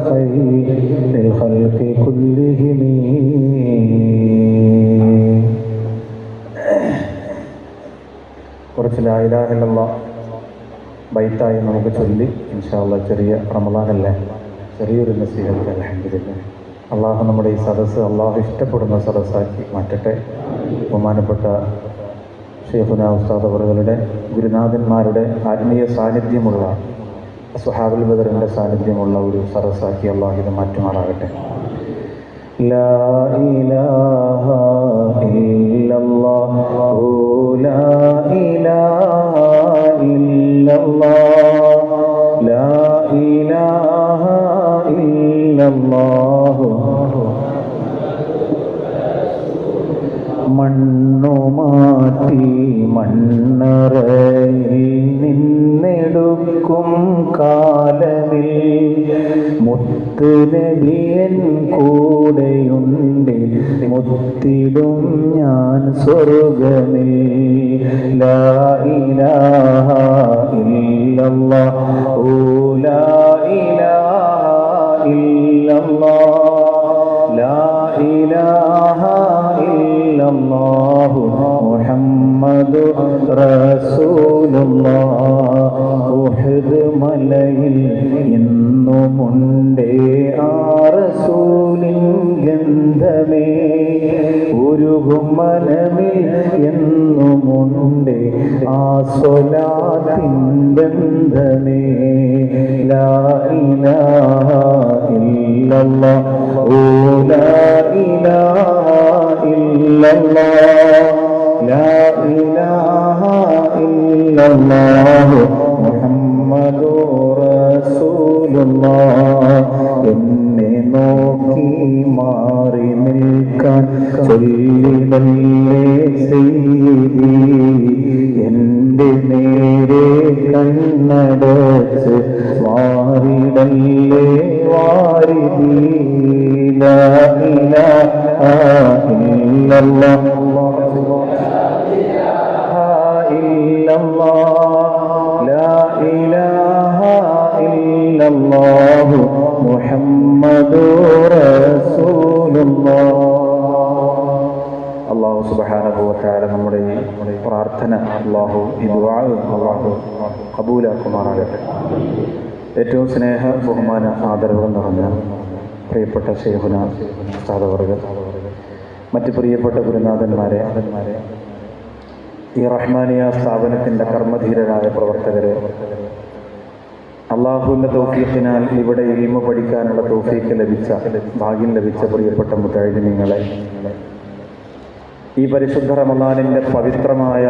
خير الخلق كلهم. കുറച്ച് ലാ ഇലാഹ ഇല്ലല്ലാഹ് ബൈത്തായി നമുക്ക് ചൊല്ലി ഇൻഷാ അല്ലാഹ്. ചെറിയ റമളാനല്ലേ, ചെറിയൊരു നസീഹത്ത്. അൽഹംദുലില്ലാഹ്. അള്ളാഹു നമ്മുടെ ഈ സദസ്സ് അള്ളാഹു ഇഷ്ടപ്പെടുന്ന സദസ്സാക്കി മാറ്റട്ടെ. ബഹുമാനപ്പെട്ട ശൈഖുനാ ഉസ്താദ് അവറുകളുടെ ഗുരുനാഥന്മാരുടെ ആത്മീയ സാന്നിധ്യമുള്ള സ്വഹാബുൽ ബദറിൻ്റെ സാന്നിധ്യമുള്ള ഒരു സദസ്സാക്കി അള്ളാഹു ഇത് മാറ്റുമാറാകട്ടെ. ലാ ഇലാഹ ഇല്ലല്ലാഹു ലാ ഇലാഹ ഇല്ലല്ലാഹ് ലാ ഇലാഹ ഇല്ലല്ലാഹു. മണ്ണുമാറ്റി മണ്ണറയിൽ നിന്നെടുക്കും കാലമിൽ മുത്ത് നബിയൻ കൂടെയുണ്ട്, മുത്തിടും ഞാൻ സ്വർഗമിൽ. ലാ ഇലാഹ ഇല്ലല്ലാഹു ലാ ഇലാഹ ഇല്ലല്ലാഹ് ലാ ഇലാഹ ഇല്ലല്ലാഹു മുഹമ്മദുർ റസൂലുള്ളാഹ്. ഉഹദ് മലയിൽ എന്നുമുണ്ടേ ആ റസൂലിൻ ഗന്ധമേ, ഉരുകും മനമിൽ എന്നുമുണ്ടേ ആ സ്വലാത്തിൻ ബന്ധമേ. ലാ ഇലാഹ ഇല്ലല്ലാഹു ലാ ഇലാഹ ഇല്ലല്ലാഹ് ലാ ഇലാഹ ഇല്ലല്ലാഹു മുഹമ്മദുർ റസൂലുള്ളാഹ്. എന്നെ നോക്കി മാറി നിൽക്കാൻ ചൊല്ലിടല്ലേ സയ്യിദി, എൻ്റെ നേരെ കണ്ണടച്ച് മാറിടല്ലേ വാരിദി. ലാ ഇലാഹ ഇല്ലല്ലാഹ് ലാ ഇലാഹ ഇല്ലല്ലാഹു മുഹമ്മദുർ റസൂലുള്ളാഹ്. അല്ലാഹു സുബ്ഹാനഹു വ തആല നമ്മുടെ ഈ പ്രാർത്ഥന അല്ലാഹു ഈ ദുആ അല്ലാഹു ഖബൂലാക്കുമാറാകട്ടെ. ഏറ്റവും സ്നേഹ ബഹുമാന ആദരവുകൾ നിറഞ്ഞ പ്രിയപ്പെട്ട ശൈഖുനാ ഉസ്താദ് അവറുകൾ, മറ്റ് പ്രിയപ്പെട്ട ഗുരുനാഥന്മാരെ, ഈ റഹ്മാനിയ സ്ഥാപനത്തിൻ്റെ കർമ്മധീരരായ പ്രവർത്തകരെ, അള്ളാഹുവിൻ്റെ തൗഫീഖിനാൽ ഇവിടെ ഇൽമു പഠിക്കാനുള്ള തൗഫീഖ് ലഭിച്ച, ഭാഗ്യം ലഭിച്ച പ്രിയപ്പെട്ട മുതഅല്ലിമീങ്ങളെ, ഈ പരിശുദ്ധ റമളാനിൻ്റെ പവിത്രമായ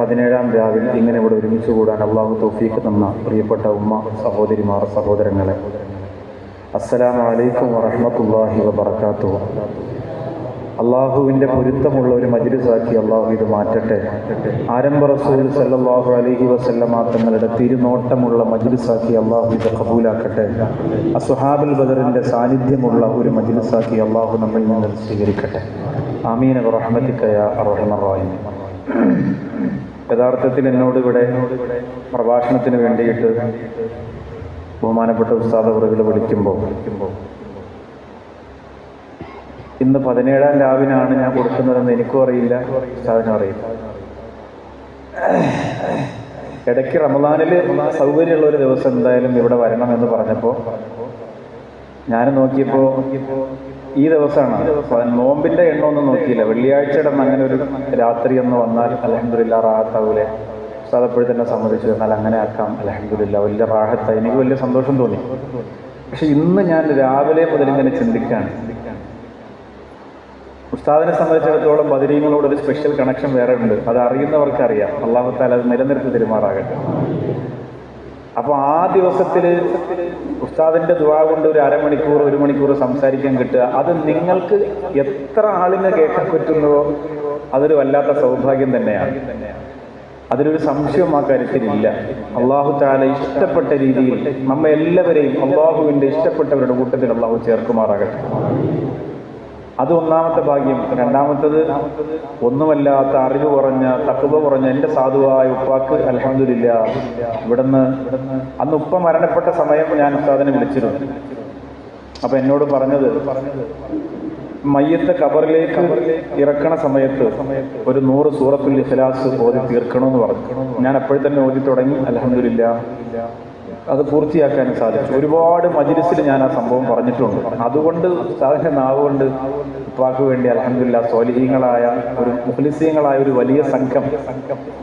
17-ാം രാവിൽ ഇങ്ങനെ ഇവിടെ ഒരുമിച്ച് കൂടാൻ അള്ളാഹു തൗഫീഖ് തന്ന പ്രിയപ്പെട്ട ഉമ്മ, സഹോദരിമാർ, സഹോദരങ്ങളെ, അസ്സലാമു അലൈക്കും വറഹ്മത്തുള്ളാഹി വബറകാതുഹു. അള്ളാഹുവിൻ്റെ പൊരുത്തമുള്ള ഒരു മജ്ലിസാക്കി അള്ളാഹു ഇത് മാറ്റട്ടെ. ആരംഭ റസൂൽ സല്ലല്ലാഹു അലൈഹി വസല്ലമ തങ്ങളുടെ തിരുനോട്ടമുള്ള മജ്ലിസാക്കി അള്ളാഹു ഇത് ഖബൂലാക്കട്ടെ. അസ്ഹാബുൽ ബദറിൻ്റെ സാന്നിധ്യമുള്ള ഒരു മജ്ലിസാക്കി അള്ളാഹു നമ്മിൽ നിന്ന് സ്വീകരിക്കട്ടെ. ആമീൻ ബിറഹ്മതിക യാ അർഹമർ റഹീമീൻ. യഥാർത്ഥത്തിൽ എന്നോട് ഇവിടെ പ്രഭാഷണത്തിന് വേണ്ടിയിട്ട് ബഹുമാനപ്പെട്ട ഉസ്താദ് അവറുകൾ വിളിക്കുമ്പോൾ ഇന്ന് 17-ാം രാവിനാണ് ഞാൻ കൊടുക്കുന്നതെന്ന് എനിക്കും അറിയില്ല, ഉസ്താദിനും അറിയില്ല. ഇടയ്ക്ക് റമളാനിൽ സൗകര്യമുള്ള ഒരു ദിവസം എന്തായാലും ഇവിടെ വരണമെന്ന് പറഞ്ഞപ്പോൾ ഞാൻ നോക്കിയപ്പോൾ ഈ ദിവസമാണ്. നോമ്പിൻ്റെ എണ്ണമൊന്നും നോക്കിയില്ല. വെള്ളിയാഴ്ചയുടെ അങ്ങനെ ഒരു രാത്രി ഒന്ന് വന്നാൽ അൽഹംദുലില്ലാ റാഹത്താവൂലെ. ഉസ്താദ് അപ്പോഴും തന്നെ സമ്മതിച്ചു, എന്നാൽ അങ്ങനെ ആക്കാം, അൽഹംദുലില്ലാ, വലിയ റാഹത്തായി. എനിക്ക് വലിയ സന്തോഷം തോന്നി. പക്ഷെ ഇന്ന് ഞാൻ രാവിലെ മുതൽ ഇങ്ങനെ ചിന്തിക്കുകയാണ്, ഉസ്താദിനെ സംബന്ധിച്ചിടത്തോളം ബദരീങ്ങളോട് ഒരു സ്പെഷ്യൽ കണക്ഷൻ വേറെ ഉണ്ട്. അത് അറിയുന്നവർക്ക് അറിയാം. അല്ലാഹു തആല അത് നിലനിർത്തി പെരുമാറാകട്ടെ. അപ്പോൾ ആ ദിവസത്തിൽ ഉസ്താദിൻ്റെ ദുആ കൊണ്ട് ഒരു അരമണിക്കൂർ 1 മണിക്കൂർ സംസാരിക്കാൻ കിട്ടുക, അത് നിങ്ങൾക്ക് എത്ര ആളിനെ കേൾക്കാൻ പറ്റുന്നുവോ അതൊരു വല്ലാത്ത സൗഭാഗ്യം തന്നെയാണ്. അതിലൊരു സംശയം ആ കാര്യത്തിലില്ല. അല്ലാഹു തആല ഇഷ്ടപ്പെട്ട രീതിയിൽ നമ്മെ എല്ലാവരെയും അല്ലാഹുവിൻ്റെ ഇഷ്ടപ്പെട്ടവരുടെ കൂട്ടത്തിൽ അല്ലാഹു ചേർക്കുമാറാകട്ടെ. അത് ഒന്നാമത്തെ ഭാഗ്യം. രണ്ടാമത്തത്, ഒന്നുമല്ലാത്ത അറിവ് കുറഞ്ഞ, തഖ്വ കുറഞ്ഞ എൻ്റെ സാധുവായ ഉപ്പാക്ക് അൽഹംദുലില്ലാ ഇവിടുന്ന് അന്ന് ഉപ്പ മരണപ്പെട്ട സമയം ഞാൻ ഉസ്താദിനെ വിളിച്ചിരുന്നു. അപ്പൊ എന്നോട് പറഞ്ഞത് മയ്യത്തെ ഖബറിലേക്ക് ഇറക്കണ സമയത്ത് ഒരു 100 സൂറത്തുൽ ഇഖ്ലാസ് ഓതി തീർക്കണമെന്ന് പറഞ്ഞു. ഞാൻ അപ്പോഴും തന്നെ ഓതി തുടങ്ങി. അൽഹംദുലില്ലാ അത് പൂർത്തിയാക്കാൻ സാധിച്ചു. ഒരുപാട് മജ്‌ലിസിൽ ഞാൻ ആ സംഭവം പറഞ്ഞിട്ടുണ്ട്. അതുകൊണ്ട് സാധാരണ നാവുകൊണ്ട് ഉപ്പാക്ക് വേണ്ടി അൽഹംദുലില്ലാ സ്വാലിഹീങ്ങളായ ഒരു മുഖ്ലിസീങ്ങളായ ഒരു വലിയ സംഘം,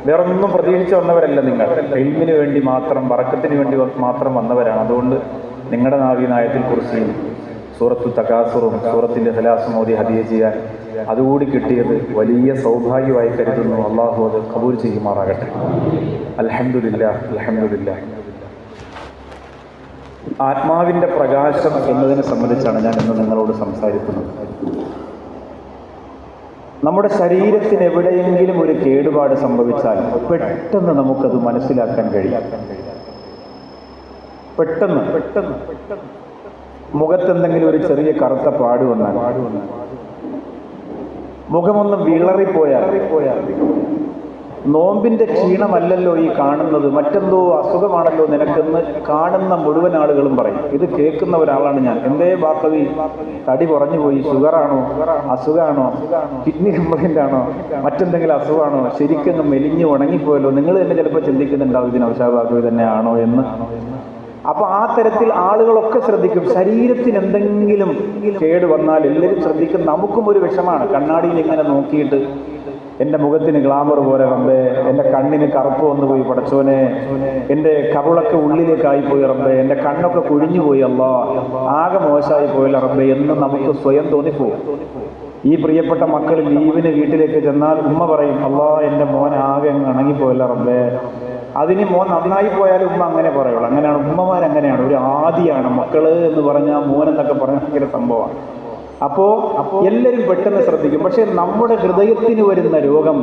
വേറൊന്നും പ്രതീക്ഷിച്ച് വന്നവരല്ല നിങ്ങൾ. ഇൽമിന് വേണ്ടി മാത്രം, ബറക്കത്തിന് വേണ്ടി മാത്രം വന്നവരാണ്. അതുകൊണ്ട് നിങ്ങളുടെ നാവിനായത്തിൽ കുറിച്ചും സൂറത്തു തകാസുറും സൂറത്തിന്റെ ഇഖ്ലാസും ഓതി ഹദിയ ചെയ്യാൻ അതുകൂടി കിട്ടിയത് വലിയ സൗഭാഗ്യമായി കരുതുന്നു. അള്ളാഹു അത് ഖബൂൽ ചെയ്യുമാറാകട്ടെ. അൽഹംദുലില്ലാ അൽഹംദുലില്ലാ. ആത്മാവിന്റെ പ്രകാശം എന്നതിനെ സംബന്ധിച്ചാണ് ഞാൻ ഇന്ന് നിങ്ങളോട് സംസാരിക്കുന്നത്. നമ്മുടെ ശരീരത്തിന് എവിടെയെങ്കിലും ഒരു കേടുപാട് സംഭവിച്ചാൽ പെട്ടെന്ന് നമുക്കത് മനസ്സിലാക്കാൻ കഴിയും. പെട്ടെന്ന് മുഖത്തെന്തെങ്കിലും ഒരു ചെറിയ കറുത്ത പാട് വന്നാൽ, മുഖമൊന്ന് വിളറിപ്പോയാൽ, നോമ്പിന്റെ ക്ഷീണമല്ലല്ലോ ഈ കാണുന്നത്, മറ്റെന്തോ അസുഖമാണല്ലോ നിനക്കെന്ന് കാണുന്ന മുഴുവൻ ആളുകളും പറയും. ഇത് കേൾക്കുന്ന ഒരാളാണ് ഞാൻ. എന്തേ ബാപ്പവി, തടി കുറഞ്ഞു പോയി, ഷുഗറാണോ, അസുഖമാണോ, കിഡ്നി കംപ്ലൈന്റ് ആണോ, മറ്റെന്തെങ്കിലും അസുഖമാണോ, ശരിക്കും മെലിഞ്ഞ് ഉണങ്ങിപ്പോയല്ലോ. നിങ്ങൾ തന്നെ ചിലപ്പോൾ ചിന്തിക്കുന്നുണ്ടാവും ഇതിന് ഔഷാബാക്കവി തന്നെയാണോ എന്ന്. അപ്പൊ ആ തരത്തിൽ ആളുകളൊക്കെ ശ്രദ്ധിക്കും. ശരീരത്തിന് എന്തെങ്കിലും കേട് വന്നാൽ എല്ലാവരും ശ്രദ്ധിക്കും. നമുക്കും ഒരു വിഷമാണ്. കണ്ണാടിയിൽ ഇങ്ങനെ നോക്കിയിട്ട് എൻ്റെ മുഖത്തിന് ഗ്ലാമർ പോലെ റബ്ബേ, എൻ്റെ കണ്ണിന് കറുപ്പ് വന്നു പോയി പടച്ചോനെ, എൻ്റെ കവിളൊക്കെ ഉള്ളിലേക്കായി പോയി റബ്ബേ, എൻ്റെ കണ്ണൊക്കെ കുഴിഞ്ഞു പോയി അല്ലാ, ആകെ മോശമായി പോയല്ലോ റബ്ബേ എന്ന് നമുക്ക് സ്വയം തോന്നിപ്പോകും. ഈ പ്രിയപ്പെട്ട മക്കൾ ലീവിന് വീട്ടിലേക്ക് ചെന്നാൽ ഉമ്മ പറയും, അല്ലാ എൻ്റെ മോൻ ആകെ അങ്ങ് ഇണങ്ങിപ്പോയല്ലോ റബ്ബേ. അതിന് മോൻ നന്നായി പോയാലും ഉമ്മ അങ്ങനെ പറയുള്ളൂ. അങ്ങനെയാണ് ഉമ്മമാരങ്ങനെയാണ്, ഒരു ആദിയാണ് മക്കള് എന്ന് പറഞ്ഞാൽ മോൻ എന്നൊക്കെ പറഞ്ഞ ഭയങ്കര സംഭവമാണ്. അപ്പോ എല്ലാവരും പെട്ടെന്ന് ശ്രദ്ധിക്കും. പക്ഷെ നമ്മുടെ ഹൃദയത്തിന് വരുന്ന രോഗം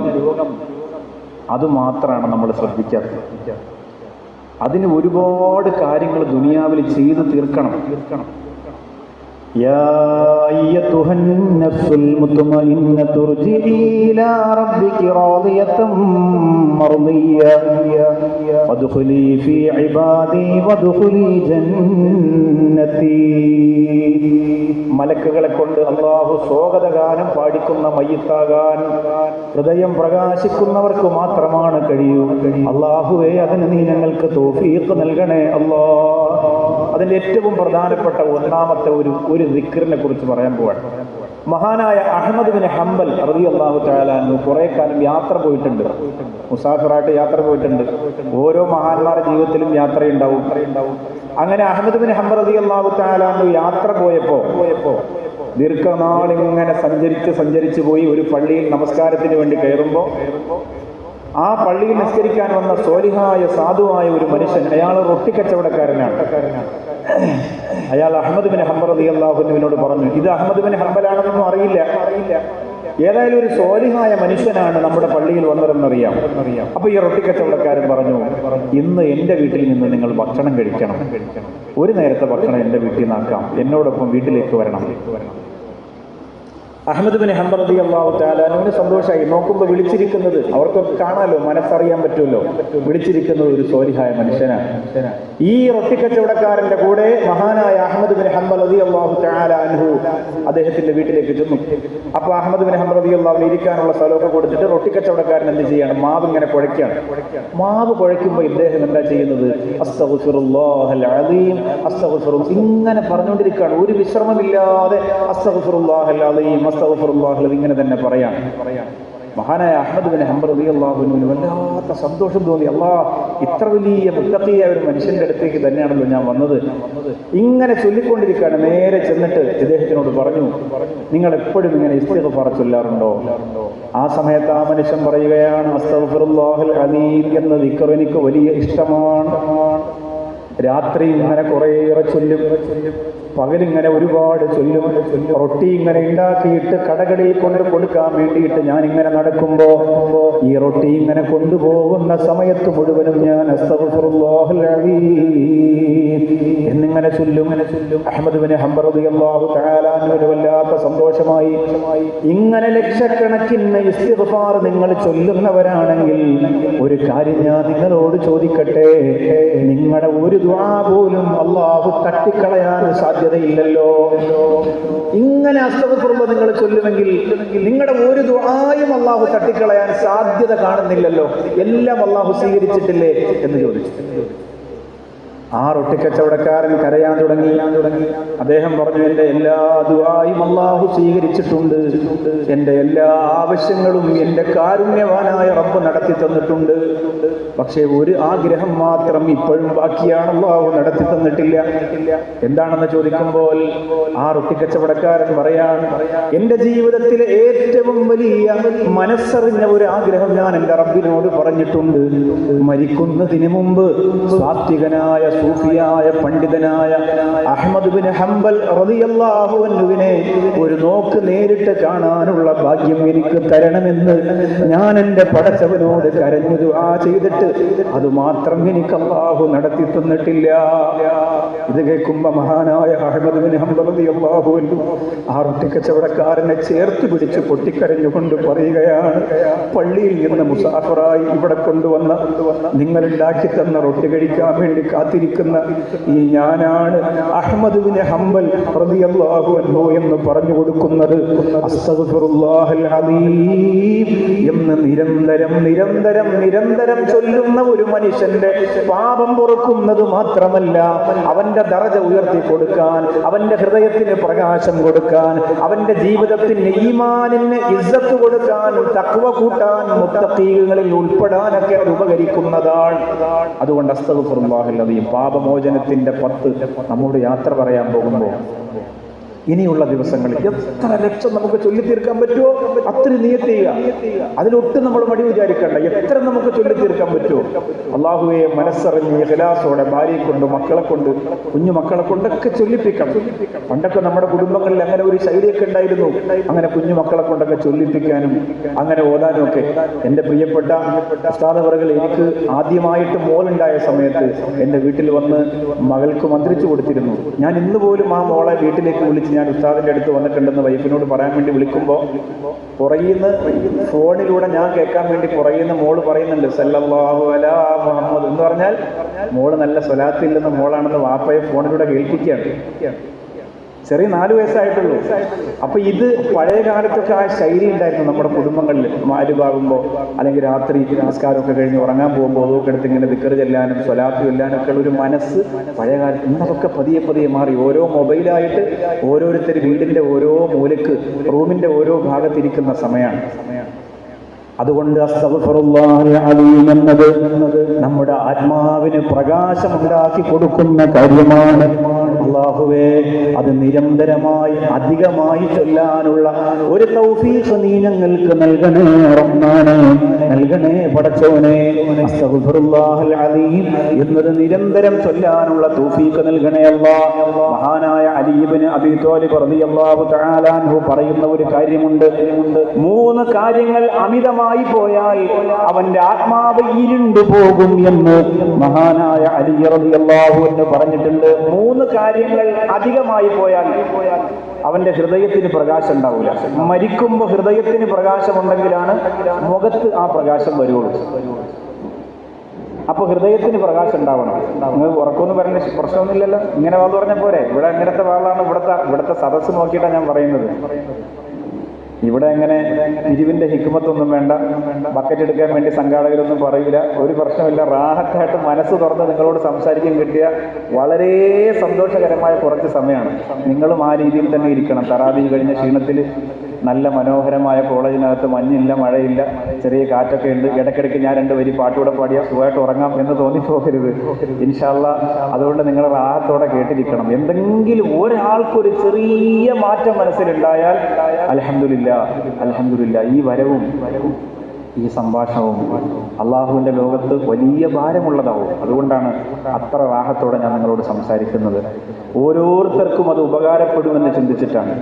അത് മാത്രമാണ് നമ്മൾ ശ്രദ്ധിക്കാത്തത്. അതിന് ഒരുപാട് കാര്യങ്ങൾ ദുനിയാവിൽ ചെയ്തു തീർക്കണം. يا أيتها النفس المطمئنة ارجعي إلى ربك راضية مرضية فادخلي في عبادي وادخلي جنتي. മലക്കുകളെ കൊണ്ട് അല്ലാഹു സ്വാഗതഗാനം പാടിക്കുന്ന മയ്യിത്താകാൻ ഹൃദയം പ്രകാശിക്കുന്നവർക്ക് മാത്രമാണ് കഴിയൂ. അല്ലാഹുവേ, അതിന് നീ ഞങ്ങൾക്ക് തൗഫീഖ് നൽകണേ അല്ലാ. അതിന്റെ ഏറ്റവും പ്രധാനപ്പെട്ട ഒന്നാമത്തെ ഒരു ദിക്റിനെ കുറിച്ച് പറയാൻ പോവാണ്. മഹാനായ അഹ്മദ് ബിൻ ഹംബൽ റളിയല്ലാഹു തആല അൻഹു കുറെ കാലം യാത്ര പോയിട്ടുണ്ട്, മുസാഫിറായിട്ട് യാത്ര പോയിട്ടുണ്ട്. ഓരോ മഹാന്മാരുടെ ജീവിതത്തിലും യാത്രയുണ്ടാവും. അങ്ങനെ അഹ്മദ് ബിൻ ഹംബൽ റളിയല്ലാഹു തആല അൻഹു യാത്ര പോയപ്പോ ദീർഘനാളിങ്ങനെ സഞ്ചരിച്ചു പോയി ഒരു പള്ളിയിൽ നമസ്കാരത്തിന് വേണ്ടി കയറുമ്പോൾ ആ പള്ളിയിൽ നിസ്കരിക്കാൻ വന്ന സ്വാലിഹായ സാധുവായ ഒരു മനുഷ്യൻ, അയാൾ റൊട്ടിക്കച്ചവടക്കാരനാണ്. അയാൾ അഹ്മദ് ബിൻ ഹംബൽ റളിയല്ലാഹു അൻഹുവിനോട് പറഞ്ഞു, ഇത് അഹ്മദ് ബിൻ ഹംബലാണെന്നൊന്നും അറിയില്ല, ഏതായാലും ഒരു സ്വാലിഹായ മനുഷ്യനാണ് നമ്മുടെ പള്ളിയിൽ വന്നതെന്നറിയാം. അപ്പൊ ഈ റൊട്ടിക്കച്ചവടക്കാരൻ പറഞ്ഞു, ഇന്ന് എന്റെ വീട്ടിൽ നിന്ന് നിങ്ങൾ ഭക്ഷണം കഴിക്കണം, ഒരു നേരത്തെ ഭക്ഷണം എന്റെ വീട്ടിൽ നിന്നാക്കാം, എന്നോടൊപ്പം വീട്ടിലേക്ക് വരണം. അഹ്മദ് ബിൻ ഹംബൽ റളിയല്ലാഹു തആല അൻഹുവിന് സന്തോഷമായി. നോക്കുമ്പോൾ വിളിച്ചിരിക്കുന്നത് അവർക്കൊക്കെ കാണാമല്ലോ, മനസ്സറിയാൻ പറ്റുമല്ലോ, വിളിച്ചിരിക്കുന്നത് ഒരു സ്വാലിഹായ മനുഷ്യനാണ്. ഈ റൊട്ടിക്കച്ചവടക്കാരന്റെ കൂടെ മഹാനായ അഹ്മദ് ബിൻ ഹംബൽ റളിയല്ലാഹു തആല അൻഹു അദ്ദേഹത്തിന്റെ വീട്ടിലേക്ക് ചെന്നു. അപ്പൊ അഹ്മദ് ബിൻ ഹംബൽ റളിയല്ലാഹു അൻഹു ഇരിക്കാനുള്ള സ്ഥലമൊക്കെ കൊടുത്തിട്ട് റൊട്ടിക്കച്ചവടക്കാരൻ എന്ത് ചെയ്യാണ്, മാവ് ഇങ്ങനെ കുഴയ്ക്കാണ്. മാവ് കുഴയ്ക്കുമ്പോൾ ഇദ്ദേഹം എന്താ ചെയ്യുന്നത്, അസ്തഗ്ഫിറുല്ലാഹൽ അലീം അസ്തഗ്ഫിറുല്ലാഹ് ഇങ്ങനെ പറഞ്ഞുകൊണ്ടിരിക്കുകയാണ്, ഒരു വിശ്രമമില്ലാതെ അസ്തഗ്ഫിറുല്ലാഹൽ അലീം അസ്തഗ്ഫിറുല്ലാഹ് ഇങ്ങനെ തന്നെ പറയാം. മഹാനായ അഹ്മദ് ബിൻ ഹംബൽ റളിയല്ലാഹു അൻഹുവിന് വല്ലാത്ത സന്തോഷം തോന്നി. അല്ലാഹ്, ഇത്ര വലിയ മുത്തഖിയായ ഒരു മനുഷ്യന്റെ അടുത്തേക്ക് തന്നെയാണല്ലോ ഞാൻ വന്നത്. ഇങ്ങനെ ചൊല്ലിക്കൊണ്ടിരിക്കുകയാണ്. നേരെ ചെന്നിട്ട് ഇദ്ദേഹത്തിനോട് പറഞ്ഞു, നിങ്ങൾ എപ്പോഴും ഇങ്ങനെ ഇസ്തിഗ്ഫാർ ചൊല്ലാറുണ്ടോ? ആ സമയത്ത് ആ മനുഷ്യൻ പറയുകയാണ്, അസ്തഗ്ഫിറുല്ലാഹൽ അലീം എന്ന ദിക്ർ എനിക്ക് വലിയ ഇഷ്ടമാണ്. രാത്രി ഇങ്ങനെ കുറേയേറെ ചൊല്ലും, പകലിങ്ങനെ ഒരുപാട് ചൊല്ലും. റൊട്ടി ഇങ്ങനെ ഉണ്ടാക്കിയിട്ട് കടകളിൽ കൊണ്ട് കൊടുക്കാൻ വേണ്ടിയിട്ട് ഞാൻ ഇങ്ങനെ നടക്കുമ്പോ ഈ റൊട്ടി ഇങ്ങനെ കൊണ്ടുപോകുന്ന സമയത്ത് മുഴുവനും ഞാൻ അസ്തഗ്ഫിറുല്ലാഹൽ അലീം എന്നിങ്ങനെ ചൊല്ലും. അഹ്മദ് ബിൻ ഹംബൽ റളിയല്ലാഹു തആല അൻഹു വല്ലാത്ത സന്തോഷമായി. ഇങ്ങനെ ലക്ഷക്കണക്കിന് ഇസ്തിഗ്ഫാർ നിങ്ങൾ ചൊല്ലുന്നവരാണെങ്കിൽ ഒരു കാര്യം ഞാൻ നിങ്ങളോട് ചോദിക്കട്ടെ, നിങ്ങളുടെ ഒരു ദുആ പോലും അല്ലാഹു തട്ടിക്കളയാൻ സാധ്യതയില്ലല്ലോ. ഇങ്ങനെ അസ്തഗ്ഫിറുല്ലാഹ് നിങ്ങൾ ചൊല്ലുമെങ്കിൽ നിങ്ങളുടെ ഒരു ദുആയും അല്ലാഹു തട്ടിക്കളയാൻ സാധ്യത കാണുന്നില്ലല്ലോ. എല്ലാം അല്ലാഹു സ്വീകരിച്ചിട്ടില്ലേ എന്ന് ചോദിച്ചു. ആ റൊട്ടിക്കച്ചവടക്കാരൻ കരയാൻ തുടങ്ങി. അദ്ദേഹം പറഞ്ഞു, എൻ്റെ എല്ലാ ദുആയും അല്ലാഹു സ്വീകരിച്ചിട്ടുണ്ട്, എൻ്റെ എല്ലാ ആവശ്യങ്ങളും എൻ്റെ കാരുണ്യവാനായ റബ്ബ് നടത്തി തന്നിട്ടുണ്ട്. പക്ഷേ ഒരു ആഗ്രഹം മാത്രം ഇപ്പോഴും ബാക്കിയാണ്, അല്ലാഹു നടത്തി തന്നിട്ടില്ല. എന്താണെന്ന് ചോദിക്കുമ്പോൾ ആ റൊട്ടിക്കച്ചവടക്കാരൻ പറയാൻ, എൻ്റെ ജീവിതത്തിലെ ഏറ്റവും വലിയ മനസ്സറിഞ്ഞ ഒരു ആഗ്രഹം ഞാൻ എൻ്റെ റബ്ബിനോട് പറഞ്ഞിട്ടുണ്ട്. മരിക്കുന്നതിന് മുമ്പ് സാത്വികനായ സൂഫിയായ പണ്ഡിതനായ അഹ്മദ് ബിൻ ഹംബൽ റളിയല്ലാഹു അൻഹുവിനെ ഒരു നോക്ക് നേരിട്ട് കാണാനുള്ള ഭാഗ്യം എനിക്ക് തരണമെന്ന് ഞാൻ എൻ്റെ പടച്ചവനോട് കരഞ്ഞു ദുആ ചെയ്തിട്ട് അതുമാത്രം എനിക്ക് അല്ലാഹു നടത്തി തന്നിട്ടില്ല. ഇത് കേൾക്കുമ്പോൾ മഹാനായ അഹ്മദ് ബിൻ ഹംബൽ റളിയല്ലാഹു അൻഹു ആ റൊട്ടിക്കച്ചവടക്കാരനെ ചേർത്ത് പിടിച്ച് പൊട്ടിക്കരഞ്ഞുകൊണ്ട് പറയുകയാണ്, പള്ളിയിൽ നിന്ന് മുസാഫറായി ഇവിടെ കൊണ്ടുവന്ന നിങ്ങൾ ഉണ്ടാക്കി തന്ന റൊട്ടി കഴിക്കാൻ വേണ്ടി കാത്തിരിക്കുന്ന ഈ ഞാനാണ് അഹ്മദ് ബിൻ ഹംബൽ റളിയല്ലാഹു അൻഹു എന്ന് പറഞ്ഞു കൊടുക്കുന്നത്. അസ്തഗ്ഫിറുല്ലാഹൽ അലീം എന്ന് നിരന്തരം ചൊല്ലുന്ന ഒരു മനുഷ്യന്റെ പാപം പൊറുക്കുന്നത് മാത്രമല്ല, അവന്റെ ദറജ ഉയർത്തി കൊടുക്കാൻ, അവന്റെ ഹൃദയത്തിന് പ്രകാശം കൊടുക്കാൻ, അവന്റെ ജീവിതത്തിന് ഈമാനിന് ഇസ്സത്ത് കൊടുക്കാൻ, തഖ്വ കൂട്ടാൻ, മുത്തഖീകളിൽ ഉൾപ്പെടാനൊക്കെ അത് ഉപകരിക്കുന്നതാണ്. അതുകൊണ്ട് അസ്തഗ്ഫിറുല്ലാഹൽ അലീം പാപമോചനത്തിന്റെ 10 നമ്മോട് യാത്ര പറയാൻ പോകുമ്പോൾ ഇനിയുള്ള ദിവസങ്ങളിൽ എത്ര ലക്ഷം നമുക്ക് ചൊല്ലിത്തീർക്കാൻ പറ്റുമോ അത്ര നിയത്ത് ചെയ്യുക. അതിലൊട്ടും നമ്മൾ മടി വിചാരിക്കണ്ട. എത്ര നമുക്ക് ചൊല്ലിത്തീർക്കാൻ പറ്റുമോ അല്ലാഹുവേ മനസ്സറിഞ്ഞ് ഇഖ്ലാസോടെ ഭാര്യയെ കൊണ്ട് മക്കളെ കൊണ്ട് കുഞ്ഞു മക്കളെ കൊണ്ടൊക്കെ ചൊല്ലിപ്പിക്കണം. പണ്ടൊക്കെ നമ്മുടെ കുടുംബങ്ങളിൽ അങ്ങനെ ഒരു ശൈലിയൊക്കെ ഉണ്ടായിരുന്നു, അങ്ങനെ കുഞ്ഞു മക്കളെ കൊണ്ടൊക്കെ ചൊല്ലിപ്പിക്കാനും അങ്ങനെ ഓതാനും ഒക്കെ. എൻ്റെ പ്രിയപ്പെട്ട ഉസ്താദ് അവറുകൾ എനിക്ക് ആദ്യമായിട്ട് മോളുണ്ടായ സമയത്ത് എൻ്റെ വീട്ടിൽ വന്ന് മകൾക്ക് മന്ത്രിച്ചു കൊടുത്തിരുന്നു. ഞാൻ ഇന്ന് പോലും ആ മോളെ വീട്ടിലേക്ക് വിളിച്ച് ഞാൻ ഉസ്താദിന്റെ അടുത്ത് വന്നിട്ടുണ്ടെന്ന് വൈഫിനോട് പറയാൻ വേണ്ടി വിളിക്കുമ്പോൾ പുറകിന്ന് ഫോണിലൂടെ ഞാൻ കേൾക്കാൻ വേണ്ടി പുറകിന്ന് മോള് പറയുന്നുണ്ട് സല്ലല്ലാഹു അലാ മുഹമ്മദ് എന്ന് പറഞ്ഞാൽ മോള് നല്ല സ്വലാത്തില്ലെന്ന് മോളാണെന്ന് വാപ്പയെ ഫോണിലൂടെ കേൾപ്പിക്കുകയാണ്. ചെറിയ 4 വയസ്സായിട്ടുള്ളൂ. അപ്പൊ ഇത് പഴയ കാലത്തൊക്കെ ആ ശൈലി ഉണ്ടായിരുന്നു നമ്മുടെ കുടുംബങ്ങളിൽ. മാരുവാകുമ്പോൾ അല്ലെങ്കിൽ രാത്രി നമസ്കാരമൊക്കെ കഴിഞ്ഞ് ഉറങ്ങാൻ പോകുമ്പോൾ അതൊക്കെ എടുത്ത് ഇങ്ങനെ ദിക്ർ ചെല്ലാനും സ്വലാത്ത് ചെല്ലാനും ഒക്കെ ഉള്ള ഒരു മനസ്സ് പഴയ കാലത്ത്. ഇന്നതൊക്കെ പതിയെ മാറി. ഓരോ മൊബൈലായിട്ട് ഓരോരുത്തർ വീടിന്റെ ഓരോ മൂലക്ക് റൂമിന്റെ ഓരോ ഭാഗത്തിരിക്കുന്ന സമയമാണ്. അതുകൊണ്ട് അസ്തഗ്ഫിറുല്ലാഹൽ അലീം എന്നത് നമ്മുടെ ആത്മാവിന് പ്രകാശമുണ്ടാക്കി കൊടുക്കുന്ന കാര്യമാണ്. അല്ലാഹുവേ അത് നിരന്തരമായി അധികമായി ചൊല്ലാനുള്ള ഒരു തൗഫീഖ് നീ ഞങ്ങൾക്ക് നൽകണേ റഹ്മാനേ, നൽകണേ പടച്ചോനെ. അസ്തഗ്ഫിറുല്ലാഹൽ അലീം എന്നത് നിരന്തരം ചൊല്ലാനുള്ള തൗഫീഖ് നൽകണേ അല്ലാഹ്. മഹാനായ അലി ഇബ്നു അബീ ത്വാലിബ് റളിയല്ലാഹു തആല അൻഹു പറയുന്ന ഒരു കാര്യമുണ്ട്. 3 കാര്യങ്ങൾ അമിതമായി പോയാൽ അവന്റെ ആത്മാവ് ഇരുണ്ടു പോകും എന്ന് മഹാനായ അലി റളിയല്ലാഹു അൻഹു പറഞ്ഞിട്ടുണ്ട്. 3 കാര്യങ്ങൾ അധികമായി പോയാൽ അവന്റെ ഹൃദയത്തിന് പ്രകാശം ഉണ്ടാവില്ല. മരിക്കുമ്പോൾ ഹൃദയത്തിന് പ്രകാശമുണ്ടെങ്കിലാണ് മുഖത്ത് ആ പ്രകാശം വരുള്ളൂ. അപ്പൊ ഹൃദയത്തിന് പ്രകാശം ഉണ്ടാവണം. നിങ്ങൾ ഉറക്കമൊന്നും പറയേണ്ട പ്രശ്നമൊന്നുമില്ലല്ലോ. ഇങ്ങനെ വാന്ന് പറഞ്ഞ പോരെ. ഇവിടെ അങ്ങനത്തെ വാളാണ്. ഇവിടുത്തെ സദസ്സ് നോക്കിയിട്ടാണ് ഞാൻ പറയുന്നത്. ഇവിടെ എങ്ങനെ പിരിവിന്റെ ഹിക്മത്തൊന്നും വേണ്ട, ബക്കറ്റ് എടുക്കാൻ വേണ്ടി സംഘാടകരൊന്നും പറയില്ല, ഒരു പ്രശ്നമില്ല. റാഹത്തായിട്ട് മനസ്സ് തുറന്ന് നിങ്ങളോട് സംസാരിക്കാൻ കിട്ടിയ വളരെ സന്തോഷകരമായ കുറച്ച് സമയമാണ്. നിങ്ങളും ആ രീതിയിൽ തന്നെ ഇരിക്കണം. തറാവീഹ് കഴിഞ്ഞ ക്ഷീണത്തിൽ നല്ല മനോഹരമായ കോളേജിനകത്ത് മഞ്ഞില്ല, മഴയില്ല, ചെറിയ കാറ്റൊക്കെ ഉണ്ട്. ഇടയ്ക്കിടയ്ക്ക് ഞാൻ 2 വരി പാട്ടുകൂടെ പാടിയാൽ സുഖമായിട്ട് ഉറങ്ങാം എന്ന് തോന്നിപ്പോകരുത് ഇൻഷാ അല്ലാഹ്. അതുകൊണ്ട് നിങ്ങൾ റാഹത്തോടെ കേട്ടിരിക്കണം. എന്തെങ്കിലും ഒരാൾക്കൊരു ചെറിയ മാറ്റം മനസ്സിലുണ്ടായാൽ അൽഹംദുലില്ലാ, ഈ വരവും ഈ സംഭാഷണവും അള്ളാഹുവിൻ്റെ ലോകത്ത് വലിയ ഭാരമുള്ളതാവും. അതുകൊണ്ടാണ് അത്ര റാഹത്തോടെ ഞാൻ നിങ്ങളോട് സംസാരിക്കുന്നത്. ഓരോരുത്തർക്കും അത് ഉപകാരപ്പെടുമെന്ന് ചിന്തിച്ചിട്ടാണ്.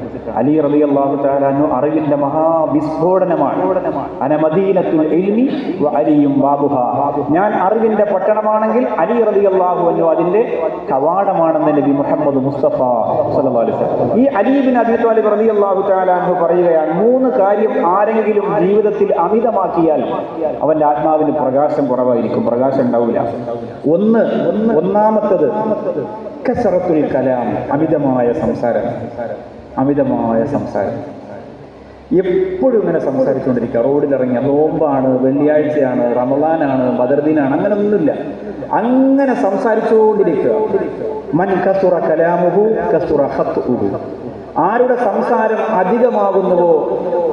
അലി റളിയല്ലാഹു തആല അൻഹു അറിവിന്റെ മഹാവിസ്ഫോടനമാണ്. അന മദീനത്തുൽ ഇൽമി വ അലിയും ബാബുഹാ. ഞാൻ അറിവിന്റെ പട്ടണമാണെങ്കിൽ അലി റളിയല്ലാഹു അൻഹു അതിന്റെ കവാടമാണെന്ന് നബി മുഹമ്മദ് മുസ്തഫ സല്ലല്ലാഹു അലൈഹി വസല്ലം. ഈ അലി ഇബ്നു അബീ ത്വാലിബ് റളിയല്ലാഹു തആല അൻഹു പറയുകയാണ്, 3 കാര്യം ആരെങ്കിലും ജീവിതത്തിൽ അമിതമാക്കിയാൽ അവന്റെ ആത്മാവിന് പ്രകാശം കുറവായിരിക്കും, പ്രകാശം ഉണ്ടാവില്ല. ഒന്നാമത്തത് കസറത്തുൽ കലാം, അമിതമായ സംസാരം. അമിതമായ സംസാരം, എപ്പോഴും ഇങ്ങനെ സംസാരിച്ചുകൊണ്ടിരിക്കുക. റോഡിലിറങ്ങിയ നോമ്പാണ്, വെള്ളിയാഴ്ചയാണ്, റമളാനാണ്, ബദർദീനാണ്, അങ്ങനെ ഒന്നുമില്ല, അങ്ങനെ സംസാരിച്ചുകൊണ്ടിരിക്കുക. മൻ കസുറ കലാമുഹു കസുറ ഖത്ഉഹു. ആരുടെ സംസാരം അധികമാകുന്നുവോ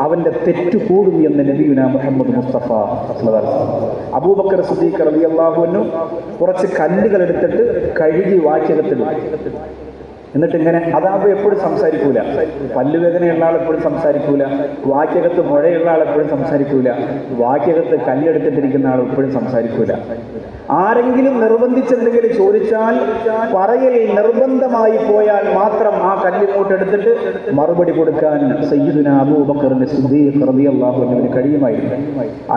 അവന്റെ തെറ്റു കൂടും എന്ന് നബിയുനാ മുഹമ്മദ് മുസ്തഫ സല്ലല്ലാഹു അലൈഹി വസല്ലം. അബൂബക്കർ സിദ്ദീഖ് റളിയല്ലാഹു അൻഹു കുറച്ച് കല്ലുകൾ എടുത്തിട്ട് കഴുകി വാക്യകത്തിടും. എന്നിട്ട് ഇങ്ങനെ, അതാകുമ്പോൾ എപ്പോഴും സംസാരിക്കൂല. പല്ലുവേദനയുള്ള ആൾ എപ്പോഴും സംസാരിക്കൂല, വാക്യകത്ത് മുഴയുള്ള ആൾ എപ്പോഴും സംസാരിക്കൂല, വാക്യകത്ത് കല്ലെടുത്തിട്ടിരിക്കുന്ന ആൾ എപ്പോഴും സംസാരിക്കൂല. ആരെങ്കിലും നിർബന്ധിച്ചെന്തെങ്കിലും ചോദിച്ചാൽ പറയൽ നിർബന്ധമായി പോയാൽ മാത്രം ആ കല്ലിങ്ങോട്ട് എടുത്തിട്ട് മറുപടി കൊടുക്കാൻ സയ്യിദുനാ അബൂബക്കറിന്റെ സിദ്ദീഖ് റളിയല്ലാഹു അൻഹുവിന് കഴിയുമായിരുന്നു.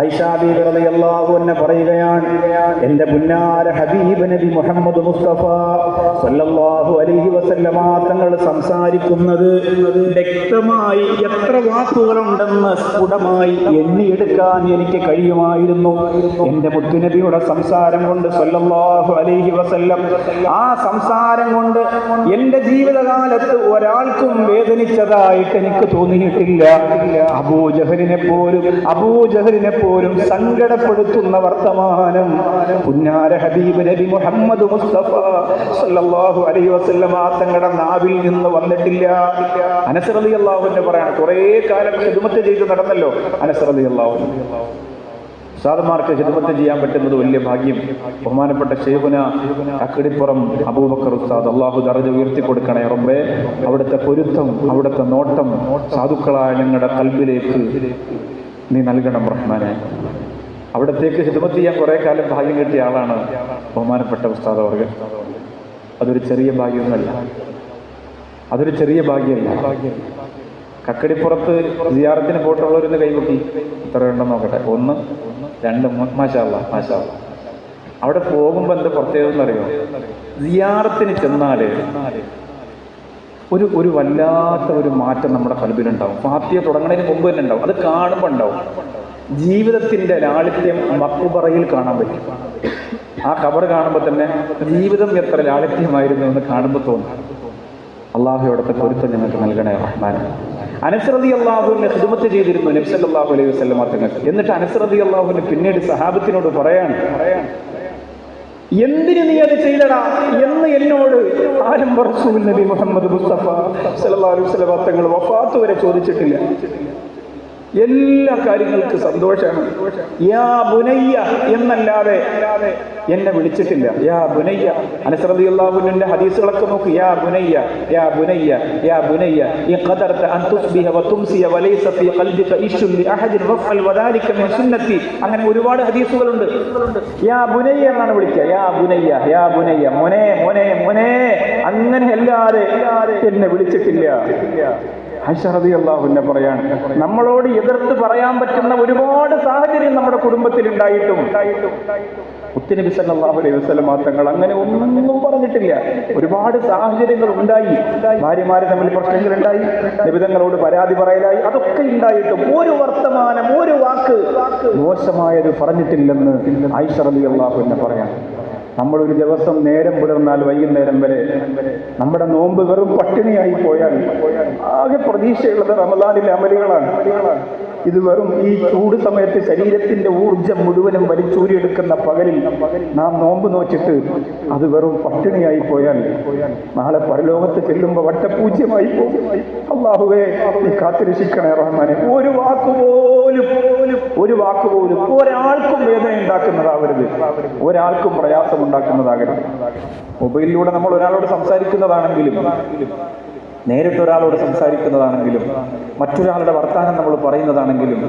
ആയിഷാ ബീവി റളിയല്ലാഹു അൻഹ പറയുകയാണ്, എന്റെ പുന്നാര ഹബീബ് നബി മുഹമ്മദ് മുസ്തഫ സല്ലല്ലാഹു അലൈഹി വസല്ലം തങ്ങൾ സംസാരിക്കുന്നത് വ്യക്തമായി എത്ര വാക്കുകളുണ്ടെന്ന് സ്ഫുടമായി എണ്ണിയെടുക്കാൻ എനിക്ക് കഴിയുമായിരുന്നു. എന്റെ മുത്തുനബിയുടെ സംസാരം കൊണ്ട് സല്ലല്ലാഹു അലൈഹി വസല്ലം, ആ സംസാരം കൊണ്ട് എന്റെ ജീവിതകാലത്ത് ഒരാൾക്കും വേദനിച്ചതായിട്ട് എനിക്ക് തോന്നിയിട്ടില്ല. അബൂജഹലിനെ പോലും സങ്കടപ്പെടുത്തുന്ന വർത്തമാനം പുന്നാര ഹബീബ് നബി മുഹമ്മദ് മുസ്തഫ സല്ലല്ലാഹു അലൈഹി വസല്ലം തങ്ങളുടെ നാവിൽ നിന്ന് വന്നിട്ടില്ല. അനസ് റളിയല്ലാഹു അൻഹു പറയാണ്, കുറേ കാലം ഖിദ്മത്ത് ചെയ്ത് നടന്നല്ലോ അനസ് റളിയല്ലാഹു അൻഹു. ഉസ്താദുമാർക്ക് ഖിദ്മത്ത് ചെയ്യാൻ പറ്റുന്നത് വലിയ ഭാഗ്യം. ബഹുമാനപ്പെട്ട ശൈഖുന അക്കടിപ്പുറം അബൂബക്കർ ഉസ്താദ്, അള്ളാഹു ദർജ ഉയർത്തി കൊടുക്കണേ റബ്ബേ. അവിടുത്തെ പൊരുത്തം, അവിടുത്തെ നോട്ടം സാധുക്കളായ ഞങ്ങളുടെ ഖൽബിലേക്ക് നീ നൽകണം റഹ്മാനെ. അവിടത്തേക്ക് ഖിദ്മത്ത് ചെയ്യാൻ കുറേ കാലം ഭാഗ്യം കിട്ടിയ ആളാണ് ബഹുമാനപ്പെട്ട ഉസ്താദ് അവർ. അതൊരു ചെറിയ ഭാഗ്യമൊന്നുമല്ല, അതൊരു ചെറിയ ഭാഗ്യമല്ല. കക്കടിപ്പുറത്ത് സിയാറത്തിന് പോയിട്ടുള്ളവരൊന്ന് കൈകൊട്ടി, ഇത്ര ഉണ്ടെന്ന് നോക്കട്ടെ. 1 2 3, മാഷാ അല്ലാഹ് മാഷാ അല്ലാഹ്. അവിടെ പോകുമ്പോൾ എന്ത് പ്രത്യേകത എന്നറിയോ? സിയാറത്തിന് ചെന്നാൽ ഒരു വല്ലാത്ത ഒരു മാറ്റം നമ്മുടെ ഖൽബിലുണ്ടാവും. ഫാത്തിഹ തുടങ്ങുന്നതിന് മുമ്പ് തന്നെ ഉണ്ടാവും. അത് കാണുമ്പോൾ ഉണ്ടാവും. ജീവിതത്തിന്റെ ലാളിത്യം മഖ്ബറയിൽ കാണാൻ പറ്റും. ആ ഖബർ കാണുമ്പോൾ തന്നെ ജീവിതം എത്ര ലാളിത്യമായിരുന്നു എന്ന് കാണുമ്പോൾ തോന്നും. അള്ളാഹു അവിടുത്തെ പൊരുത്തം ഞങ്ങൾക്ക് നൽകണേ റഹ്മാൻ. അനസ് റളിയല്ലാഹു അൻഹു ഖിദ്മത്ത് ചെയ്തിരുന്നു നബി സല്ലല്ലാഹു അലൈഹി വസല്ലം തങ്ങൾക്ക്. എന്നിട്ട് അനസ് റളിയല്ലാഹു അൻഹു പിന്നീട് സഹാബത്തിനോട് പറയാൻ, എന്തിന് നീ അത് ചെയ്തടാ എന്ന് എന്നോട് ആരും റസൂൽ നബി മുഹമ്മദ് മുസ്തഫ സല്ലല്ലാഹു അലൈഹി വസല്ലം തങ്ങൾ വഫാത്ത് വരെ ചോദിച്ചിട്ടില്ല. എല്ലാ കാര്യങ്ങൾക്കും സന്തോഷമാണ്. യാ ബുനയ്യ എന്നല്ലാതെ എന്നെ വിളിച്ചിട്ടില്ല. യാ ബുനയ്യ. അനസ് റളിയല്ലാഹു അൻഹുവിന്റെ ഹദീസുകളൊക്കെ നോക്ക്. യാ ബുനയ്യ യാ ബുനയ്യ യാ ബുനയ്യ ഇൻ ഖദർത അൻ തുസ്ബിഹ വ തുംസിയ വലൈസ ഫീ ഖൽബിക ഇശ്ഉൻ ലി അഹദിൻ വഫഅൽ വദാലിക മിൻ സുന്നത്തി. അങ്ങനെ ഒരുപാട് ഹദീസുകളുണ്ട്. യാ ബുനയ്യ എന്നാണ് വിളിക്കുക. യാ ബുനയ്യ യാ ബുനയ്യ, മോനെ മോനെ മോനെ, അങ്ങനെ അല്ലാതെ എന്നെ വിളിച്ചിട്ടില്ല. ആയിഷ റളിയല്ലാഹു അൻഹ പറയാണ്, നമ്മളോട് എതിർത്ത് പറയാൻ പറ്റുന്ന ഒരുപാട് സാഹചര്യം നമ്മുടെ കുടുംബത്തിൽ ഉണ്ടായിട്ടും മുത്തുനബി സല്ലല്ലാഹു അലൈഹി വസല്ലം തങ്ങൾ അങ്ങനെ ഒന്നും പറഞ്ഞിട്ടില്ല. ഒരുപാട് സാഹചര്യങ്ങൾ ഉണ്ടായി. ഭാര്യമാര് തമ്മിൽ പ്രശ്നങ്ങളുണ്ടായി, നിബിധങ്ങളോട് പരാതി പറയലായി, അതൊക്കെ ഉണ്ടായിട്ടും ഒരു വർത്തമാനം, ഒരു വാക്ക് മോശമായത് പറഞ്ഞിട്ടില്ലെന്ന് ആയിഷ റളിയല്ലാഹു അൻഹ പറയാണ്. നമ്മളൊരു ദിവസം നേരം പുലർന്നാൽ വൈകുന്നേരം വരെ നമ്മുടെ നോമ്പ് വെറും പട്ടിണിയായി പോയാൽ ആകെ പ്രതീക്ഷയുള്ളത് റമദാനിലെ അമലുകളാണ്. ഇത് വെറും ഈ ചൂട് സമയത്ത് ശരീരത്തിന്റെ ഊർജം മുഴുവനും വലിച്ചൂരിയെടുക്കുന്ന പകലിൽ നാം നോമ്പ് നോച്ചിട്ട് അത് വെറും പട്ടിണിയായി പോയാൽ നാളെ പരലോകത്ത് ചെല്ലുമ്പോൾ വട്ടപൂജ്യമായി പോകും. അല്ലാഹുവേ, നീ കാത്തിരക്ഷിക്കണേ റഹ്മാനെ. ഒരു വാക്കുപോലും ഒരാൾക്കും വേദന ഉണ്ടാക്കുന്നതാവരുത്, ഒരാൾക്കും പ്രയാസം ഉണ്ടാക്കുന്നതാകരുത്. മൊബൈലിലൂടെ നമ്മൾ ഒരാളോട് സംസാരിക്കുന്നതാണെങ്കിലും, നേരിട്ട് ഒരാളോട് സംസാരിക്കുന്നതാണെങ്കിലും, മറ്റൊരാളുടെ വർത്താനം നമ്മൾ പറയുന്നതാണെങ്കിലും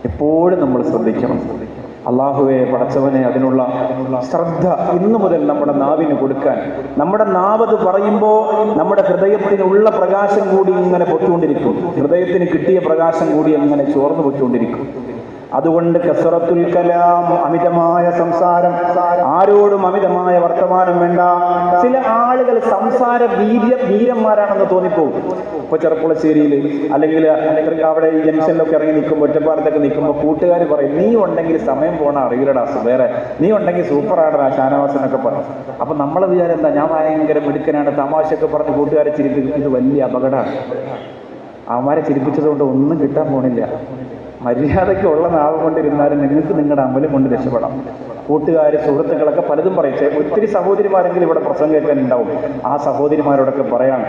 എപ്പോഴും നമ്മൾ ശ്രദ്ധിക്കണം. അള്ളാഹുവെ, പടച്ചവനെ, അതിനുള്ള ശ്രദ്ധ ഇന്നു മുതൽ നമ്മുടെ നാവിന് കൊടുക്കാൻ. നമ്മുടെ നാവത് പറയുമ്പോൾ നമ്മുടെ ഹൃദയത്തിനുള്ള പ്രകാശം കൂടി ഇങ്ങനെ പൊട്ടുകൊണ്ടിരിക്കും. ഹൃദയത്തിന് കിട്ടിയ പ്രകാശം കൂടി അങ്ങനെ ചോർന്നു പൊട്ടുകൊണ്ടിരിക്കും. അതുകൊണ്ട് കസറത്തുൽ കലാം, അമിതമായ സംസാരം, ആരോടും അമിതമായ വർത്തമാനം വേണ്ട. ചില ആളുകൾ സംസാര വീരന്മാരാണെന്ന് തോന്നിപ്പോകും. ഇപ്പോൾ ചെറുപ്പുളശ്ശേരിയിൽ അല്ലെങ്കിൽ അവിടെ ഈ ജംഗ്ഷനിലൊക്കെ ഇറങ്ങി നിൽക്കുമ്പോൾ, ഒറ്റപ്പാലത്തൊക്കെ നിൽക്കുമ്പോൾ കൂട്ടുകാർ പറയും, നീ ഉണ്ടെങ്കിൽ സമയം പോണ അറിയില്ലടാ, വേറെ നീ ഉണ്ടെങ്കിൽ സൂപ്പറാണടാ ഷാനവാസ് എന്നൊക്കെ പറയും. അപ്പം നമ്മളെ വിചാരം എന്താ, ഞാൻ ഭയങ്കര മിടുക്കനാണ്, തമാശയൊക്കെ പറഞ്ഞ് കൂട്ടുകാരെ ചിരിപ്പിക്കും. ഇത് വലിയ അപകടമാണ്. അവന്മാരെ ചിരിപ്പിച്ചതുകൊണ്ട് ഒന്നും കിട്ടാൻ പോണില്ല. മര്യാദയ്ക്ക് ഉള്ള നാവ് കൊണ്ടിരുന്നാലും നിങ്ങൾക്ക് നിങ്ങളുടെ അമലും കൊണ്ട് രക്ഷപ്പെടാം. കൂട്ടുകാർ, സുഹൃത്തുക്കളൊക്കെ പലതും പറയും. ഒത്തിരി സഹോദരിമാരെങ്കിലും ഇവിടെ പ്രസംഗം കേൾക്കാൻ ഉണ്ടാവും. ആ സഹോദരിമാരോടൊക്കെ പറയാം,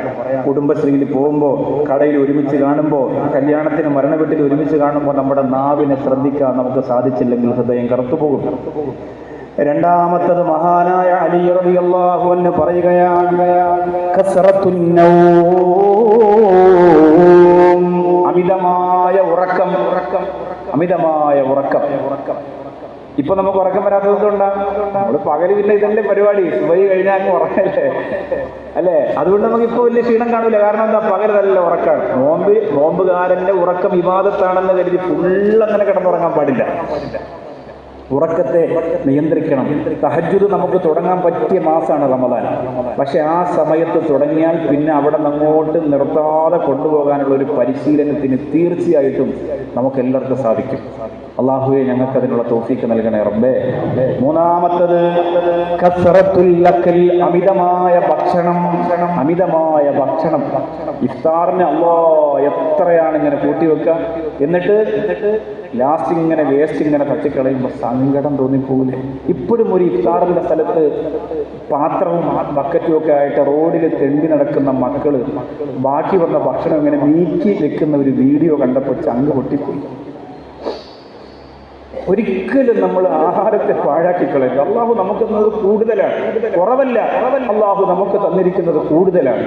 കുടുംബശ്രീയിൽ പോകുമ്പോൾ, കടയിൽ ഒരുമിച്ച് കാണുമ്പോൾ, കല്യാണത്തിന് മരണ വീട്ടിൽ ഒരുമിച്ച് കാണുമ്പോൾ നമ്മുടെ നാവിനെ ശ്രദ്ധിക്കാൻ നമുക്ക് സാധിച്ചില്ലെങ്കിൽ ഹൃദയം കറുത്തുപോകും. രണ്ടാമത്തത് മഹാനായ അലി റളിയല്ലാഹു അൻഹു പറയുകയാണ്, കസറത്തുൻ നൗം, അമിതമായ ഉറക്കം. അമിതമായ ഉറക്കം. ഇപ്പൊ നമുക്ക് ഉറക്കം വരാത്തതുകൊണ്ടാണ്. നമ്മള് പകല് പിന്നെ ഇതല്ലേ പരിപാടി, സുബഹി കഴിഞ്ഞാൽ അങ്ങ് ഉറക്കല്ലേ അല്ലേ? അതുകൊണ്ട് നമുക്ക് ഇപ്പൊ വലിയ ക്ഷീണം കാണൂല. കാരണം എന്താ, പകല് നല്ല ഉറക്കാണ്. നോമ്പുകാരന്റെ ഉറക്കം ഇബാദത്താണെന്ന് കരുതി ഫുള്ളങ്ങനെ കിടന്നുറങ്ങാൻ പാടില്ല. ഉറക്കത്തെ നിയന്ത്രിക്കണം. തഹജ്ജുദ് നമുക്ക് തുടങ്ങാൻ പറ്റിയ മാസമാണ് റമദാൻ. പക്ഷെ ആ സമയത്ത് തുടങ്ങിയാൽ പിന്നെ അവിടെ അങ്ങോട്ട് നിർത്താതെ കൊണ്ടുപോകാനുള്ള ഒരു പരിശീലനത്തിന് തീർച്ചയായിട്ടും നമുക്ക് എല്ലാവർക്കും സാധിക്കും. അള്ളാഹുവെ, ഞങ്ങൾക്ക് അതിനുള്ള തൗഫീക്ക് നൽകണേ റബ്ബേ. മൂന്നാമത്തത് കസ്റത്തുൽ അക്ൽ, അമിതമായ ഭക്ഷണം. അമിതമായ ഭക്ഷണം. ഇഫ്താറിന് എത്രയാണ് ഇങ്ങനെ കൂട്ടിവെക്കുക, എന്നിട്ട് ലാസ്റ്റ് ഇങ്ങനെ വേസ്റ്റ് ഇങ്ങനെ തട്ടിക്കളയുമ്പോൾ സങ്കടം തോന്നിപ്പോകില്ലേ? ഇപ്പോഴും ഒരു ഇഫ്താറിന്റെ സ്ഥലത്ത് പാത്രവും ബക്കറ്റും ഒക്കെ ആയിട്ട് റോഡിൽ തെണ്ടി നടക്കുന്ന മക്കള് ബാക്കി വന്ന ഭക്ഷണം ഇങ്ങനെ നീക്കി വെക്കുന്ന ഒരു വീഡിയോ കണ്ടപ്പോൾ ചങ്ക് പൊട്ടിപ്പോയി. ഒരിക്കലും നമ്മൾ ആഹാരത്തെ പാഴാക്കി കളയരുത്. അള്ളാഹു നമുക്ക് തന്നത് കൂടുതലാണ്, കുറവല്ല. അള്ളാഹു നമുക്ക് തന്നിരിക്കുന്നത് കൂടുതലാണ്.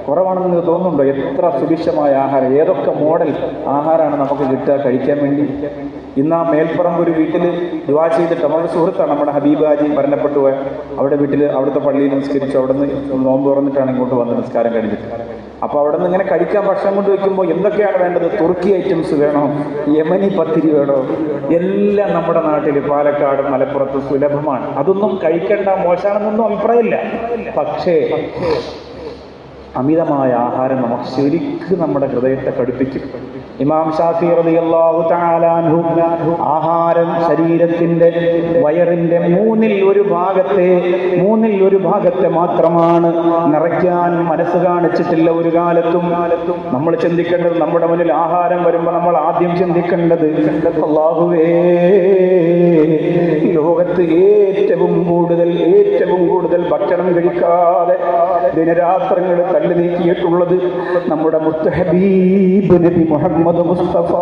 കുറവാണെന്ന് നിങ്ങൾക്ക് തോന്നുന്നുണ്ടോ? എത്ര സുഭിക്ഷമായ ആഹാരം, ഏതൊക്കെ മോഡൽ ആഹാരമാണ് നമുക്ക് കിട്ടുക കഴിക്കാൻ വേണ്ടി. ഇന്ന് ആ മേൽപ്പറമ്പ് ഒരു വീട്ടിൽ ദുആ ചെയ്തിട്ട്, നമ്മുടെ സുഹൃത്താണ്, നമ്മുടെ ഹബീബാജി മരണപ്പെട്ടു പോയ, അവിടെ വീട്ടിൽ അവിടുത്തെ പള്ളിയിൽ നിസ്കരിച്ചു. അവിടെ നിന്ന് നോമ്പ് തുറന്നിട്ടാണ് ഇങ്ങോട്ട് വന്ന് നിസ്കാരം കഴിഞ്ഞിട്ട്. അപ്പോൾ അവിടെ നിന്ന് ഇങ്ങനെ കഴിക്കാൻ ഭക്ഷണം കൊണ്ട് വയ്ക്കുമ്പോൾ എന്തൊക്കെയാണ് വേണ്ടത്? തുർക്കി ഐറ്റംസ് വേണോ, യമനി പത്തിരി വേണോ, എല്ലാം നമ്മുടെ നാട്ടിൽ പാലക്കാട് മലപ്പുറത്ത് സുലഭമാണ്. അതൊന്നും കഴിക്കേണ്ട, മോശമാണെന്നൊന്നും അഭിപ്രായമില്ല. പക്ഷേ അമിതമായ ആഹാരം നമുക്ക് ശരിക്കും നമ്മുടെ ഹൃദയത്തെ കടുപ്പിക്കും. ഇമാം ഷാഫി റളിയല്ലാഹു തആല അൻഹു ആഹാരം ശരീരത്തിന്റെ വയറിന്റെ മൂന്നിൽ ഒരു ഭാഗത്തെ മാത്രമാണ് നിറയ്ക്കാൻ മനസ്സ് കാണിച്ചിട്ടില്ല ഒരു കാലത്തും. നമ്മൾ ചിന്തിക്കേണ്ടത്, നമ്മുടെ മുന്നിൽ ആഹാരം വരുമ്പോൾ നമ്മൾ ആദ്യം ചിന്തിക്കേണ്ടത്, അല്ലാഹുവേ, ലോകത്ത് ഏറ്റവും കൂടുതൽ ഭക്ഷണം കഴിക്കാതെ ദിനരാത്രങ്ങൾ തള്ളി നീക്കിയിട്ടുള്ളത് നമ്മുടെ മുത്ത് ഹബീബ് നബി മുഹമ്മദ് മുസ്തഫ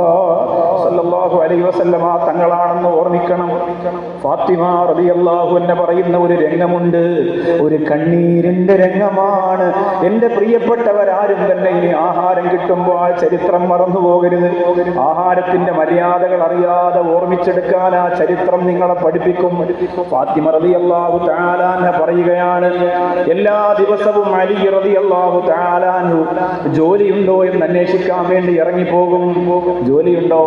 സല്ലല്ലാഹു അലൈഹി വസല്ലമ തങ്ങളാണെന്ന് ഓർമ്മിക്കണം. ഫാത്തിമ റളിയല്ലാഹു അൻഹ പറയുന്ന ഒരു രംഗമുണ്ട്, ഒരു കണ്ണീരിന്റെ രംഗമാണ്. എന്റെ പ്രിയപ്പെട്ടവരാരും തന്നെ ഇനി ആഹാരം കിട്ടുമ്പോൾ ആ ചരിത്രം മറന്നു പോകരുത്. ആഹാരത്തിന്റെ മര്യാദകൾ അറിയാതെ ഓർമ്മിച്ചെടുക്കാൻ ആ ചരിത്രം നിങ്ങളെ പഠിപ്പിക്കും. ഫാത്തിമ റളിയല്ലാഹു തആല അൻഹ പറയുകയാണ്, എല്ലാ ദിവസവും അലി റളിയല്ലാഹു തആല അൻഹു ജോലിയുണ്ടോ എന്ന് അന്വേഷിക്കാൻ വേണ്ടി ഇറങ്ങിപ്പോകും. ജോലിയുണ്ടോ?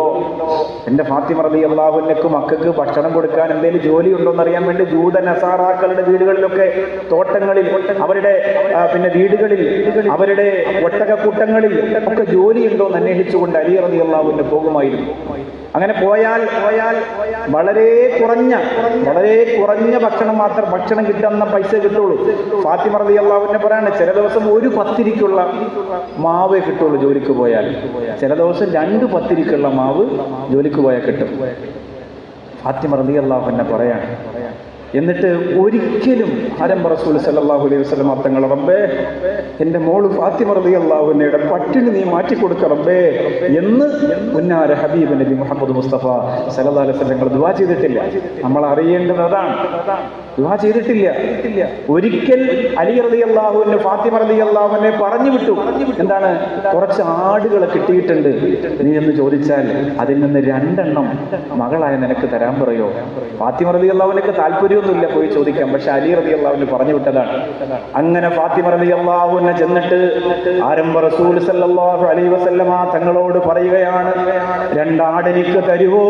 എന്റെ ഫാത്തിമ റളിയല്ലാഹു അൻഹയ്ക്ക് മക്കൾക്ക് ഭക്ഷണം കൊടുക്കാൻ എന്തെങ്കിലും ജോലി ഉണ്ടോ എന്നറിയാൻ വേണ്ടി ജൂത നസാറാക്കളുടെ വീടുകളിലൊക്കെ, തോട്ടങ്ങളിൽ, അവരുടെ പിന്നെ വീടുകളിൽ, അവരുടെ ഒട്ടകക്കൂട്ടങ്ങളിൽ ഒക്കെ ജോലിയുണ്ടോ എന്ന് അന്വേഷിച്ചുകൊണ്ട് അലി റളിയല്ലാഹു അൻഹു പോകുമായിരുന്നു. അങ്ങനെ പോയാൽ വളരെ കുറഞ്ഞ ഭക്ഷണം കിട്ടുന്ന പൈസ കിട്ടുള്ളൂ. ഫാത്തിമ റളിയല്ലാഹു അൻഹ പറയാണ്, ചില ദിവസം ഒരു പത്തിരിക്കുള്ള മാവേ കിട്ടുള്ളൂ ജോലിക്ക് പോയാൽ. ചില ദിവസം 2 പത്തിരിക്കുള്ള മാവ് ജോലിക്ക് പോയാൽ കിട്ടും. ഫാത്തിമ റളിയല്ലാഹു അൻഹ പറയാണ്, എന്നിട്ട് ഒരിക്കലും ആരംഭ റസൂൽ സല്ലല്ലാഹു അലൈഹി വസല്ലം തങ്ങൾ റബ്ബേ എൻ്റെ മോള് ഫാത്തിമ റളിയല്ലാഹു അൻഹയുടെ പട്ടിണി നീ മാറ്റിക്കൊടുക്ക റബ്ബേ എന്ന് മുന്നാര ഹബീബ് നബി മുഹമ്മദ് മുസ്തഫ സല്ലല്ലാഹു അലൈഹി വസല്ലം ദുആ ചെയ്തിട്ടില്ല. നമ്മൾ അറിയേണ്ടത് അതാണ്. ദുആ ചെയ്തിട്ടില്ല. ഒരിക്കൽ അലി റളിയല്ലാഹു അൻഹു ഫാത്തിമ റളിയല്ലാഹു അൻഹയെ പറഞ്ഞു വിട്ടു. എന്താണ്? കുറച്ച് ആടുകളെ കിട്ടിയിട്ടുണ്ട്, നീ എന്ന് ചോദിച്ചാൽ അതിൽ നിന്ന് 2 എണ്ണം മകളായ നിനക്ക് തരാൻ പറയോ? ഫാത്തിമ റളിയല്ലാഹു അൻഹയ്ക്ക് താല്പര്യമൊന്നുമില്ല പോയി ചോദിക്കാം, പക്ഷെ അലി റളിയല്ലാഹു അൻഹു പറഞ്ഞു വിട്ടതാണ്. അങ്ങനെ ഫാത്തിമ റളിയല്ലാഹു അൻഹ ചെന്നിട്ട് ആരംഭ റസൂൽ സല്ലല്ലാഹു അലൈഹി വസല്ലമ തങ്ങളോട് പറയുകയാണ്, 2 ആട് എനിക്ക് തരുവോ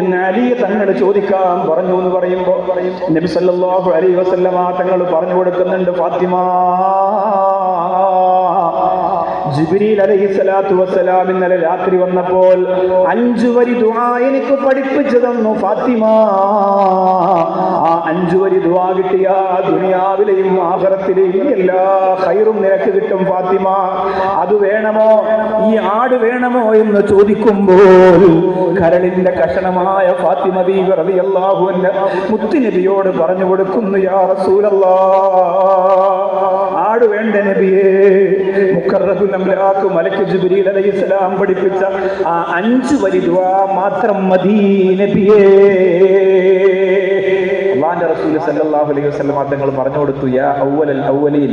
എന്ന് അലി തങ്ങൾ ചോദിക്കാൻ പറഞ്ഞു എന്ന് പറയുമ്പോൾ നബി സല്ലല്ലാഹു അലൈഹി വസല്ലമ തങ്ങൾ പറഞ്ഞു കൊടുക്കുന്നുണ്ട്, ഫാത്തിമ, ജിബ്രീൽ അലൈഹിസ്സലാത്തു വസ്സലാം ഇന്നലെ രാത്രി വന്നപ്പോൾ 5 വരി ദുആ എനിക്ക് പഠിപ്പിച്ചു തന്നു ഫാത്തിമ. ആ 5 വരി ദുആ കിട്ടിയ ദുനിയാവിലെയും ആഖിറത്തിലെയും എല്ലാ ഖൈറും നിനക്ക് കിട്ടും ഫാത്തിമ. അത് വേണമോ, ഈ ആട് വേണമോ എന്ന് ചോദിക്കുമ്പോൾ കരളിന്റെ കഷണമായ ഫാത്തിമ ബീവി റളിയല്ലാഹു അൻഹ മുത്തുനബിയോട് പറഞ്ഞു കൊടുക്കുന്നു, യാ റസൂലല്ലാഹ്, ആട് വേണ്ട നബിയേ. മുഖറബുൽ അംലാഖ് മലക്ക് ജിബ്രീൽ അലൈഹിസ്സലാം പഠിപ്പിച്ച ആ 5 വരി ദുആ മാത്രം മതി നബിയേ. അല്ലാഹുവിന്റെ റസൂൽ സല്ലല്ലാഹു അലൈഹി വസല്ലം തങ്ങൾ പറഞ്ഞു കൊടുത്തു, യാ അവ്വലൽ അവ്വലീൻ,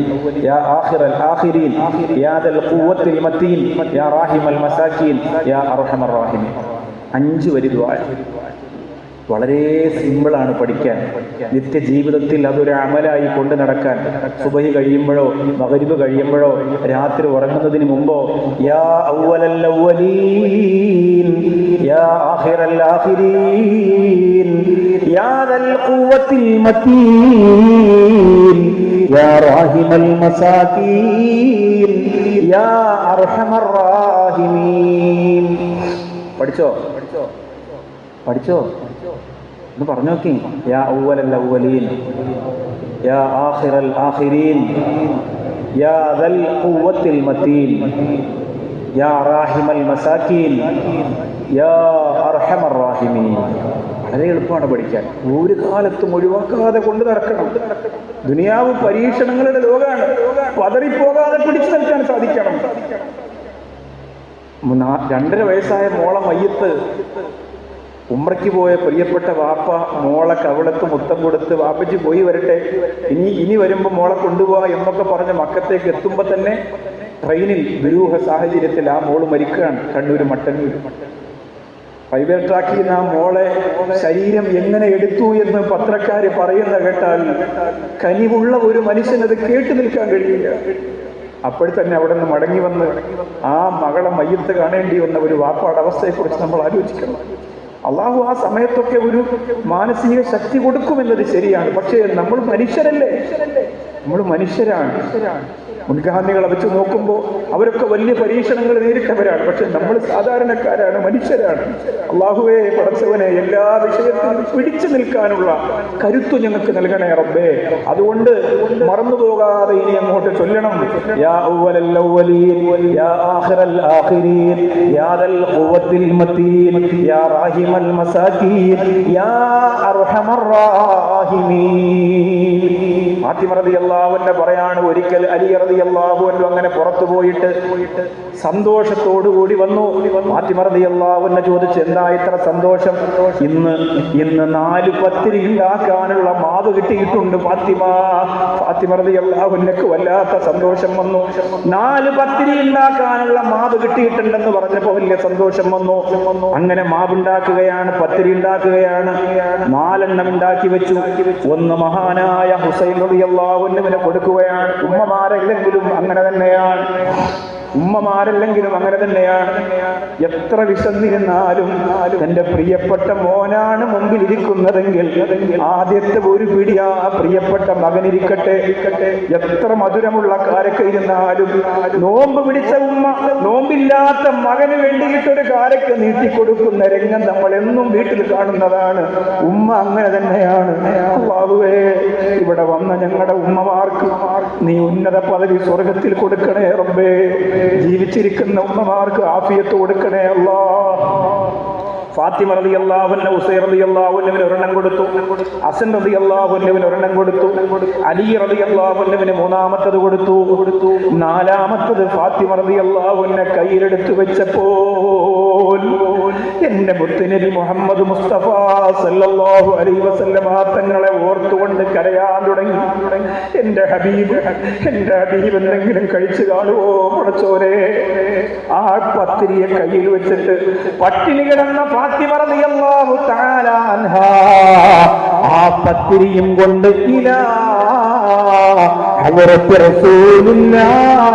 യാ ആഖിറൽ ആഖിരീൻ, യാ ദൽ ഖുവ്വത്തിൽ മതീൻ, യാ റാഹിമൽ മസാകീൻ, യാ അർഹമർ റഹീമീൻ. 5 വരി ദുആ. വളരെ സിമ്പിളാണ് പഠിക്കാൻ. നിത്യജീവിതത്തിൽ അതൊരു അമലായി കൊണ്ട് നടക്കാൻ. സുബഹി കഴിയുമ്പോഴോ മഗ്രിബ് കഴിയുമ്പോഴോ രാത്രി ഉറങ്ങുന്നതിന് മുമ്പോ യാ അവ്വലൽ അവ്വലീൻ, യാ ആഖിറൽ ആഖിരീൻ, യാ ദൽ ഖുവ്വത്തിൽ മതീൻ, യാ റാഹിമൽ മസാകീൻ, യാ അർഹമർ റഹീമീൻ. പഠിച്ചോ? എന്ന് പറഞ്ഞു നോക്കി. യാ അവ്വലൽ അവ്വലീൻ, യാ ആഖിറൽ ആഖിരീൻ, യാ ദൽ ഖുവ്വത്തിൽ മതീൻ, യാ റാഹിമൽ മസാകീൻ, യാ അർഹമർ റഹീമീൻ. വളരെ എളുപ്പമാണ് പഠിക്കാൻ. ഒരു കാലത്തും ഒഴിവാക്കാതെ കൊണ്ട് നടക്കണം. ദുനിയാവ് പരീക്ഷണങ്ങളുടെ ലോകമാണ്. പതറിപ്പോകാതെ പിടിച്ചു നിൽക്കാൻ സാധിക്കണം. 2.5 വയസ്സായ മോളെ മയ്യത്ത് ഉംറയ്ക്ക് പോയ പ്രിയപ്പെട്ട വാപ്പ മോളെ കവിളത്ത് മുത്തം കൊടുത്ത്, വാപ്പച്ചി പോയി വരട്ടെ, ഇനി വരുമ്പോൾ മോളെ കൊണ്ടുപോവാ എന്നൊക്കെ പറഞ്ഞ് മക്കത്തേക്ക് എത്തുമ്പോൾ തന്നെ ട്രെയിനിൽ ദുരൂഹ സാഹചര്യത്തിൽ ആ മോള് മരിക്കുകയാണ്. കണ്ണൂർ മട്ടന്നൂർ റെയിൽവേ ട്രാക്കിൽ നിന്ന് ആ മോളെ ശരീരം എങ്ങനെ എടുത്തു എന്ന് പത്രക്കാര് പറയുന്ന കേട്ടാൽ കനിവുള്ള ഒരു മനുഷ്യനത് കേട്ടു നിൽക്കാൻ കഴിയില്ല. അപ്പോഴത്തന്നെ അവിടെ നിന്ന് മടങ്ങി വന്ന് ആ മകളെ മയ്യത്ത് കാണേണ്ടി വന്ന ഒരു വാപ്പയുടെ അവസ്ഥയെക്കുറിച്ച് നമ്മൾ ആലോചിക്കണം. അള്ളാഹു ആ സമയത്തൊക്കെ ഒരു മാനസിക ശക്തി കൊടുക്കുമെന്നത് ശരിയാണ്. പക്ഷേ നമ്മൾ മനുഷ്യരല്ലേ, നമ്മൾ മനുഷ്യരാണ്. മുൻഗാമികളെ വെച്ച് നോക്കുമ്പോൾ അവരൊക്കെ വലിയ പരീക്ഷണങ്ങൾ നേരിട്ടവരാണ്. പക്ഷെ നമ്മൾ സാധാരണക്കാരാണ്, മനുഷ്യരാണ്. അള്ളാഹുവേ, പടച്ചവനെ, എല്ലാ വിഷയത്തിലും പിടിച്ചു നിൽക്കാനുള്ള കരുത്തു ഞങ്ങൾക്ക് നൽകണേ റബ്ബേ. അതുകൊണ്ട് മറന്നുപോകാതെ ഇനി അങ്ങോട്ട് ചൊല്ലണം, യാ അവ്വലൽ അവ്വലീൻ, യാ ആഖിറൽ ആഖിരീൻ, യാ ദൽ ഖുവ്വത്തിൽ മതീൻ, യാ റാഹിമൽ മസാകീൻ, യാ അർഹമർ റഹീമീൻ. ഫാത്തിമ റളിയല്ലാഹു അൻഹ പറയാണ്, ഒരിക്കൽ അലി റളിയല്ലാഹു അൻഹു അങ്ങനെ പുറത്തു പോയിട്ട് സന്തോഷത്തോടുകൂടി വന്നു. ഫാത്തിമ റളിയല്ലാഹു അൻഹ ചോദിച്ചു, എന്താ ഇത്ര സന്തോഷം? ഇന്ന് 4 പത്തിരി ഉണ്ടാക്കാനുള്ള മാവ് കിട്ടിയിട്ടുണ്ട് ഫാത്തിമ. ഫാത്തിമ റളിയല്ലാഹു അൻഹയ്ക്ക് വല്ലാത്ത സന്തോഷം വന്നു. 4 പത്തിരി ഉണ്ടാക്കാനുള്ള മാവ് കിട്ടിയിട്ടുണ്ടെന്ന് പറഞ്ഞപ്പോൾ വലിയ സന്തോഷം വന്നു. അങ്ങനെ മാവുണ്ടാക്കുകയാണ്, പത്തിരി ഉണ്ടാക്കുകയാണ്. 4 എണ്ണം ഉണ്ടാക്കി വെച്ചു. ഒന്ന് മഹാനായ ഹുസൈൻ റളിയല്ലാഹു അൻഹുവിനെ കൊടുക്കുകയാണ്. ഉമ്മമാരെല്ലെങ്കിലും അങ്ങനെ തന്നെയാണ്. എത്ര വിശന്നിരുന്നാലും തന്റെ പ്രിയപ്പെട്ട മോനാണ് മുമ്പിൽ ഇരിക്കുന്നതെങ്കിൽ ആദ്യത്തെ ഒരു പിടി ആ പ്രിയപ്പെട്ട മകനിരിക്കട്ടെ. എത്ര മധുരമുള്ള കാരക്ക ഇരുന്നാലും നോമ്പ് പിടിച്ച ഉമ്മ നോമ്പില്ലാത്ത മകന് വേണ്ടിയിട്ടൊരു കാരക്ക നീട്ടിക്കൊടുക്കുന്ന രംഗം നമ്മൾ എന്നും വീട്ടിൽ കാണുന്നതാണ്. ഉമ്മ അങ്ങനെ തന്നെയാണ്. അല്ലാഹുവേ, ഇവിടെ വന്ന ഞങ്ങളുടെ ഉമ്മമാർക്ക് നീ ഉന്നത പദവി സ്വർഗത്തിൽ കൊടുക്കണേ റബ്ബേ. ജീവിച്ചിരിക്കുന്ന ഉമ്മമാർക്ക് ആഫിയത്ത് കൊടുക്കണേ അല്ലാഹ്. ഫാത്തിമ റളിയല്ലാഹു അൻഹ ഉസൈർ റളിയല്ലാഹു അൻഹുവിന് ഒരെണ്ണം കൊടുത്തു, ഹസൻ റളിയല്ലാഹു അൻഹുവിന് ഒരെണ്ണം കൊടുത്തു, അലി റളിയല്ലാഹു അൻഹുവിന് മൂന്നാമത്തത് കൊടുത്തു. നാലാമത്തത് ഫാത്തിമ റളിയല്ലാഹു അൻഹ കയ്യിലെടുത്തു വെച്ചപ്പോൾ എന്റെ മുത്തുനബി മുഹമ്മദ് മുസ്തഫ സല്ലല്ലാഹു അലൈഹി വസല്ലമ തങ്ങളെ ഓർത്തുകൊണ്ട് കരയാൻ തുടങ്ങി. എന്റെ ഹബീബ് എന്തെങ്കിലും കഴിച്ചു കാണുവോ പടച്ചോനെ? ആ പത്തിരിയെ കയ്യിൽ വെച്ചിട്ട് പട്ടിണി കിടന്ന ഫാത്തിമ റളിയല്ലാഹു തആല അൻഹാ ആ പത്തിരിയും കൊണ്ട് ഇലാ ഹദറത്ത് റസൂലുള്ളാഹ്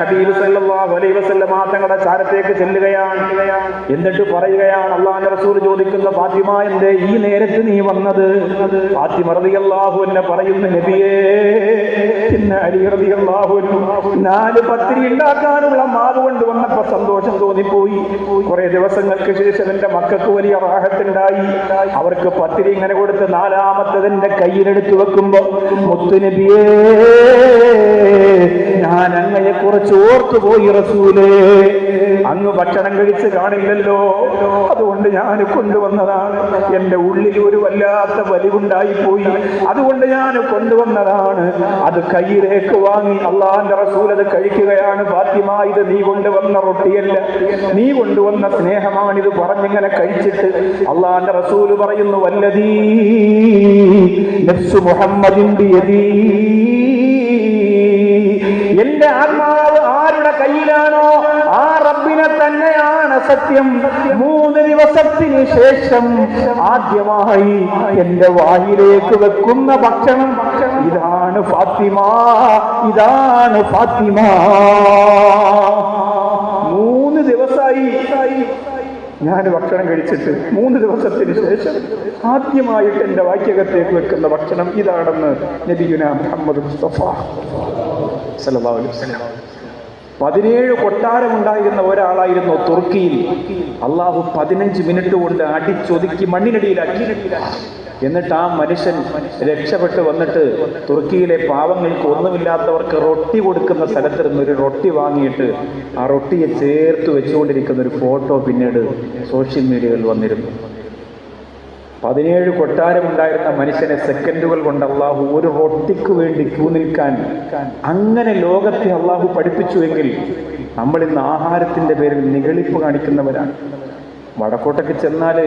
ഹബീബ് സല്ലല്ലാഹു അലൈഹി വസല്ലമ തങ്ങളുടെ ചാരത്തേക്ക് ചെല്ലുകയാണ്. എന്നിട്ട് പറയുകയാണ്, അല്ലാഹുവിന്റെ റസൂൽ ചോദിക്കുന്ന, ഫാത്തിമ എന്തേ ഈ നേരത്ത് നീ വന്നത്? ഫാത്തിമ റളിയല്ലാഹു അൻഹ പറയുന്നു, നബിയേ ഇന്ന അലി റളിയല്ലാഹു അൻഹു 4 പത്തിരി ഉണ്ടാക്കാനുള്ള മാവ് കൊണ്ടുവന്നപ്പോ സന്തോഷം തോന്നിപ്പോയി. കുറെ ദിവസങ്ങൾക്ക് ശേഷം എന്റെ മക്കൾക്ക് വലിയ റാഹത്തുണ്ടായി. അവർക്ക് പത്തിരി ഇങ്ങനെ കൊടുത്ത് 4ാമത്തത് എന്റെ കയ്യിലെടുത്തു വെക്കുമ്പോ, മുത്തുനബിയേ ഞാൻ അങ്ങയെ കുറിച്ച് ഓർത്തുപോയി റസൂലേ, അങ്ങ് ഭക്ഷണം കഴിച്ച് കാണില്ലല്ലോ, അതുകൊണ്ട് ഞാൻ കൊണ്ടുവന്നതാണ്. എന്റെ ഉള്ളിൽ ഒരു വല്ലാത്ത വലിവുണ്ടായിപ്പോയി, അതുകൊണ്ട് ഞാൻ കൊണ്ടുവന്നതാണ്. അത് കയ്യിലേക്ക് വാങ്ങി അള്ളാന്റെ റസൂൽ അത് കഴിക്കുകയാണ്. ഫാത്തിമ, ഇത് നീ കൊണ്ടുവന്ന റൊട്ടിയല്ല, നീ കൊണ്ടുവന്ന സ്നേഹമാണിത് പറഞ്ഞിങ്ങനെ കഴിച്ചിട്ട് അള്ളാന്റെ റസൂൽ പറയുന്നു, വല്ലദീ നഫ്സു മുഹമ്മദിൻ ബിയദീ, എന്റെ ആത്മാവ് ആരുടെ കയ്യിലാണോ ആ റബ്ബിനെ തന്നെയാണ് സത്യം. 3 ദിവസത്തിന് ശേഷം ആദ്യമായി എന്റെ വായിലേക്ക് വെക്കുന്ന ഭക്ഷണം ഇതാണ് ഫാത്തിമ, ഇതാണ് ഫാത്തിമ. 3 ദിവസമായി ഞാൻ ഭക്ഷണം കഴിച്ചിട്ട് 3 ദിവസത്തിന് ശേഷം ആദ്യമായിട്ട് എന്റെ വാക്യകത്തേക്ക് വെക്കുന്ന ഭക്ഷണം ഇതാണെന്ന് നബിയുനാ മുഹമ്മദ് മുസ്തഫ സല്ലല്ലാഹു അലൈഹി വസല്ലം. 17 കൊട്ടാരമുണ്ടായിരുന്ന ഒരാളായിരുന്നു തുർക്കിയിൽ. അള്ളാഹു 15 മിനിറ്റ് കൊണ്ട് അടിച്ചൊതുക്കി മണ്ണിനടിയിലാക്കി. എന്നിട്ട് ആ മനുഷ്യൻ രക്ഷപ്പെട്ട് വന്നിട്ട് തുർക്കിയിലെ പാവങ്ങൾക്ക് ഒന്നുമില്ലാത്തവർക്ക് റൊട്ടി കൊടുക്കുന്ന സ്ഥലത്ത് നിന്ന് ഒരു റൊട്ടി വാങ്ങിയിട്ട് ആ റൊട്ടിയെ ചേർത്ത് വെച്ചുകൊണ്ടിരിക്കുന്ന ഒരു ഫോട്ടോ പിന്നീട് സോഷ്യൽ മീഡിയയിൽ വന്നിരുന്നു. 17 കൊട്ടാരമുണ്ടായിരുന്ന മനുഷ്യനെ സെക്കൻഡുകൾ കൊണ്ട് അള്ളാഹു ഒരു റൊട്ടിക്ക് വേണ്ടി ക്യൂ നിൽക്കാൻ അങ്ങനെ ലോകത്തെ അള്ളാഹു പഠിപ്പിച്ചുവെങ്കിൽ നമ്മൾ ഇന്ന് ആഹാരത്തിന്റെ പേരിൽ നിഗളിപ്പ് കാണിക്കുന്നവരാണ്. വടക്കോട്ടൊക്കെ ചെന്നാല്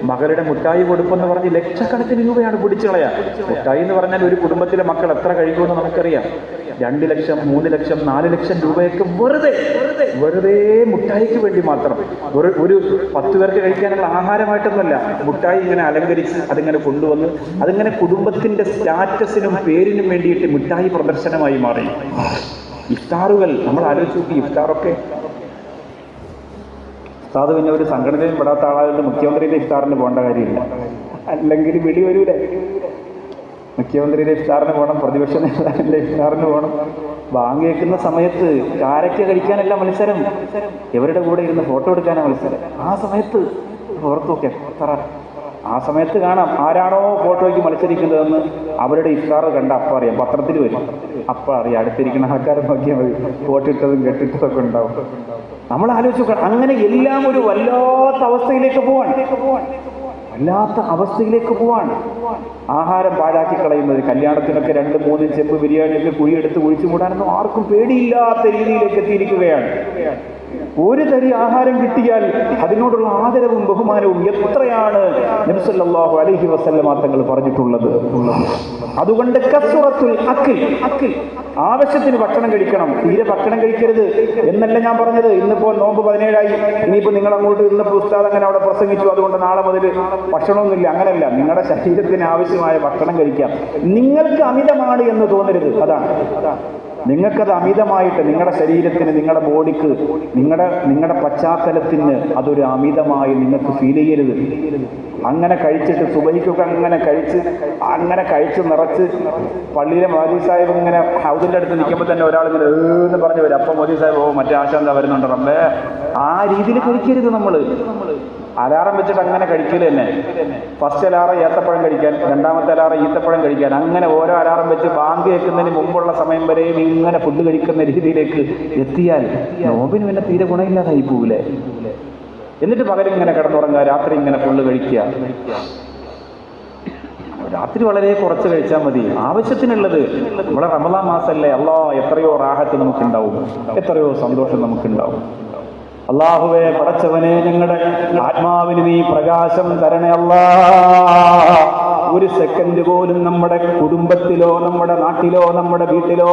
മകളുടെ മുട്ടായി കൊടുപ്പെന്ന് പറഞ്ഞ് ലക്ഷക്കണക്കിന് രൂപയാണ് പിടിച്ചു കളയാ. മുട്ടായി എന്ന് പറഞ്ഞാൽ ഒരു കുടുംബത്തിലെ മക്കൾ എത്ര കഴിക്കുമെന്ന് നമുക്കറിയാം. 2 ലക്ഷം 3 ലക്ഷം 4 ലക്ഷം രൂപയൊക്കെ വെറുതെ മുട്ടായിക്ക് വേണ്ടി മാത്രം. ഒരു 10 പേർക്ക് കഴിക്കാനുള്ള ആഹാരമായിട്ടൊന്നുമല്ല, മുട്ടായി ഇങ്ങനെ അലങ്കരിച്ച് അതിങ്ങനെ കൊണ്ടുവന്ന് അതിങ്ങനെ കുടുംബത്തിന്റെ സ്റ്റാറ്റസിനും പേരിനും വേണ്ടിയിട്ട് മിഠായി പ്രദർശനമായി മാറി. ഇഫ്താറുകൾ നമ്മൾ ആലോചിച്ച് നോക്കി. ഇഫ്താറൊക്കെ ഉസ്താദ് പിന്നെ ഒരു സംഘടനയിൽ പെടാത്ത ആളായതുകൊണ്ട് മുഖ്യമന്ത്രിയുടെ ഇഫ്താറിന് പോകേണ്ട കാര്യമില്ല, അല്ലെങ്കിൽ വിളി വരൂലേ. മുഖ്യമന്ത്രിയുടെ ഇഫ്താറിന് പോകണം, പ്രതിപക്ഷ നേതാവിന്റെ ഇഫ്താറിന് പോകണം. ബാങ്ക് കേൾക്കുന്ന സമയത്ത് കാരക്ക കഴിക്കാനല്ല മത്സരം, ഇവരുടെ കൂടെ ഇരുന്ന് ഫോട്ടോ എടുക്കാനാണ് മത്സരം. ആ സമയത്ത് ഓർത്തു നോക്കിയ ആ സമയത്ത് കാണാം ആരാണോ ഫോട്ടോയ്ക്ക് മത്സരിക്കുന്നതെന്ന് അവരുടെ ഇഫ്താർ കണ്ട അപ്പം അറിയാം. പത്രത്തിൽ വരും, അപ്പം അറിയാം. അടുത്തിരിക്കുന്ന ആൾക്കാരെ നോക്കിയാൽ മതി, ഫോട്ടിട്ടതും കെട്ടിട്ടതൊക്കെ ഉണ്ടാവും. നമ്മൾ ആലോചിച്ച് നോക്കണം. അങ്ങനെ എല്ലാം ഒരു വല്ലാത്ത അവസ്ഥയിലേക്ക് പോവാൻ ആഹാരം പാഴാക്കി കളയുന്നത്. കല്യാണത്തിനൊക്കെ 2-3 ചെമ്പ് ബിരിയാണിയൊക്കെ കുഴിയെടുത്ത് കുഴിച്ചു മൂടാനൊന്നും ആർക്കും പേടിയില്ലാത്ത രീതിയിലേക്ക് എത്തിയിരിക്കുകയാണ്. ഒരു തരി ആഹാരം കിട്ടിയാൽ അതിനോടുള്ള ആദരവും ബഹുമാനവും എത്രയാണ് നബി സല്ലല്ലാഹു അലൈഹി വസല്ലമ തങ്ങൾ പറഞ്ഞിട്ടുള്ളത്. അതുകൊണ്ട് കസ്റത്തുൽ അക്ൽ, ആവശ്യത്തിന് ഭക്ഷണം കഴിക്കണം, തീരെ ഭക്ഷണം കഴിക്കരുത് എന്നല്ല ഞാൻ പറഞ്ഞത്. ഇന്നിപ്പോൾ നോമ്പ് 17ആയി, ഇനിയിപ്പോൾ നിങ്ങൾ അങ്ങോട്ട് ഇന്നിപ്പോൾ ഉസ്താദ് അങ്ങനെ അവിടെ പ്രസംഗിച്ചു, അതുകൊണ്ട് നാളെ മുതൽ ഭക്ഷണമൊന്നുമില്ല. അങ്ങനെയല്ല, നിങ്ങളുടെ ശരീരത്തിന് ആവശ്യമായ ഭക്ഷണം കഴിക്കാം. നിങ്ങൾക്ക് അമിതമാണ് എന്ന് തോന്നരുത്. അതാണ് നിങ്ങൾക്കത് അമിതമായിട്ട് നിങ്ങളുടെ ശരീരത്തിന്, നിങ്ങളുടെ ബോഡിക്ക്, നിങ്ങളുടെ പശ്ചാത്തലത്തിന് അതൊരു അമിതമായി നിങ്ങൾക്ക് ഫീൽ ചെയ്യരുത്. അങ്ങനെ കഴിച്ചിട്ട് സുബഹിക്കൊക്കെ അങ്ങനെ കഴിച്ച് നിറച്ച് പള്ളിയിലെ മോദി സാഹിബ് ഇങ്ങനെ ഹൗദിൻ്റെ അടുത്ത് നിൽക്കുമ്പോൾ തന്നെ ഒരാൾ ഇങ്ങനെ എന്ന് പറഞ്ഞു വരും. അപ്പം മോദി സാഹിബ് മറ്റേ ആശാന്ത വരുന്നുണ്ട് റബ്ബേ, ആ രീതിയിൽ കഴിക്കരുത് നമ്മൾ. അലാറം വെച്ചിട്ട് അങ്ങനെ കഴിക്കല് തന്നെ. ഫസ്റ്റ് അലാറം ഏത്തപ്പഴം കഴിക്കാൻ, രണ്ടാമത്തെ അലാറം ഈത്തപ്പഴം കഴിക്കാൻ, അങ്ങനെ ഓരോ അലാറം വെച്ച് ബാങ്ക് കേൾക്കുന്നതിന് മുമ്പുള്ള സമയം വരെയും ഇങ്ങനെ ഫുഡ് കഴിക്കുന്ന രീതിയിലേക്ക് എത്തിയാൽ നോമ്പിന് പിന്നെ തീരെ ഗുണമില്ലാതായി പോവില്ലേ? എന്നിട്ട് പകരം ഇങ്ങനെ കിടന്നുറങ്ങുക, രാത്രി ഇങ്ങനെ ഫുള്ള് കഴിക്കുക. രാത്രി വളരെ കുറച്ച് കഴിച്ചാൽ മതി, ആവശ്യത്തിനുള്ളത്. നമ്മുടെ റമദാൻ മാസമല്ലേ, എത്രയോ റാഹത്ത് നമുക്കുണ്ടാവും, എത്രയോ സന്തോഷം നമുക്കുണ്ടാവും. അല്ലാഹുവേ, പടച്ചവനെ, ഞങ്ങളുടെ ആത്മാവിന് നീ പ്രകാശം തരണേ അല്ലാ. ഒരു സെക്കൻഡ് പോലും നമ്മുടെ കുടുംബത്തിലോ നമ്മുടെ നാട്ടിലോ നമ്മുടെ വീട്ടിലോ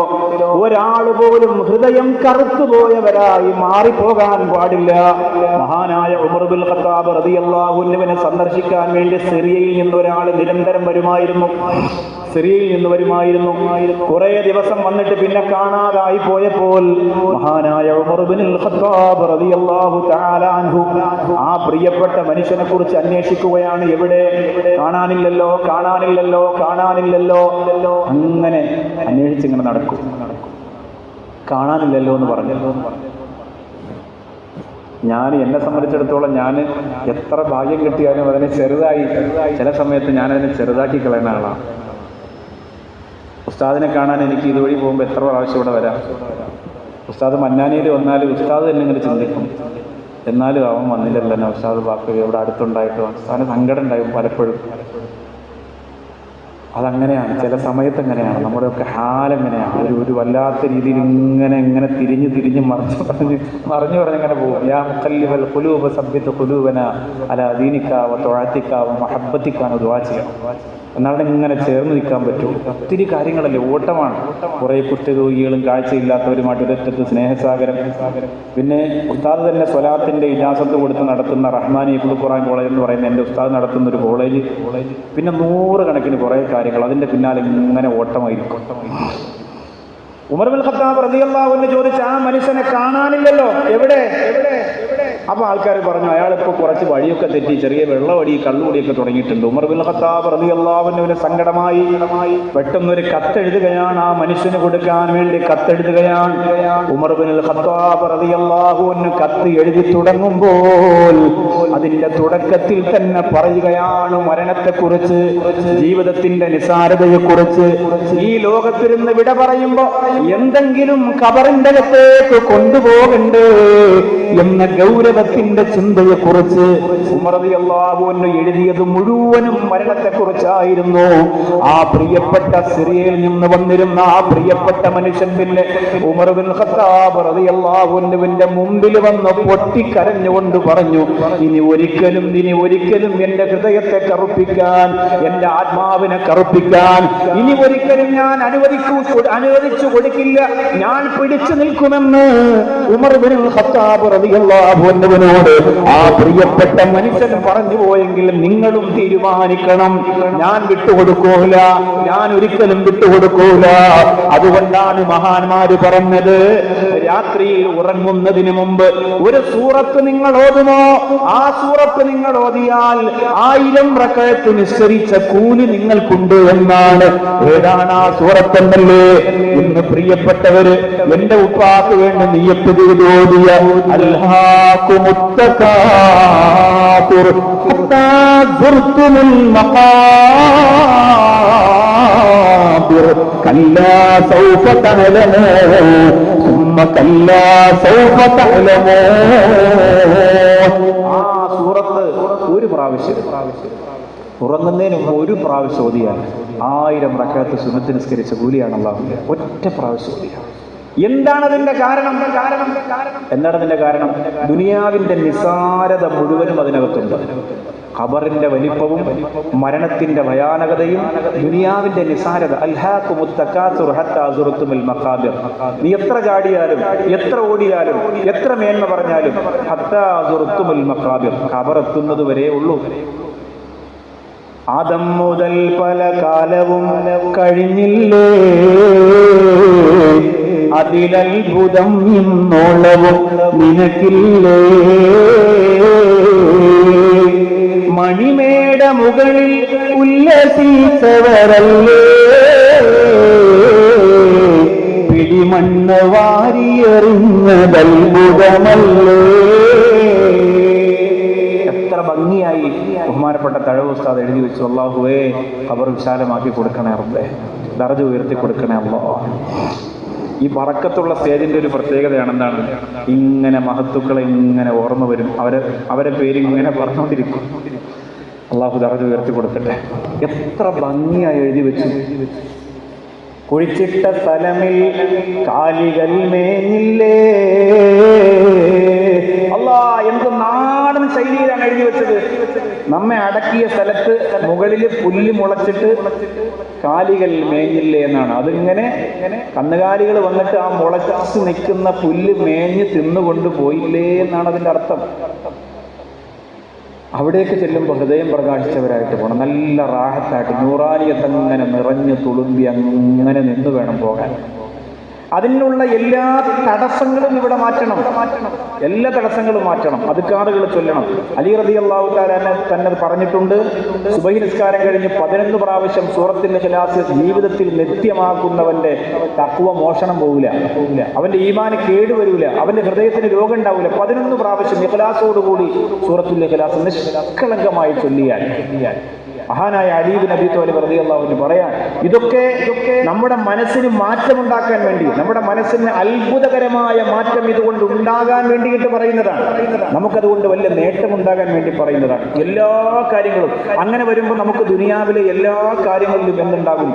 ഒരാൾ പോലും ഹൃദയം കറുത്തുപോയവരായി മാറിപ്പോകാൻ പാടില്ല. മഹാനായ ഉമർ ബിൻ ഖത്താബ് റളിയല്ലാഹു അൻഹുവിനെ സന്ദർശിക്കാൻ വേണ്ടി സിറിയയിൽ നിന്ന് ഒരാൾ നിരന്തരം വരുമായിരുന്നു. കുറെ ദിവസം വന്നിട്ട് പിന്നെ കാണാതായി പോയപ്പോൾ മഹാനായ ഉമർ ബിൻ ഖത്താബ് റളിയല്ലാഹു തആല അൻഹു ആ പ്രിയപ്പെട്ട മനുഷ്യനെ കുറിച്ച് അന്വേഷിക്കുകയാണ്. എവിടെ? കാണാനില്ലല്ലോ. അങ്ങനെ അന്വേഷിച്ചിങ്ങനെ നടക്കും. കാണാനില്ലല്ലോ എന്ന് പറഞ്ഞു. എന്നെ സംബന്ധിച്ചിടത്തോളം ഞാൻ എത്ര ഭാഗ്യം കിട്ടിയാലും അതിനെ ചില സമയത്ത് ഞാനതിനെ ചെറുതാക്കി കളയുന്ന ആളാണ്. ഉസ്താദിനെ കാണാൻ എനിക്ക് ഇതുവഴി പോകുമ്പോൾ എത്ര പ്രാവശ്യം ഇവിടെ വരാം. ഉസ്താദ് മന്നാനിയിൽ വന്നാൽ ഉസ്താദ് തന്നെ ഇങ്ങനെ ചിന്തിക്കും, എന്നാലും അവൻ വന്നില്ലല്ലോ ഉസ്താദ് ബാക്കി ഇവിടെ അടുത്തുണ്ടായിട്ട്. ഉസ്താദിന് സങ്കടം ഉണ്ടായും പലപ്പോഴും. അതങ്ങനെയാണ്, ചില സമയത്ത് അങ്ങനെയാണ്. നമ്മുടെയൊക്കെ ഹാലെങ്ങനെയാണ്, ഒരു വല്ലാത്ത രീതിയിൽ ഇങ്ങനെ തിരിഞ്ഞ് മറിഞ്ഞു പറഞ്ഞിങ്ങനെ പോകും. യാ മുഖല്ലിബൽ ഖുലൂബ സബ്ബിത് ഖുലൂബന അലാ ദീനിക വ തുഅതിക വ മഹബ്ബതിക എന്ന് ദുആ ചെയ്യാം. എന്നാലും ഇങ്ങനെ ചേർന്ന് നിൽക്കാൻ പറ്റും. ഒത്തിരി കാര്യങ്ങളല്ലേ, ഓട്ടമാണ്. കുറേ കുറ്റരോഗികളും കാഴ്ചയില്ലാത്തവരുമായിട്ട് ഒരൊറ്റത്ത് സ്നേഹസാഗരം. പിന്നെ ഉസ്താദ് തന്നെ സ്വലാത്തിന്റെ ഇജാസത്ത് കൊടുത്ത് നടത്തുന്ന റഹ്മാനി ഹിഫ്ദുൽ ഖുർആൻ കോളേജ് എന്ന് പറയുന്ന എൻ്റെ ഉസ്താദ് നടത്തുന്ന ഒരു കോളേജ്. പിന്നെ 100 കണക്കിന് കുറേ കാര്യങ്ങൾ, അതിൻ്റെ പിന്നാലെ ഇങ്ങനെ ഓട്ടമായിരിക്കും. ഉമർ ബിൻ ഖത്താബ് റളിയല്ലാഹു അൻഹു ചോദിച്ചു, ആ മനുഷ്യനെ കാണാനില്ലല്ലോ, എവിടെ? അപ്പൊ ആൾക്കാർ പറഞ്ഞു, അയാളിപ്പോൾ കുറച്ച് വഴിയൊക്കെ തെറ്റി, ചെറിയ വെള്ളവടി കള്ളുകൂടിയൊക്കെ തുടങ്ങിയിട്ടുണ്ട്. ഉമർ ബിൻ ഖത്താബ് റളിയല്ലാഹു അൻഹുവിന് സങ്കടമായി. പെട്ടെന്നൊരു കത്തെഴുതുകയാണ്, ആ മനുഷ്യന് കൊടുക്കാൻ വേണ്ടി കത്തെഴുതുകയാണ്. ഉമർ ബിൻ ഖത്താബ് റളിയല്ലാഹു അൻഹു കത്ത് എഴുതി തുടങ്ങുമ്പോൾ അതിന്റെ തുടക്കത്തിൽ തന്നെ പറയുകയാണ് മരണത്തെക്കുറിച്ച്, ജീവിതത്തിന്റെ നിസാരതയെക്കുറിച്ച്. ഈ ലോകത്തിരുന്ന് വിട പറയുമ്പോ എന്തെങ്കിലും ഖബറിന്റെ അകത്തേക്ക് കൊണ്ടുപോകണ്ടേ എന്ന ഗൗരവത്തിന്റെ ചിന്തയെക്കുറിച്ച് ഉമർ റളിയല്ലാഹു അൻഹു എഴുതിയത് മുഴുവനും മരണത്തെക്കുറിച്ചായിരുന്നു. ആ പ്രിയപ്പെട്ട സിറിയയിൽ നിന്ന് വന്നിരുന്ന ആ പ്രിയപ്പെട്ട മനുഷ്യൻ പിന്നെ ഉമർ ബിൻ ഖത്താബ് റളിയല്ലാഹു അൻഹുവിന്റെ മുമ്പിൽ വന്ന് പൊട്ടിക്കരഞ്ഞുകൊണ്ട് പറഞ്ഞു, ഇനി ഒരിക്കലും എന്റെ ഹൃദയത്തെ കറുപ്പിക്കാൻ, എന്റെ ആത്മാവിനെ കറുപ്പിക്കാൻ ഇനി ഒരിക്കലും ഞാൻ അനുവദിച്ചു കൊടുക്കില്ല, ഞാൻ പിടിച്ചു നിൽക്കുമെന്ന് ഉമർ ബിൻ ഖത്താബ് റളിയല്ലാഹു അൻഹുവിനോട് ആ പ്രിയപ്പെട്ട മനുഷ്യൻ പറഞ്ഞു പോയെങ്കിൽ നിങ്ങളും തീരുമാനിക്കണം, ഞാൻ വിട്ടുകൊടുക്കൂല, ഞാൻ ഒരിക്കലും വിട്ടുകൊടുക്കൂല. അതുകൊണ്ടാണ് മഹാന്മാര് പറഞ്ഞത്, രാത്രിയിൽ ഉറങ്ങുന്നതിന് മുമ്പ് ഒരു സൂറത്ത് നിങ്ങൾ ഓതുമോ, ആ സൂറത്ത് നിങ്ങൾ ഓതിയാൽ 1000 റക്അത്ത് നിസ്കരിച്ച കൂലി നിങ്ങൾക്കുണ്ട് എന്നാണ്. ഏതാണ് ആ സൂറത്തെന്നല്ലേ ഇന്ന് പ്രിയപ്പെട്ടവര് എന്റെ ഉപ്പാക്ക് വേണ്ടി നിയ്യത്ത് ചെയ്ത് ഓതിയ അൽഹാകുമുത്തകാതുർ ഹത്താ സുർതുൽ മഖാബിർ കല്ലാ സൗഫ തഅലമൂൻ സുമ്മ കല്ലാ സൗഫ തഅലമൂൻ. ആ സൂറത്ത് ഒരു പ്രാവശ്യം ഉറങ്ങുന്നതിന് മുമ്പ് ഒരു പ്രാവശ്യം ഓതിയാൽ 1000 റക്അത്ത് സുന്നത്ത് നിസ്കരിച്ച കൂലിയാണ് അല്ലാഹു. ഒറ്റ പ്രാവശ്യം ഓതിയാൽ. എന്താണ് അതിന്റെ കാരണം? ദുനിയാവിന്റെ നിസാരത മുഴുവനും അതിനകത്തുണ്ട്. ഖബറിന്റെ വലിപ്പവും മരണത്തിന്റെ ഭയാനകതയും ദുനിയാവിന്റെ നിസാരത. അൽഹാകുമുത്തകാസുർ ഹത്താ സുർതുൽ മഖാബിർ. നീ എത്ര ചാടിയാലും എത്ര ഓടിയാലും എത്ര മേന്മ പറഞ്ഞാലും ഹത്താ സുർതുൽ മഖാബിർ, ഖബർ എത്തുന്നത് വരെ ഉള്ളൂ. ആദം മുതൽ പല കാലവും കഴിഞ്ഞില്ലേ, അതിലത്ഭുതം ഇന്നോളവും നിനക്കില്ലേ. മണിമേട മുകളിൽ ഉല്ലസിച്ചവരല്ലേ, പിടിമണ്ണ് വാരിയെറിഞ്ഞതത്ഭുതമല്ലേ. എത്ര ഭംഗി ബഹുമാനപ്പെട്ട തഴവ് ഉസ്താദ് എഴുതി വെച്ചു, അല്ലാഹുവേ ഖബർ വിശാലമാക്കി കൊടുക്കണേ റബ്ബേ, ദർജ ഉയർത്തി കൊടുക്കണേ അല്ലാഹ്. ഈ ബറക്കത്തുള്ള സ്റ്റേജിന്റെ ഒരു പ്രത്യേകതയാണ് എന്താണ്, ഇങ്ങനെ മഹത്തുക്കളെ ഇങ്ങനെ ഓർമ്മ വരും, അവരെ പേര് ഇങ്ങനെ പറഞ്ഞുകൊണ്ടിരിക്കും. അള്ളാഹു ദർജ ഉയർത്തി കൊടുക്കട്ടെ. എത്ര ഭംഗിയായി എഴുതി വെച്ചു. കുഴിച്ചിട്ട സ്ഥലമിൽ കാലികൾ മേഞ്ഞില്ലേ. അല്ലാ, എന്ത് നാടൻ ശൈലിയിലാണ് എഴുതി വെച്ചത്. നമ്മെ അടക്കിയ സ്ഥലത്ത് മുകളിൽ പുല്ല് മുളച്ചിട്ട് കാലികൾ മേഞ്ഞില്ലേ എന്നാണ്. അതിങ്ങനെ കന്നുകാലികൾ വന്നിട്ട് ആ മുളച്ചു നിൽക്കുന്ന പുല്ല് മേഞ്ഞ് തിന്നുകൊണ്ട് പോയില്ലേ എന്നാണ് അതിൻ്റെ അർത്ഥം. അവിടേക്ക് ചെല്ലുമ്പോൾ ഹൃദയം പ്രകാശിച്ചവരായിട്ട് പോകണം, നല്ല റാഹത്തായിട്ട് നൂറാനിയത്തങ്ങനെ നിറഞ്ഞു തുളുമ്പി അങ്ങനെ നിന്ന് വേണം പോകാൻ. അതിനുള്ള എല്ലാ തടസ്സങ്ങളും ഇവിടെ മാറ്റണം, എല്ലാ തടസ്സങ്ങളും മാറ്റണം. അദ്കാറുകൾ ചൊല്ലണം. അലി റളിയല്ലാഹു തആല തന്നെ പറഞ്ഞിട്ടുണ്ട്, സുബഹി നിസ്കാരം കഴിഞ്ഞ് 11 പ്രാവശ്യം സൂറത്തുൽ ഇഖ്ലാസ് ജീവിതത്തിൽ നിത്യമാക്കുന്നവന്റെ തഖ്വ മോഷണം പോകില്ല, അവന്റെ ഈമാന് കേടുവരില്ല, അവന്റെ ഹൃദയത്തിന് രോഗം ഉണ്ടാവില്ല. 11 പ്രാവശ്യം ഇഖ്ലാസോടുകൂടി സൂറത്തുൽ ഇഖ്ലാസ് നിഷ്കളങ്കമായി ചൊല്ലിയാൽ. മഹാനായ അലി ഇബ്നു അബീ ത്വാലിബ് റളിയല്ലാഹു അൻഹു പറയാൻ, ഇതൊക്കെ നമ്മുടെ മനസ്സിന് മാറ്റമുണ്ടാക്കാൻ വേണ്ടി, നമ്മുടെ മനസ്സിന് അത്ഭുതകരമായ മാറ്റം ഇതുകൊണ്ട് ഉണ്ടാകാൻ വേണ്ടിയിട്ട് പറയുന്നതാണ്. നമുക്കതുകൊണ്ട് വലിയ നേട്ടമുണ്ടാകാൻ വേണ്ടി പറയുന്നതാണ്. എല്ലാ കാര്യങ്ങളും അങ്ങനെ വരുമ്പോൾ നമുക്ക് ദുനിയാവിലെ എല്ലാ കാര്യങ്ങളിലും എന്തുണ്ടാകും,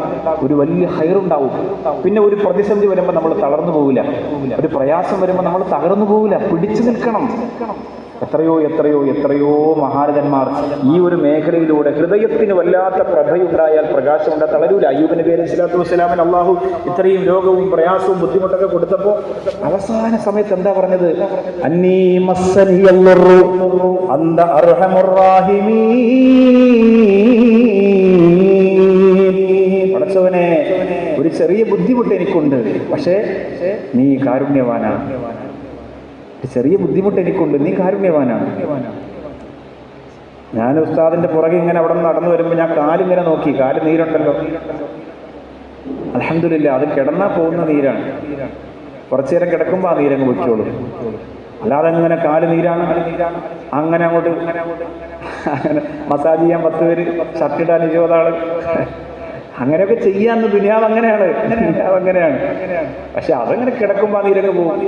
ഒരു വലിയ ഹൈറുണ്ടാവും. പിന്നെ ഒരു പ്രതിസന്ധി വരുമ്പോൾ നമ്മൾ തളർന്നു പോകില്ല, ഒരു പ്രയാസം വരുമ്പോൾ നമ്മൾ തകർന്നു പോകില്ല, പിടിച്ചു നിൽക്കണം. എത്രയോ എത്രയോ എത്രയോ മഹാരഥന്മാർ ഈ ഒരു മേഖലയിലൂടെ ഹൃദയത്തിന് വല്ലാത്ത പ്രഭയുണ്ടായാൽ പ്രകാശമുണ്ടാ തളരൂല. അയ്യൂബ് നബി അലൈഹി സ്വലാത്തു വസ്സലാമിന് അള്ളാഹു ഇത്രയും രോഗവും പ്രയാസവും ബുദ്ധിമുട്ടൊക്കെ കൊടുത്തപ്പോൾ അവസാന സമയത്ത് എന്താ പറഞ്ഞത്? അന്നീ മസ്സനിയൽ ദുർറു അന്ത അർഹമുർ റാഹിമീൻ. പടച്ചവനെ, ഒരു ചെറിയ ബുദ്ധിമുട്ട് എനിക്കുണ്ട്, പക്ഷേ നീ കാരുണ്യവാനാണ്. ചെറിയ ബുദ്ധിമുട്ട് എനിക്കുണ്ട്, നീ കാരുണ്യവാനാണ്. ഞാൻ ഉസ്താദിന്റെ പുറകെ ഇങ്ങനെ അവിടെ നിന്ന് നടന്നു വരുമ്പോൾ ഞാൻ കാലിങ്ങനെ നോക്കി, കാല് നീരുണ്ടല്ലോ. അൽഹംദുലില്ലാ, അത് കിടന്നാൽ പോകുന്ന നീരാണ്. കുറച്ചു നേരം കിടക്കുമ്പോൾ ആ നീരങ്ങ് പൊയ്ക്കോളും. അല്ലാതെ അങ്ങനെ കാല് നീരാണ്, അങ്ങനെ അങ്ങോട്ട് അങ്ങനെ മസാജ് ചെയ്യാൻ 10 പേര്, ഷർട്ടിടാൻ 20 ആള്, അങ്ങനെയൊക്കെ ചെയ്യാന്ന് ദുനിയാവ് അങ്ങനെയാണ്. പക്ഷെ അതങ്ങനെ കിടക്കുമ്പോൾ ആ നീരങ്ങ് പോകും.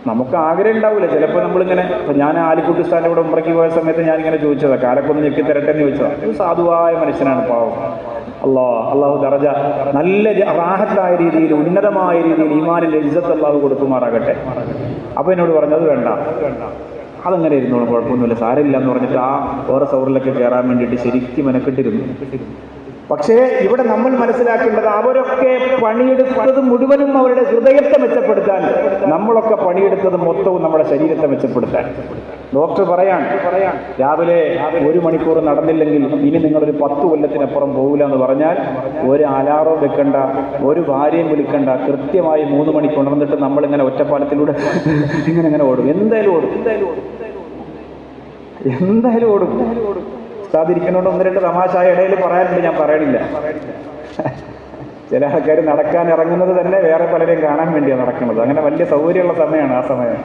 നമുക്ക് ആഗ്രഹം ഉണ്ടാവില്ല. ചിലപ്പോൾ നമ്മളിങ്ങനെ, ഞാൻ ആലിക്കുട്ടി ഉസ്താദിന്റെ കൂടെ ഉംറയ്ക്ക് പോയ സമയത്ത് ഞാനിങ്ങനെ ചോദിച്ചതാണ്, കാലൊക്കെ ഒന്ന് ഞെക്കി തരട്ടെ എന്ന് ചോദിച്ചതാണ്. ഒരു സാധുവായ മനുഷ്യനാണ്, പാവം. അള്ളാഹു ദറജ നല്ല റാഹത്തായ രീതിയിൽ, ഉന്നതമായ രീതിയിൽ ഈമാനിന്റെ ഇസ്സത്ത് അള്ളാഹു കൊടുക്കുമാറാകട്ടെ. അപ്പൊ എന്നോട് പറഞ്ഞത് വേണ്ട, അതങ്ങനെ ഇരുന്നോളും, കുഴപ്പമൊന്നുമില്ല, സാരമില്ല എന്ന് പറഞ്ഞിട്ട് ആ വേറെ സൗറിലൊക്കെ കയറാൻ വേണ്ടിയിട്ട് ശരിക്കും മെനക്കെട്ടിരുന്നു. പക്ഷേ ഇവിടെ നമ്മൾ മനസ്സിലാക്കേണ്ടത്, അവരൊക്കെ പണിയെടുത്തത് മുഴുവനും അവരുടെ ഹൃദയത്തെ മെച്ചപ്പെടുത്താൻ, നമ്മളൊക്കെ പണിയെടുത്തത് മൊത്തവും നമ്മുടെ ശരീരത്തെ മെച്ചപ്പെടുത്താൻ. ഡോക്ടർ പറയാൻ രാവിലെ 1 മണിക്കൂർ നടന്നില്ലെങ്കിൽ ഇനി നിങ്ങളൊരു 10 കൊല്ലത്തിനപ്പുറം പോകില്ല എന്ന് പറഞ്ഞാൽ ഒരു അലാറം വെക്കണ്ട, ഒരു ഭാര്യയും വിളിക്കണ്ട, കൃത്യമായി 3 മണിക്ക് ഉണർന്നിട്ട് നമ്മളിങ്ങനെ ഒറ്റപ്പാലത്തിലൂടെ ഇങ്ങനെ ഓടും. എന്തായാലും ഓടും. സാധിരിക്കുന്നതുകൊണ്ട് 1-2 തമാശ ഇടയിൽ പറയാനുണ്ട്, ഞാൻ പറയണില്ല. ചില ആൾക്കാർ നടക്കാൻ ഇറങ്ങുന്നത് തന്നെ വേറെ പലരെയും കാണാൻ വേണ്ടിയാണ് നടക്കുന്നത്. അങ്ങനെ വലിയ സൗകര്യമുള്ള സമയമാണ് ആ സമയം.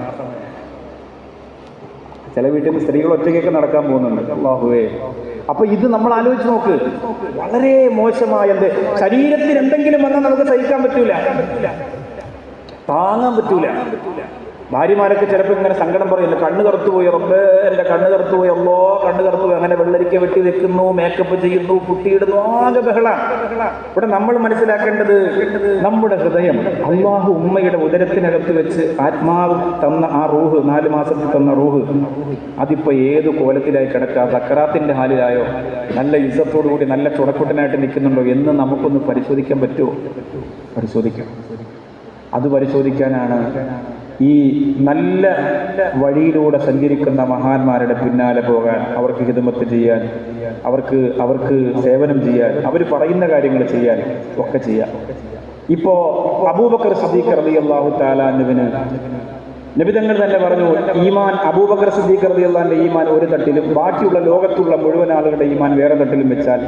ചില വീട്ടിൽ നിന്ന് സ്ത്രീകൾ ഒറ്റയ്ക്കൊക്കെ നടക്കാൻ പോകുന്നുണ്ട്. അല്ലാഹുവേ, അപ്പൊ ഇത് നമ്മൾ ആലോചിച്ച് നോക്ക്, വളരെ മോശമായ ശരീരത്തിന് എന്തെങ്കിലും വന്നാൽ നമുക്ക് സഹിക്കാൻ പറ്റൂല, താങ്ങാൻ പറ്റൂല. ഭാര്യമാരൊക്കെ ചിലപ്പോൾ ഇങ്ങനെ സങ്കടം പറയില്ല, കണ്ണ് കറുത്തുപോയി, റബ്ബേ എൻ്റെ കണ്ണ് കറുത്തുപോയി, അല്ലോ കണ്ണ് കറുത്തുപോയി, അങ്ങനെ വെള്ളരിക്ക വെട്ടി വെക്കുന്നു, മേക്കപ്പ് ചെയ്യുന്നു, കുട്ടിയിടുന്നു, ആകെ ബഹളാണ്. ഇവിടെ നമ്മൾ മനസ്സിലാക്കേണ്ടത്, നമ്മുടെ ഹൃദയം അല്ലാഹു ഉമ്മയുടെ ഉദരത്തിനകത്ത് വെച്ച് ആത്മാവ് തന്ന ആ റൂഹ്, 4 മാസത്തിൽ തന്ന റൂഹ്, അതിപ്പോ ഏത് കോലത്തിലായി കിടക്കുക, സക്കറാത്തിന്റെ ഹാലിലായോ, നല്ല ഇസ്സത്തോടുകൂടി നല്ല ചുടക്കുട്ടനായിട്ട് നിൽക്കുന്നുണ്ടോ എന്ന് നമുക്കൊന്ന് പരിശോധിക്കാൻ പറ്റുമോ? പരിശോധിക്കാം. അത് പരിശോധിക്കാനാണ് ഈ നല്ല വഴിയിലൂടെ സഞ്ചരിക്കുന്ന മഹാന്മാരുടെ പിന്നാലെ പോകാൻ, അവർക്ക് ഹിദമത്ത് ചെയ്യാൻ, അവർക്ക് സേവനം ചെയ്യാൻ, അവർ പറയുന്ന കാര്യങ്ങൾ ചെയ്യാൻ ഒക്കെ ചെയ്യാം. ഇപ്പോ അബൂബക്കർ സിദ്ദീഖ് റളിയല്ലാഹു തആല അൻഹുവിന് നബിതങ്ങൾ തന്നെ പറഞ്ഞു, ഈമാൻ അബൂബക്കർ സിദ്ദീഖ് റളിയല്ലാഹുവിന്റെ ഈമാൻ ഒരു തട്ടിലും ബാക്കിയുള്ള ലോകത്തുള്ള മുഴുവൻ ആളുകളുടെ ഈമാൻ വേറെ തട്ടിലും വെച്ചാൽ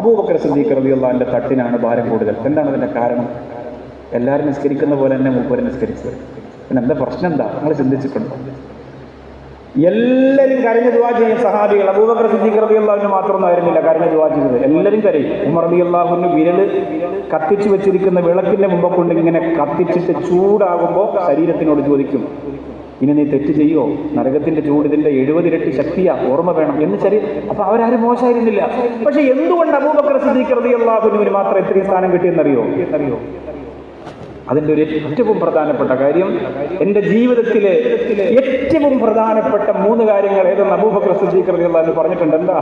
അബൂബക്കർ സിദ്ദീഖ് റളിയല്ലാഹുവിന്റെ തട്ടിനാണ് ഭാരം കൂടുതൽ. എന്താണ് അതിന്റെ കാരണം? എല്ലാവരും നിസ്കരിക്കുന്ന പോലെ തന്നെ മൂപ്പര് നിസ്കരിച്ചത്. പിന്നെ എന്താ പ്രശ്നം? എന്താ നിങ്ങൾ ചിന്തിച്ചിട്ടുണ്ടോ? എല്ലാവരും കരഞ്ഞ് ദുആ ചെയ്യും സഹാബികൾ. അബൂബക്കർ സിദ്ദീഖ് റളിയല്ലാഹു അൻഹു മാത്രമൊന്നും ആയിരുന്നില്ല കരഞ്ഞ് ദുആ ചെയ്തത്, എല്ലാവരും കരയും. ഉമർ റളിയല്ലാഹു അൻഹു വിരല് കത്തിച്ചു വെച്ചിരിക്കുന്ന വിളക്കിന്റെ മുമ്പ് കൊണ്ട് ഇങ്ങനെ കത്തിച്ചിട്ട് ചൂടാകുമ്പോൾ ശരീരത്തിനോട് ചോദിക്കും, ഇനി നീ തെറ്റ് ചെയ്യോ, നരകത്തിന്റെ ചൂട് ഇതിന്റെ 70 ഇരട്ടി ശക്തിയാ, ഓർമ്മ വേണം എന്ന് ശരീരം. അപ്പൊ അവരാരും മോശമായിരുന്നില്ല. പക്ഷെ എന്തുകൊണ്ട് അബൂബക്കർ സിദ്ദീഖ് റളിയല്ലാഹു അൻഹുവിന് മാത്രം ഇത്രയും സ്ഥാനം കിട്ടിയെന്നറിയോ? അതിൻ്റെ ഒരു ഏറ്റവും പ്രധാനപ്പെട്ട കാര്യം, എൻ്റെ ജീവിതത്തിലെ ഏറ്റവും പ്രധാനപ്പെട്ട 3 കാര്യങ്ങൾ ഏതെന്ന് അബൂബക്കർ സിദ്ദീഖ് റളിയല്ലാഹു അൻഹു പറഞ്ഞിട്ടുണ്ട്. എന്താ?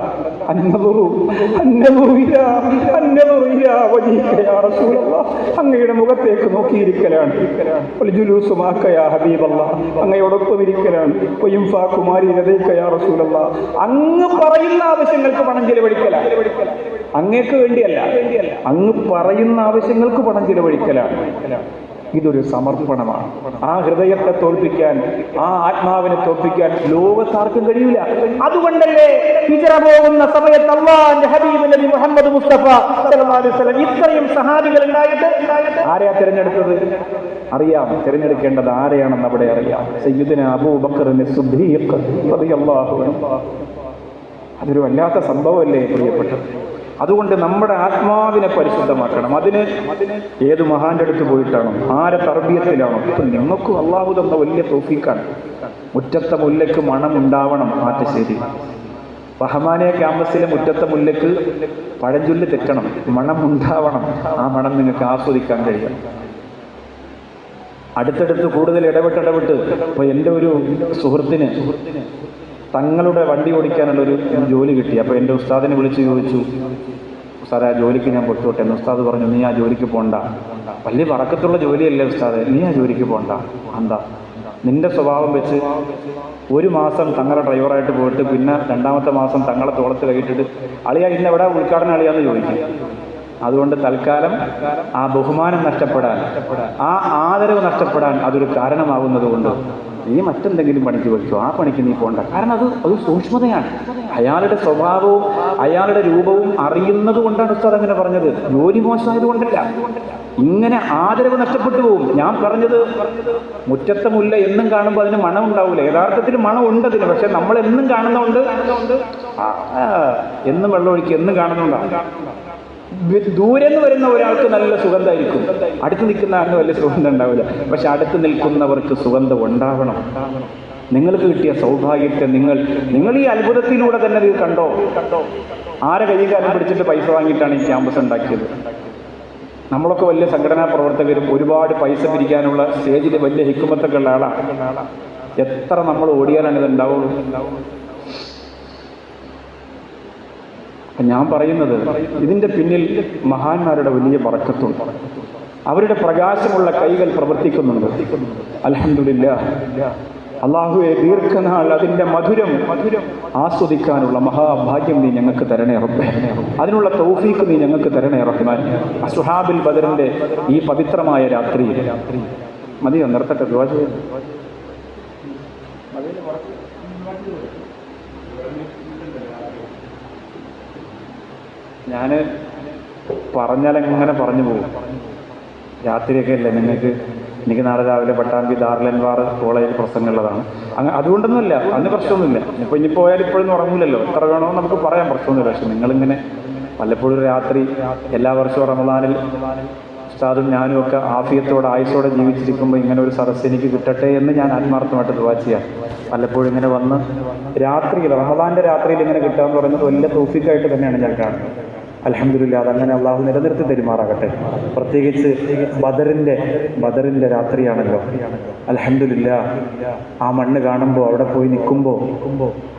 അങ്ങയുടെ മുഖത്തേക്ക് നോക്കിയിരിക്കലാണ്, അങ്ങയോടൊപ്പം ഇരിക്കലാണ്, അങ്ങ് പറയുന്ന ആവശ്യങ്ങൾക്ക് പണം ചിലവഴിക്കലാണ്. അങ്ങേക്ക് വേണ്ടിയല്ല, അങ്ങ് പറയുന്ന ആവശ്യങ്ങൾക്ക് പണം ചിലവഴിക്കലാണ്. ഇതൊരു സമർപ്പണമാണ്. ആ ഹൃദയത്തെ തോൽപ്പിക്കാൻ, ആ ആത്മാവിനെ തോൽപ്പിക്കാൻ ലോകത്താർക്കും കഴിയില്ല. അതുകൊണ്ടല്ലേ ഹിജ്റ പോകുന്ന സമയത്ത് അല്ലാഹുവിന്റെ ഹബീബ് നബി മുഹമ്മദ് മുസ്തഫ സല്ലല്ലാഹു അലൈഹി വസല്ലം ഇത്രയും സഹാബികൾ ഉണ്ടായിട്ട് ആരെയാ തിരഞ്ഞെടുത്തത്? അറിയാം, തിരഞ്ഞെടുക്കേണ്ടത് ആരെയാണെന്ന് അവിടെ അറിയാം. സയ്യിദുനാ അബൂബക്കർ സിദ്ദീഖ് റളിയല്ലാഹു അൻഹു. അതൊരു വല്ലാത്ത സംഭവമല്ലേ പ്രിയപ്പെട്ടത്? അതുകൊണ്ട് നമ്മുടെ ആത്മാവിനെ പരിശുദ്ധമാക്കണം. അതിന് ഏത് മഹാന്റെ അടുത്ത് പോയിട്ടാണോ, ആരെ തർബിയത്തിലാണോ? ഇപ്പം നിങ്ങൾക്കും അള്ളാഹു തന്ന വലിയ തൗഫീഖാണ്. മുറ്റത്തെ മുല്ലയ്ക്ക് മണം ഉണ്ടാവണം. ആറ്റശ്ശേരി റഹ്മാനിയ ക്യാമ്പസിലെ മുറ്റത്തെ മുല്ലയ്ക്ക് പഴഞ്ചൊല്ല് തെറ്റണം, മണം ഉണ്ടാവണം. ആ മണം നിങ്ങൾക്ക് ആസ്വദിക്കാൻ കഴിയും. അടുത്തടുത്ത് കൂടുതൽ ഇടപെട്ട് ഇപ്പൊ എൻ്റെ ഒരു സുഹൃത്തിന് തങ്ങളുടെ വണ്ടി ഓടിക്കാനുള്ളൊരു ജോലി കിട്ടി. അപ്പോൾ എൻ്റെ ഉസ്താദിനെ വിളിച്ച് ചോദിച്ചു, ഉസ്താദ് ആ ജോലിക്ക് ഞാൻ കൊടുത്തോട്ടെ എന്ന്. ഉസ്താദ് പറഞ്ഞു, നീ ആ ജോലിക്ക് പോകണ്ട, വലിയ വറക്കത്തുള്ള ജോലിയല്ലേ ഉസ്താദ്, നീ ആ ജോലിക്ക് പോകണ്ട. എന്താ? നിന്റെ സ്വഭാവം വെച്ച് 1 മാസം തങ്ങളുടെ ഡ്രൈവറായിട്ട് പോയിട്ട് പിന്നെ 2ാമത്തെ മാസം തങ്ങളെ തോളത്ത് കയറ്റിട്ട് അളിയാ ഇന്ന് എവിടെ ഉദ്ഘാടനം അളിയാന്ന് ചോദിക്കും. അതുകൊണ്ട് തൽക്കാലം ആ ബഹുമാനം നഷ്ടപ്പെടാൻ, ആ ആദരവ് നഷ്ടപ്പെടാൻ അതൊരു കാരണമാകുന്നത് കൊണ്ട് നീ മറ്റെന്തെങ്കിലും പണിക്ക് വയ്ക്കോ, ആ പണിക്ക് നീ പോകണ്ട. കാരണം അത് സൂക്ഷ്മതയാണ്. അയാളുടെ സ്വഭാവവും അയാളുടെ രൂപവും അറിയുന്നത് കൊണ്ടാണ് ഉസ്താദ് അങ്ങനെ പറഞ്ഞത്. ജോലി മോശമായത് കൊണ്ടല്ല. ഇങ്ങനെ ആദരവ് നഷ്ടപ്പെട്ടു പോവും. ഞാൻ പറഞ്ഞത് മുറ്റത്തെ മുല്ല എന്നും കാണുമ്പോൾ അതിന് മണം ഉണ്ടാവില്ല. യഥാർത്ഥത്തിൽ മണം ഉണ്ടതിന്, പക്ഷെ നമ്മൾ എന്നും കാണുന്നതുകൊണ്ട് എന്നും വെള്ളമൊഴിക്കുക എന്നും കാണുന്നുണ്ടാവും. ദൂരെ നിന്ന് വരുന്ന ഒരാൾക്ക് നല്ല സുഗന്ധമായിരിക്കും, അടുത്ത് നിൽക്കുന്ന ആളിന് വലിയ സുഗന്ധം ഉണ്ടാവില്ല. പക്ഷെ അടുത്ത് നിൽക്കുന്നവർക്ക് സുഗന്ധം ഉണ്ടാവണം. നിങ്ങൾക്ക് കിട്ടിയ സൗഭാഗ്യത്തെ നിങ്ങൾ ഈ അത്ഭുതത്തിലൂടെ തന്നെ ഇത് കണ്ടോ. ആരെ കൈകാര്യം പിടിച്ചിട്ട് പൈസ വാങ്ങിയിട്ടാണ് ഈ ക്യാമ്പസ് ഉണ്ടാക്കിയത്. നമ്മളൊക്കെ വലിയ സംഘടനാ പ്രവർത്തകരും ഒരുപാട് പൈസ പിരിക്കാനുള്ള സ്റ്റേജിൽ വലിയ ഹിക്കുമത്തൊക്കെ ഉള്ള ആളാണ്. എത്ര നമ്മൾ ഓടിയാലാണ് ഇത് ഉണ്ടാവുള്ളൂ. ഞാൻ പറയുന്നത് ഇതിൻ്റെ പിന്നിൽ മഹാന്മാരുടെ വലിയ ബറക്കത്തുണ്ട്. അവരുടെ പ്രകാശമുള്ള കൈകൾ പ്രവർത്തിക്കുന്നുണ്ട്. അൽഹംദുലില്ലാഹ്. അല്ലാഹുവേ, ദീർഘനാൾ അതിൻ്റെ മധുരം ആസ്വദിക്കാനുള്ള മഹാഭാഗ്യം നീ ഞങ്ങൾക്ക് തരണേ റബ്ബേ. അതിനുള്ള തൗഫീഖ് നീ ഞങ്ങൾക്ക് തരണേ റഹ്മാൻ. അസ്ഹാബുൽ ബദറിൻ്റെ ഈ പവിത്രമായ രാത്രിയിൽ മതിയോ? നിർത്തട്ടെ, ദുആ ചെയ്യാം. ഞാൻ പറഞ്ഞാലെങ്ങനെ പറഞ്ഞു പോകും. രാത്രിയൊക്കെ അല്ലേ നിങ്ങൾക്ക്. എനിക്ക് നാളെ രാവിലെ പട്ടാമ്പി ദാറുൽ അൻവാർ കോളേജിൽ പ്രസംഗമുള്ളതാണ്. അതുകൊണ്ടൊന്നുമില്ല, അതിന് പ്രശ്നമൊന്നുമില്ല. ഇപ്പോൾ ഇനി പോയാൽ ഇപ്പോഴൊന്നും ഉറങ്ങില്ലല്ലോ, എത്ര വേണമെന്ന് നമുക്ക് പറയാൻ പ്രശ്നമൊന്നുമില്ല. പക്ഷെ നിങ്ങളിങ്ങനെ വല്ലപ്പോഴും രാത്രി എല്ലാ വർഷവും റമദാനിൽ ഉസ്താദും ഞാനും ഒക്കെ ആഫിയത്തോടെ ആയുസോടെ ജീവിച്ചിരിക്കുമ്പോൾ ഇങ്ങനെ ഒരു സദസ്സ് എനിക്ക് കിട്ടട്ടെ എന്ന് ഞാൻ ആത്മാർത്ഥമായിട്ട് ദുആ ചെയ്യാം. പലപ്പോഴും ഇങ്ങനെ വന്ന് രാത്രിയിൽ, റമദാൻ്റെ രാത്രിയിൽ ഇങ്ങനെ കിട്ടുക എന്ന് പറയുന്നത് വലിയ തൗഫീഖായിട്ട് തന്നെയാണ് ഞാൻ കാണുന്നത്. അൽഹംദുലില്ലാഹ്, അതങ്ങനെ അള്ളാഹു നിലനിർത്തി പെരുമാറാകട്ടെ. പ്രത്യേകിച്ച് ബദറിൻ്റെ രാത്രിയാണല്ലോ. അൽഹംദുലില്ലാഹ്, ആ മണ്ണ് കാണുമ്പോൾ, അവിടെ പോയി നിൽക്കുമ്പോൾ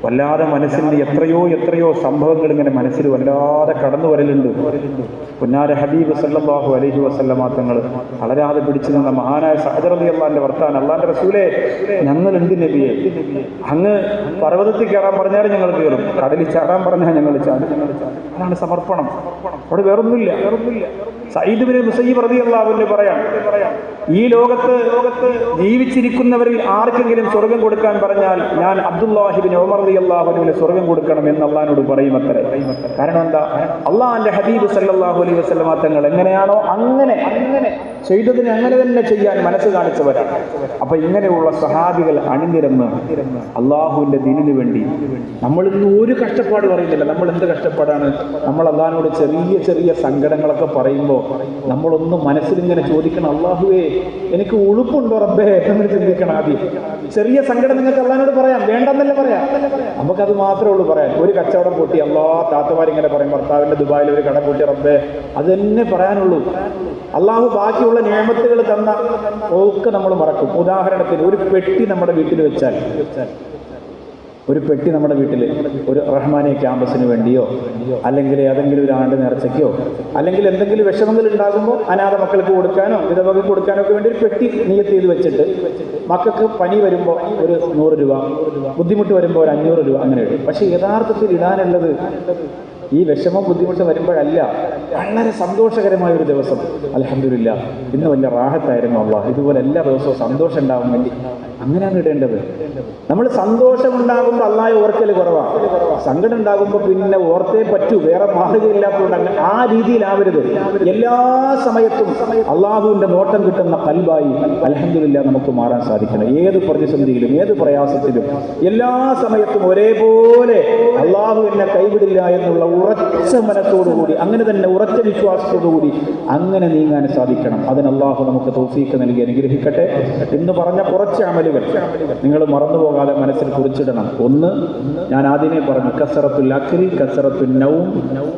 വല്ലാതെ മനസ്സിൻ്റെ എത്രയോ സംഭവങ്ങൾ ഇങ്ങനെ മനസ്സിൽ വല്ലാതെ കടന്നു വരലുണ്ട്. പുന്നാര ഹബീബ് സല്ലല്ലാഹു അലൈഹി വസല്ലമ തങ്ങൾ വളരാതെ പിടിച്ചു നിന്ന മഹാനായ സഅദ് റളിയല്ലാഹുവിന്റെ വർത്താനം, അള്ളാന്റെ റസൂലേ, ഞങ്ങളുണ്ട് നബിയെ, അങ്ങ് പർവ്വതത്തിൽ കയറാൻ പറഞ്ഞാലും ഞങ്ങൾ കയറും, കടലിൽ ചാടാൻ പറഞ്ഞാൽ ഞങ്ങൾ ചാടും. അതാണ് സമർപ്പണം. അവിടെ വേറൊന്നുമില്ല. സഈദ് ഇബ്നു മുസയ്യിബ് റളിയല്ലാഹു അൻഹു പറയാം, ഈ ലോകത്ത് ജീവിച്ചിരിക്കുന്നവരിൽ ആർക്കെങ്കിലും സ്വർഗം കൊടുക്കാൻ പറഞ്ഞാൽ ഞാൻ അബ്ദുല്ലാഹിബ്നു ഉമർ റളിയല്ലാഹു അൻഹുവിന് സ്വർഗം കൊടുക്കണം എന്ന് അള്ളാഹിനോട് പറയും അത്രേ. കാരണം എന്താ? അള്ളാഹിന്റെ ഹബീബ് സല്ലല്ലാഹു അലൈഹി വസല്ലമ തങ്ങൾ എങ്ങനെയാണോ അങ്ങനെ ചെയ്തതിന് അങ്ങനെ തന്നെ ചെയ്യാൻ മനസ്സ് കാണിച്ചവരാണ്. അപ്പൊ ഇങ്ങനെയുള്ള സഹാബികൾ അണിനിരന്ന് അള്ളാഹുവിന്റെ ദീനിന് വേണ്ടി നമ്മൾ ഇന്ന് ഒരു കഷ്ടപ്പാട് പറയുന്നില്ല. നമ്മൾ എന്ത് കഷ്ടപ്പാടാണ്? നമ്മൾ അള്ളാഹിനോട് ചെറിയ ചെറിയ സങ്കടങ്ങളൊക്കെ പറയുമ്പോൾ നമ്മളൊന്നും മനസ്സിലിങ്ങനെ ചോദിക്കണം, അള്ളാഹുവേ എനിക്ക് ഉളുപ്പുണ്ടോ റബ്ബേ എന്ന് ചിന്തിക്കണം. ആദ്യം ചെറിയ സങ്കടം നിങ്ങൾക്ക് അള്ളാഹിനോട് പറയാം, വേണ്ടെന്നല്ലേ പറയാം. നമുക്കത് മാത്രമേ ഉള്ളൂ പറയാൻ. ഒരു കച്ചവടം പൊട്ടി, താത്തമാരിങ്ങനെ പറയും, ഭർത്താവിന്റെ ദുബായിൽ ഒരു കട പൊട്ടി റബ്ബേ, അത് തന്നെ പറയാനുള്ളൂ. അള്ളാഹു ബാക്കിയുള്ള നിയമത്തുകൾ തന്ന ഒക്കെ നമ്മൾ മറക്കും. ഉദാഹരണത്തിന് ഒരു പെട്ടി നമ്മുടെ വീട്ടിൽ വെച്ചാൽ, ഒരു പെട്ടി നമ്മുടെ വീട്ടിൽ ഒരു റഹ്മാനിയ ക്യാമ്പസിന് വേണ്ടിയോ അല്ലെങ്കിൽ ഏതെങ്കിലും ഒരു ആണ്ട് നേർച്ചയ്ക്കോ അല്ലെങ്കിൽ എന്തെങ്കിലും വിഷമങ്ങൾ ഉണ്ടാകുമ്പോൾ അനാഥ മക്കൾക്ക് കൊടുക്കാനോ വിധവകൾക്ക് കൊടുക്കാനോ ഒക്കെ വേണ്ടി ഒരു പെട്ടി നിയത്ത് ചെയ്ത് വെച്ചിട്ട് മക്കൾക്ക് പനി വരുമ്പോൾ ഒരു 100 രൂപ, ബുദ്ധിമുട്ട് വരുമ്പോൾ ഒരു 500 രൂപ അങ്ങനെ ഇടും. പക്ഷെ യഥാർത്ഥത്തിൽ ഇടാനുള്ളത് ഈ വിഷമം ബുദ്ധിമുട്ട് വരുമ്പോഴല്ല, വളരെ സന്തോഷകരമായ ഒരു ദിവസം. അൽഹംദുലില്ലാഹ് ഇന്ന് വലിയ റാഹത്തായിരുന്നു അല്ലാഹ്, ഇതുപോലെ എല്ലാ ദിവസവും സന്തോഷം ഉണ്ടാവാൻ വേണ്ടി അങ്ങനെയാണ് ഇടേണ്ടത്. നമ്മൾ സന്തോഷം ഉണ്ടാകുമ്പോൾ അല്ലാഹയെ ഓർക്കൽ കുറവാണ്, സങ്കടം ഉണ്ടാകുമ്പോൾ പിന്നെ ഓർത്തേ പറ്റൂ, വേറെ മാർഗ്ഗമില്ലാത്തതുകൊണ്ട് അങ്ങനെ ആ രീതിയിലാവരുത്. എല്ലാ സമയത്തും അള്ളാഹുവിന്റെ നോട്ടം കിട്ടുന്ന ഖൽബായി അൽഹംദുലില്ലാഹ് നമുക്ക് മാറാൻ സാധിക്കണം. ഏത് പ്രതിസന്ധിയിലും ഏത് പ്രയാസത്തിലും എല്ലാ സമയത്തും ഒരേപോലെ അള്ളാഹു എന്നെ കൈവിടില്ല എന്നുള്ള ഉറച്ച മനസ്സോടുകൂടി, അങ്ങനെ തന്നെ ഉറച്ച വിശ്വാസത്തോടുകൂടി അങ്ങനെ നീങ്ങാൻ സാധിക്കണം. അതിന് അള്ളാഹു നമുക്ക് തൗഫീഖ് നൽകി അനുഗ്രഹിക്കട്ടെ. ഇന്ന് പറഞ്ഞ കുറച്ച് അമലുകൾ നിങ്ങൾ മറന്നുപോകാതെ മനസ്സിൽ കുറിച്ചിടണം. ഒന്ന്, ഞാൻ ആദ്യമേ പറഞ്ഞു, കസറത്തുൽ അക്ൽ, കസറത്തുൽ നൗം,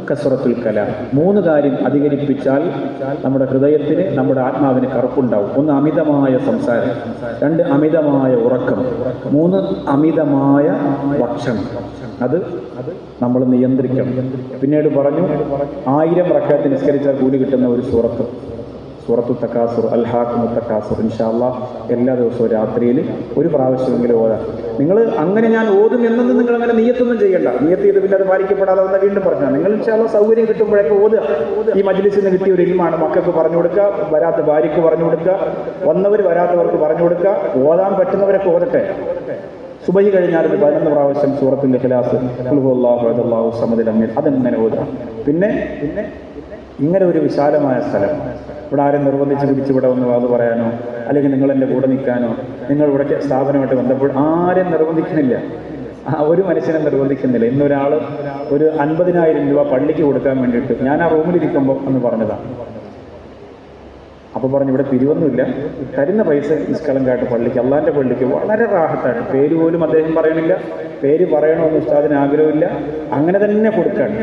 കസറത്തുൽ കലാം. 3 കാര്യം അധികരിപ്പിച്ചാൽ നമ്മുടെ ഹൃദയത്തിന്, നമ്മുടെ ആത്മാവിന് കറുപ്പുണ്ടാവും. 1 അമിതമായ സംസാരം, 2 അമിതമായ ഉറക്കം, 3 അമിതമായ ഭക്ഷണം. അത് നമ്മൾ നിയന്ത്രിക്കണം. പിന്നീട് പറഞ്ഞു 1000 റക്അത്ത് നിസ്കരിച്ചാൽ കൂലി കിട്ടുന്ന ഒരു സൂറത്തു തക്കാസുർ, അൽഹാഖുമു തക്കാസുർ. ഇൻഷാ അല്ലാഹ് എല്ലാ ദിവസവും രാത്രിയിൽ ഒരു പ്രാവശ്യമെങ്കിലും ഓതാം. നിങ്ങൾ അങ്ങനെ ഞാൻ ഓതും എന്നൊന്നും നിങ്ങൾ അങ്ങനെ നിയ്യത്തൊന്നും ചെയ്യണ്ട. നിയ്യത്ത് ചെയ്ത് പിന്നെ അത് പാലിക്കപ്പെടാതെ വന്ന വീണ്ടും പറഞ്ഞാൽ നിങ്ങൾ ഇൻഷാ അല്ലാഹ് സൗകര്യം കിട്ടുമ്പോഴൊക്കെ ഓതുക. ഈ മജ്ലിസിൽ നിന്ന് കിട്ടിയ ഒരു ഇൽമാണ്. മക്കൾക്ക് പറഞ്ഞു കൊടുക്കുക, വരാത്ത ഭാര്യയ്ക്ക് പറഞ്ഞു കൊടുക്കുക, വന്നവർ വരാത്തവർക്ക് പറഞ്ഞു കൊടുക്കുക. ഓതാൻ പറ്റുന്നവരൊക്കെ ഓതട്ടെ. സുബഹി കഴിഞ്ഞാൽ 11 പ്രാവശ്യം സൂറത്തുൽ ഇഖ്ലാസ്, ഖുൽ ഹുവല്ലാഹു അഹദ് അല്ലാഹു സമദ് ലം യലിദ്, അതെങ്ങനെ ഓതുക. പിന്നെ ഇങ്ങനെ ഒരു വിശാലമായ സ്ഥലം, ഇവിടെ ആരും നിർബന്ധിച്ച് പിടിച്ചിവിടെ വന്ന് അത് പറയാനോ അല്ലെങ്കിൽ നിങ്ങൾ എൻ്റെ കൂടെ നിൽക്കാനോ, നിങ്ങൾ ഇവിടെ സ്ഥാപനമായിട്ട് ബന്ധപ്പെട്ട് ആരും നിർബന്ധിക്കുന്നില്ല. ഒരു മനുഷ്യനെ നിർബന്ധിക്കുന്നില്ല. ഇന്നൊരാൾ ഒരു 50,000 രൂപ പള്ളിക്ക് കൊടുക്കാൻ വേണ്ടിയിട്ട് ഞാൻ ആ റൂമിലിരിക്കുമ്പോൾ എന്ന് പറഞ്ഞതാണ്. അപ്പോൾ പറഞ്ഞു ഇവിടെ പിരിവൊന്നുമില്ല, തരുന്ന പൈസ നിഷ്കളങ്കായിട്ട് പള്ളിക്ക്, അള്ളാൻ്റെ പള്ളിക്ക് വളരെ റാഹത്താണ്. പേര് പോലും അദ്ദേഹം പറയണില്ല, പേര് പറയണമെന്ന് ഉസ്താദിന് ആഗ്രഹമില്ല, അങ്ങനെ തന്നെ കൊടുക്കാണ്.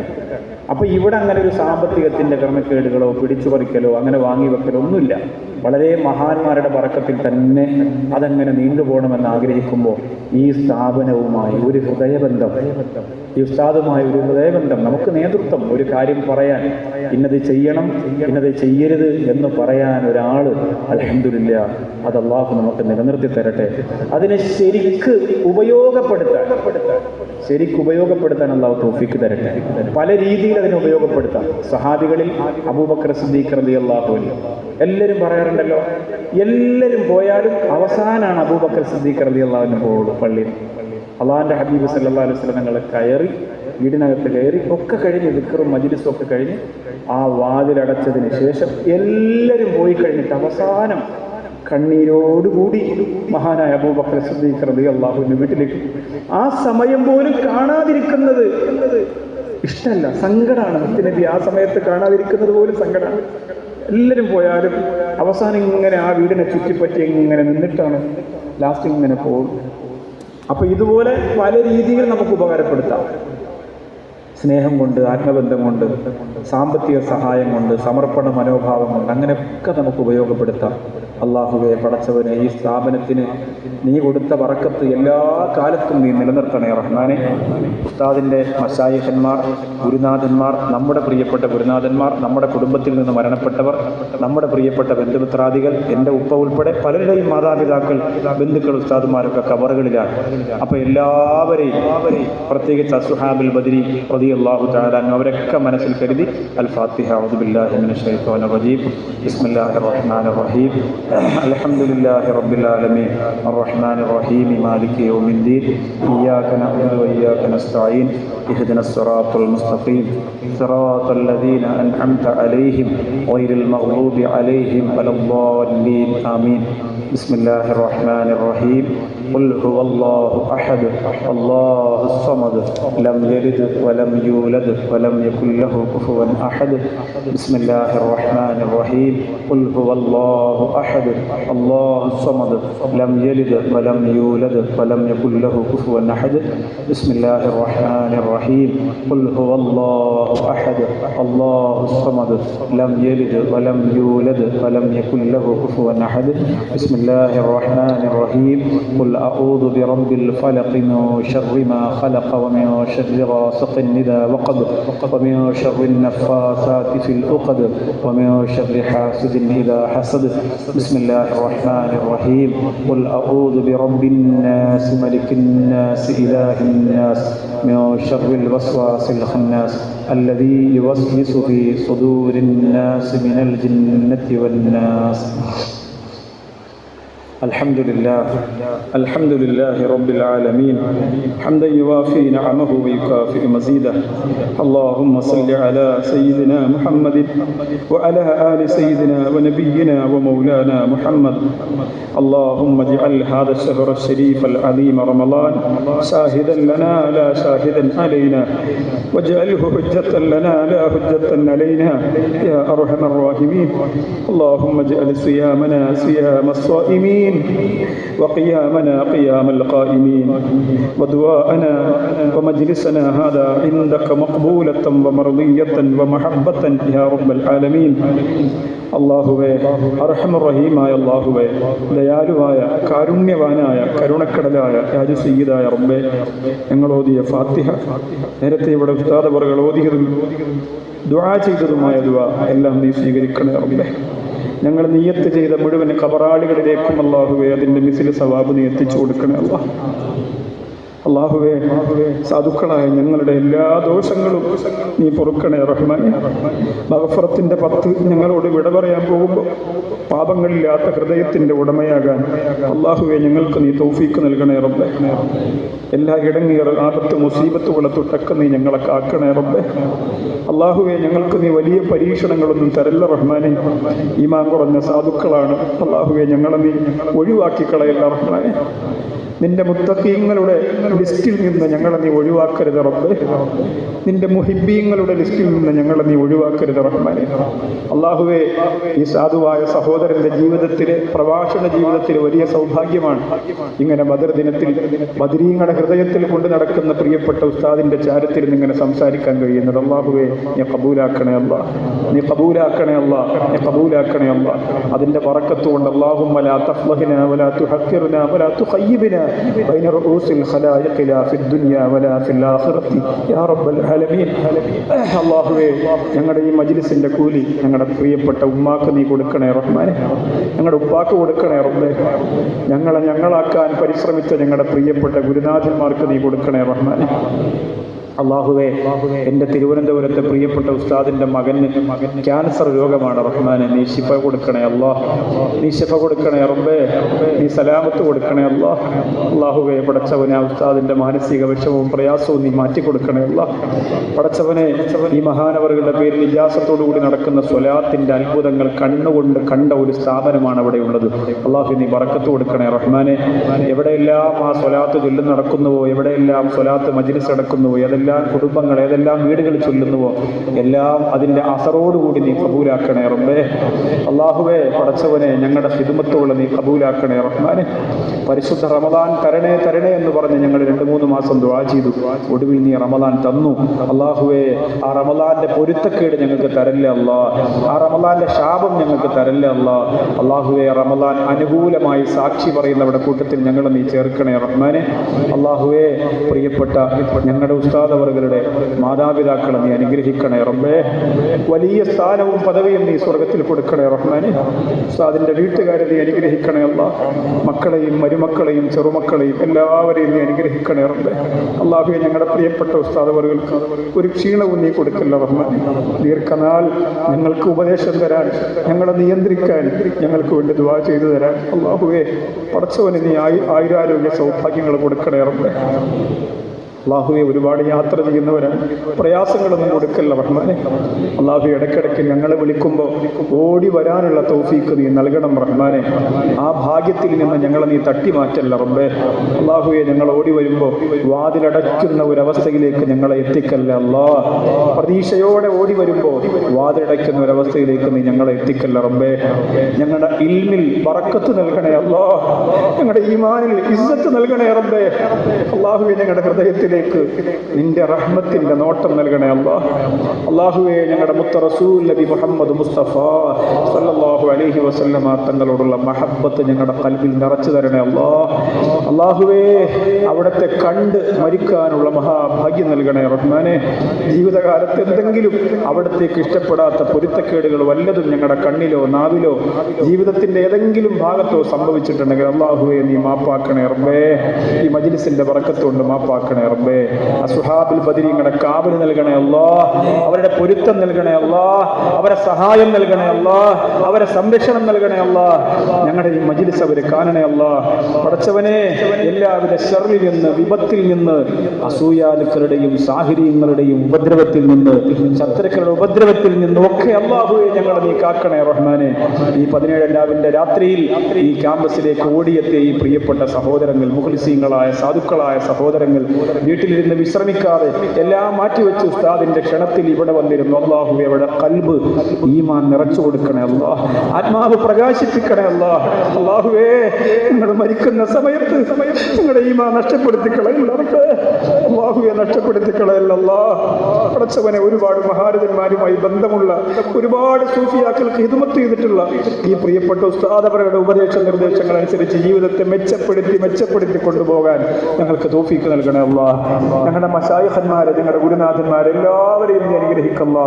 അപ്പോൾ ഇവിടെ അങ്ങനെ ഒരു സാമ്പത്തികത്തിൻ്റെ ക്രമക്കേടുകളോ പിടിച്ചുപറിക്കലോ അങ്ങനെ വാങ്ങിവെക്കലോ ഒന്നുമില്ല. വളരെ മഹാന്മാരുടെ ബറക്കത്തിൽ തന്നെ അതങ്ങനെ നീണ്ടുപോകണമെന്ന് ആഗ്രഹിക്കുമ്പോൾ ഈ സ്ഥാപനവുമായി ഒരു ഹൃദയബന്ധം, ഈ ഉസ്താദുമായി ഒരു ഹൃദയബന്ധം, നമുക്ക് നേതൃത്വം, ഒരു കാര്യം പറയാൻ, ഇന്നത് ചെയ്യണം ഇന്നത് ചെയ്യരുത് എന്ന് പറയാൻ ഒരാൾ, അൽഹംദുലില്ലാഹ് അത് അല്ലാഹു നമുക്ക് നിലനിർത്തി തരട്ടെ. അതിനെ ശരിക്ക് ഉപയോഗപ്പെടുത്താൻ അല്ലാഹു തൗഫീഖ് തരട്ടെ. പല രീതിയിൽ അതിനെ ഉപയോഗപ്പെടുത്താം. സഹാബികളിൽ അബൂബക്കർ സിദ്ദീഖ് റളിയല്ലാഹു അൻഹു എല്ലാവരും പറയാറുണ്ടല്ലോ, എല്ലാവരും പോയാലും അവസാനമാണ് അബൂബക്കർ സിദ്ദീഖ് റളിയല്ലാഹു അൻഹു പോകുള്ളൂ പള്ളിയിൽ. അള്ളാഹിന്റെ ഹബീബ് സല്ലല്ലാഹു അലൈഹി വസല്ലം ഞങ്ങൾ കയറി, വീടിനകത്ത് കയറി ഒക്കെ കഴിഞ്ഞ് ദിക്റും മജ്ലിസും ഒക്കെ കഴിഞ്ഞ് ആ വാതിലടച്ചതിന് ശേഷം എല്ലാവരും പോയി കഴിഞ്ഞിട്ട് അവസാനം കണ്ണീരോടുകൂടി മഹാനായ അബൂബക്കർ സിദ്ദീഖ് റളിയല്ലാഹു അൻഹു വീട്ടിലേക്ക്, ആ സമയം പോലും കാണാതിരിക്കുന്നത് ഇഷ്ടമല്ല, സങ്കടമാണ്. മുത്തുനബി ആ സമയത്ത് കാണാതിരിക്കുന്നത് പോലും സങ്കടമാണ്. എല്ലാവരും പോയാലും അവസാനം ഇങ്ങനെ ആ വീടിനെ ചുറ്റിപ്പറ്റി ഇങ്ങനെ നിന്നിട്ടാണ് ലാസ്റ്റ് ഇങ്ങനെ പോകും. അപ്പൊ ഇതുപോലെ പല രീതിയിൽ നമുക്ക് ഉപകാരപ്പെടുത്താം. സ്നേഹം കൊണ്ട്, ആത്മബന്ധം കൊണ്ട്, സാമ്പത്തിക സഹായം കൊണ്ട്, സമർപ്പണ മനോഭാവം കൊണ്ട്, അങ്ങനെയൊക്കെ നമുക്ക് ഉപയോഗപ്പെടുത്താം. അള്ളാഹുവെ പടച്ചവനെ, ഈ സ്ഥാപനത്തിന് നീ കൊടുത്ത ബറക്കത്ത് എല്ലാ കാലത്തും നീ നിലനിർത്തണേ റഹ്മാനെ. ഉസ്താദിൻ്റെ മശായിഖന്മാർ, ഗുരുനാഥന്മാർ, നമ്മുടെ പ്രിയപ്പെട്ട ഗുരുനാഥന്മാർ, നമ്മുടെ കുടുംബത്തിൽ നിന്ന് മരണപ്പെട്ടവർ, നമ്മുടെ പ്രിയപ്പെട്ട ബന്ധുമിത്രാദികൾ, എൻ്റെ ഉപ്പ ഉൾപ്പെടെ പലരുടെയും മാതാപിതാക്കൾ, ബന്ധുക്കൾ, ഉസ്താദുമാരൊക്കെ ഖബറുകളിലാണ്. അപ്പോൾ എല്ലാവരെയും പ്രത്യേകിച്ച് അസ്ഹാബുൽ ബദരി റളിയല്ലാഹു തആല അൻഹു അവരൊക്കെ മനസ്സിൽ കരുതി. അൽ ഫാത്തിഹ. അഊദു ബില്ലാഹി മിനശ് ശൈത്വാനിർ റജീം. ബിസ്മില്ലാഹിർ റഹ്മാനിർ റഹീം. الحمد لله رب العالمين الرحمن الرحيم مالك يوم الدين إياك نعبد وإياك نستعين اهدنا الصراط المستقيم صراط الذين أنعمت عليهم غير المغضوب عليهم ولا الضالين آمين بسم الله الرحمن الرحيم قل هو الله أحد الله الصمد لم يلد ولم يولد ولم يكن له كفوا أحد بسم الله الرحمن الرحيم قل هو الله أحد الله الصمد لم يلد ولم يولد ولم يكن له كفوا أحد بسم الله الرحمن الرحيم قل هو الله أحد الله الصمد لم يلد ولم يولد ولم يكن له كفوا أحد بسم الله الرحمن الرحيم قل أعوذ برب الفلق من شر ما خلق ومن شر غاسق إذا وقب ومن شر النفاثات في العقد ومن شر حاسد إذا حسد بسم الله الرحمن الرحيم قل أعوذ برب الناس ملك الناس إله الناس من شر الوسواس الخناس الذي يوسوس في صدور الناس من الجنة والناس الحمد لله رب العالمين حمدا يوافي نعمه ويكافئ مزيده اللهم صل على سيدنا محمد وعلى آل سيدنا ونبينا ومولانا محمد اللهم اجعل هذا الشهر الشريف العظيم رمضان شاهدا لنا لا شاهدا علينا واجعله حجة لنا لا حجة علينا يا أرحم الراحمين اللهم اجعل صيامنا صيام الصائمين وقيامنا قيام القائمين ودعاءنا ومجلسنا هذا عندك مقبولة ومرضية ومحبة يا رب العالمين അള്ളാഹുവേ അർഹമർറഹീമായ അള്ളാഹുവേ ദയാലുവായ കാരുണ്യവാനായ കരുണക്കടലായ യാജു സയ്യിദായ റബ്ബേ ഞങ്ങളോദിയ ഫാത്തിഹ നേരത്തെ ഇവിടെ ഉസ്താദ് അവറുകൾ ഓതിയതും ദുആ ചെയ്തതുമായ ദുആ എല്ലാം നീ സ്വീകരിക്കണേ റബ്ബേ ഞങ്ങൾ നിയ്യത്ത് ചെയ്ത മുഴുവൻ ഖബറാളികളിലേക്കും അള്ളാഹുവേ അതിൻ്റെ മിസ്ലി സവാബ് നീ എത്തിച്ചു കൊടുക്കണേ അള്ളാഹുവേ സാധുക്കളായ ഞങ്ങളുടെ എല്ലാ ദോഷങ്ങളും നീ പൊറുക്കണേ റഹ്മാനെ മഗ്ഫിറത്തിന്റെ 10 ഞങ്ങളോട് വിട പറയാൻ പോകുമ്പോൾ പാപങ്ങളില്ലാത്ത ഹൃദയത്തിന്റെ ഉടമയാകാൻ അള്ളാഹുവേ ഞങ്ങൾക്ക് നീ തൗഫീക്ക് നൽകണേ റബ്ബേ എല്ലാ ഇടങ്ങേറ് ആപത്ത് മുസീബത്തുകളെ തൊട്ടൊക്കെ നീ ഞങ്ങളെ കാക്കണേ റബ്ബേ അള്ളാഹുവേ ഞങ്ങൾക്ക് നീ വലിയ പരീക്ഷണങ്ങളൊന്നും തരല്ല റഹ്മാനെ ഈമാൻ കുറഞ്ഞ സാധുക്കളാണ് അള്ളാഹുവേ ഞങ്ങളെ നീ ഒഴിവാക്കി കളയല്ല റഹ്മാനെ നിന്റെ മുത്തഖീങ്ങളുടെ ലിസ്റ്റിൽ നിന്ന് ഞങ്ങളെ നീ ഒഴിവാക്കരുത് റബ്ബേ നിന്റെ മുഹിബ്ബീങ്ങളുടെ ലിസ്റ്റിൽ നിന്ന് ഞങ്ങളെ നീ ഒഴിവാക്കരുത് റഹ്മാനെ അള്ളാഹുവേ ഈ സാധുവായ സഹോദരന്റെ ജീവിതത്തിലെ പ്രഭാഷണ ജീവിതത്തിലെ വലിയ സൗഭാഗ്യമാണ് ഇങ്ങനെ ബദർ ദിനത്തിൽ ബദരീങ്ങളുടെ ഹൃദയത്തിൽ കൊണ്ട് നടക്കുന്ന പ്രിയപ്പെട്ട ഉസ്താദിന്റെ ചാരത്തിൽ ഇങ്ങനെ സംസാരിക്കാൻ കഴിയുന്നത് അള്ളാഹുവേ നീ കബൂലാക്കണേ അല്ലാ നീ കബൂലാക്കണേ അല്ലാ നീ കബൂലാക്കണേ അല്ലാ അതിന്റെ ബറക്കത്തുകൊണ്ട് അല്ലാഹുമ്മ ലാ തഫ്ലഹിനാ വലാ തുഹഖിർനാ വലാ തുഖയ്യിബ്നാ بين رؤوس الخلائق لا في الدنيا ولا في الآخرة يا رب العالمين അല്ലാഹുവേ ഞങ്ങളുടെ ഈ മജ്ലിസിന്റെ കൂലി ഞങ്ങളുടെ പ്രിയപ്പെട്ട ഉമ്മാക്ക് നീ കൊടുക്കണേ റഹ്മാനെ ഞങ്ങളുടെ ഉപ്പാക്ക് കൊടുക്കണേ റബ്ബേ ഞങ്ങളാക്കാൻ പരിശ്രമിച്ച ഞങ്ങളുടെ പ്രിയപ്പെട്ട ഗുരുനാഥന്മാർക്ക് നീ കൊടുക്കണേ റഹ്മാനെ അള്ളാഹുവേ എൻ്റെ തിരുവനന്തപുരത്തെ പ്രിയപ്പെട്ട ഉസ്താദിന്റെ മകന് ക്യാൻസർ രോഗമാണ് റഹ്മാനെ നീ ശിഫ കൊടുക്കണേ അല്ലാഹ് നീ ശിഫ കൊടുക്കണേ റബ്ബേ നീ സലാമത്ത് കൊടുക്കണേ അല്ലാഹ് അള്ളാഹുവേ പടച്ചവനെ ആ ഉസ്താദിന്റെ മാനസിക വിഷമവും പ്രയാസവും നീ മാറ്റി കൊടുക്കണേ അല്ലാഹ് പടച്ചവനെ ഈ മഹാനവറുകളുടെ പേരിൽ ഇജാസത്തോടു കൂടി നടക്കുന്ന സ്വലാത്തിന്റെ അത്ഭുതങ്ങൾ കണ്ണുകൊണ്ട് കണ്ട ഒരു സ്ഥാപനമാണ് അവിടെ ഉള്ളത് അള്ളാഹു നീ ബറക്കത്ത് കൊടുക്കണേ റഹ്മാനെ എവിടെയെല്ലാം ആ സ്വലാത്ത് ചൊല്ലി നടക്കുന്നുവോ എവിടെയെല്ലാം സ്വലാത്ത് മജ്ലിസ് നടക്കുന്നുവോ ഏതെല്ലാം കുടുംബങ്ങൾ ഏതെല്ലാം വീടുകൾ ചൊല്ലുന്നുവോ എല്ലാം അതിന്റെ അസറോടുകൂടി നീ കബൂലാക്കണേ റബ്ബേ അള്ളാഹുവേ പടച്ചവനെ ഞങ്ങളുടെ ഹിദ്മത്തുകളെ നീ കബൂലാക്കണേ റഹ്മാനെ പരിശുദ്ധ റമദാൻ തരണേ തരണേ എന്ന് പറഞ്ഞ് ഞങ്ങൾ 2-3 മാസം ദുആ ചെയ്തു ഒടുവിൽ നീ റമദാൻ തന്നു അള്ളാഹുവേ ആ റമദാന്റെ പൊരുത്തക്കേട് ഞങ്ങൾക്ക് തരല്ലേ അല്ലാ ആ റമദാന്റെ ശാപം ഞങ്ങൾക്ക് തരല്ലേ അല്ലാ അള്ളാഹുവേ റമദാൻ അനുകൂലമായി സാക്ഷി പറയുന്നവരുടെ കൂട്ടത്തിൽ ഞങ്ങളെ നീ ചേർക്കണേ റഹ്മാനെ അള്ളാഹുവേ പ്രിയപ്പെട്ട ഞങ്ങളുടെ ഉസ്താദ് ഉസ്താദവറുകളുടെ മാതാപിതാക്കളെ നീ അനുഗ്രഹിക്കണേ റബ്ബേ. വലിയ സ്ഥാനവും പദവിയും നീ സ്വർഗത്തിൽ കൊടുക്കണേ റഹ്മാനെ. ഉസ്താദിന്റെ വീട്ടുകാരെ നീ അനുഗ്രഹിക്കണേ അല്ലാഹ്. മക്കളെയും മരുമക്കളെയും ചെറുമക്കളെയും എല്ലാവരെയും നീ അനുഗ്രഹിക്കണേ റബ്ബേ. അല്ലാഹുവേ, ഞങ്ങളുടെ പ്രിയപ്പെട്ട ഉസ്താദവറുകൾക്ക് ഒരു ക്ഷീണവും നീ കൊടുക്കില്ല റഹ്മാനെ. ദീർഘനാൾ ഞങ്ങൾക്ക് ഉപദേശം തരാൻ, ഞങ്ങളെ നിയന്ത്രിക്കാൻ, ഞങ്ങൾക്ക് വേണ്ടി ദുആ ചെയ്തു തരാൻ അല്ലാഹുവേ പടച്ചവന് നീ ആയുരാരോഗ്യ സൗഭാഗ്യങ്ങൾ കൊടുക്കണേ റബ്ബേ. അള്ളാഹുവെ, ഒരുപാട് യാത്ര ചെയ്യുന്നവരാണ്, പ്രയാസങ്ങളൊന്നും കൊടുക്കല്ല റഹ്മാനെ. അള്ളാഹു ഇടയ്ക്കിടയ്ക്ക് ഞങ്ങളെ വിളിക്കുമ്പോൾ ഓടി വരാനുള്ള തൗഫീക്ക് നീ നൽകണം റഹ്മാനെ. ആ ഭാഗ്യത്തിൽ നിന്ന് ഞങ്ങളെ നീ തട്ടി മാറ്റല്ല റബ്ബേ. അള്ളാഹുവെ, ഞങ്ങൾ ഓടി വരുമ്പോൾ വാതിലടയ്ക്കുന്ന ഒരവസ്ഥയിലേക്ക് ഞങ്ങളെ എത്തിക്കല്ല അല്ലാ. പ്രതീക്ഷയോടെ ഓടി വരുമ്പോൾ വാതിലടയ്ക്കുന്ന ഒരവസ്ഥയിലേക്ക് നീ ഞങ്ങളെ എത്തിക്കല്ല റബ്ബേ. ഞങ്ങളുടെ ഇൽമിൽ ബറക്കത്ത് നൽകണേ അല്ലാ. ഞങ്ങളുടെ ഈമാനിൽ ഇസ്സത്ത് നൽകണേ റബ്ബേ. അള്ളാഹുവെ, ഞങ്ങളുടെ ഹൃദയത്തിൽ നിന്റെ റഹ്മത്തിന്റെ നോട്ടം നൽകണേ അല്ലാഹ്. അല്ലാഹുവേ, ഞങ്ങളുടെ മുത്ത റസൂൽ നബി മുഹമ്മദ് മുസ്തഫ സല്ലല്ലാഹു അലൈഹി വസല്ലമ തങ്ങളോടുള്ള മഹബ്ബത്ത് ഞങ്ങളുടെ ഖൽബിൽ നിറച്ചു തരണേ അല്ലാഹ്. അല്ലാഹുവേ, അവിടത്തെ കണ്ട് മരിക്കാനുള്ള മഹാഭാഗ്യം നൽകണേ റഹ്മാനെ. ജീവിതകാലത്ത് എന്തെങ്കിലും അവിടത്തേക്ക് ഇഷ്ടപ്പെടാത്ത പൊരുത്തക്കേടുകൾ വല്ലതും ഞങ്ങളുടെ കണ്ണിലോ നാവിലോ ജീവിതത്തിന്റെ ഏതെങ്കിലും ഭാഗത്തോ സംഭവിച്ചിട്ടുണ്ടെങ്കിൽ അല്ലാഹുവേ നീ മാപ്പാക്കണേ റബ്ബേ. ഈ മജ്ലിസിന്റെ ബറക്കത്തുകൊണ്ട് മാപ്പാക്കണേ റബ്ബേ. അസ്ഹാബുൽ ബദരീങ്ങളുടെ കാവൽ നൽകണേ അല്ലാഹ്. അവരുടെ പൊരുത്തം നൽകണേ അല്ലാഹ്. അവരെ സഹായം നൽകണേ അല്ലാഹ്. അവരെ സംരക്ഷണം നൽകണേ അല്ലാഹ്. ഞങ്ങളുടെ ഈ മജ്ലിസ് അവര് കാണണേ അല്ലാഹ്. പടച്ചവനെ, എല്ലാവിധ ശർറിൽ നിന്ന്, വിപത്തിൽ നിന്ന്, അസൂയാലുക്കളുടെയും സാഹിര്യങ്ങളുടെയും ഉപദ്രവത്തിൽ നിന്ന്, ശത്രുക്കളുടെ ഉപദ്രവത്തിൽ നിന്നും ഒക്കെ അല്ലാഹുവേ ഞങ്ങളെ നീ കാക്കണേ റഹ്മാനെ. ഈ 17 രാവിന്റെ രാത്രിയിൽ ഈ ക്യാമ്പസിലേക്ക് ഓടിയെത്തിയ ഈ പ്രിയപ്പെട്ട സഹോദരങ്ങൾ, മുഖ്ലിസീങ്ങളായ സാധുക്കളായ സഹോദരങ്ങൾ വീട്ടിലിരുന്ന് വിശ്രമിക്കാതെ എല്ലാം മാറ്റിവെച്ച് ഉസ്താദിന്റെ ക്ഷണത്തിൽ ഇവിടെ വന്നിരുന്നു. അല്ലാഹുവേ, അവിടെ ഖൽബ് ഈമാൻ നിറച്ചു കൊടുക്കണേ അല്ലാഹ്. ആത്മാവ് പ്രകാശിപ്പിക്കണേ അല്ലാഹ്. അല്ലാഹുവേ, നിങ്ങൾ മരിക്കുന്ന സമയത്ത് നിങ്ങളുടെ ഈമാൻ നഷ്ടപ്പെടുത്തി കളയല്ല റബ്ബേ. അല്ലാഹുവേ, നഷ്ടപ്പെടുത്തി കളയല്ല അല്ലാഹ്. പടച്ചവനെ, ഒരുപാട് മഹാരഥന്മാരുമായി ബന്ധമുള്ള ഒരുപാട് സൂഫിയാക്കൾക്ക് ഹിദ്മത്ത് ചെയ്തിട്ടുള്ള ഈ പ്രിയപ്പെട്ട ഉസ്താദ് അവരുടെ ഉപദേശ നിർദ്ദേശങ്ങൾ അനുസരിച്ച് ജീവിതത്തെ മെച്ചപ്പെടുത്തി കൊണ്ടുപോകാൻ ഞങ്ങൾക്ക് തൗഫീക്ക് നൽകണേ അല്ലാഹ്. ഞങ്ങളുടെ മശായിഖന്മാരെ, ഞങ്ങളുടെ ഗുരുനാഥന്മാരെ എല്ലാവരെയും നീ അനുഗ്രഹിക്കല്ല.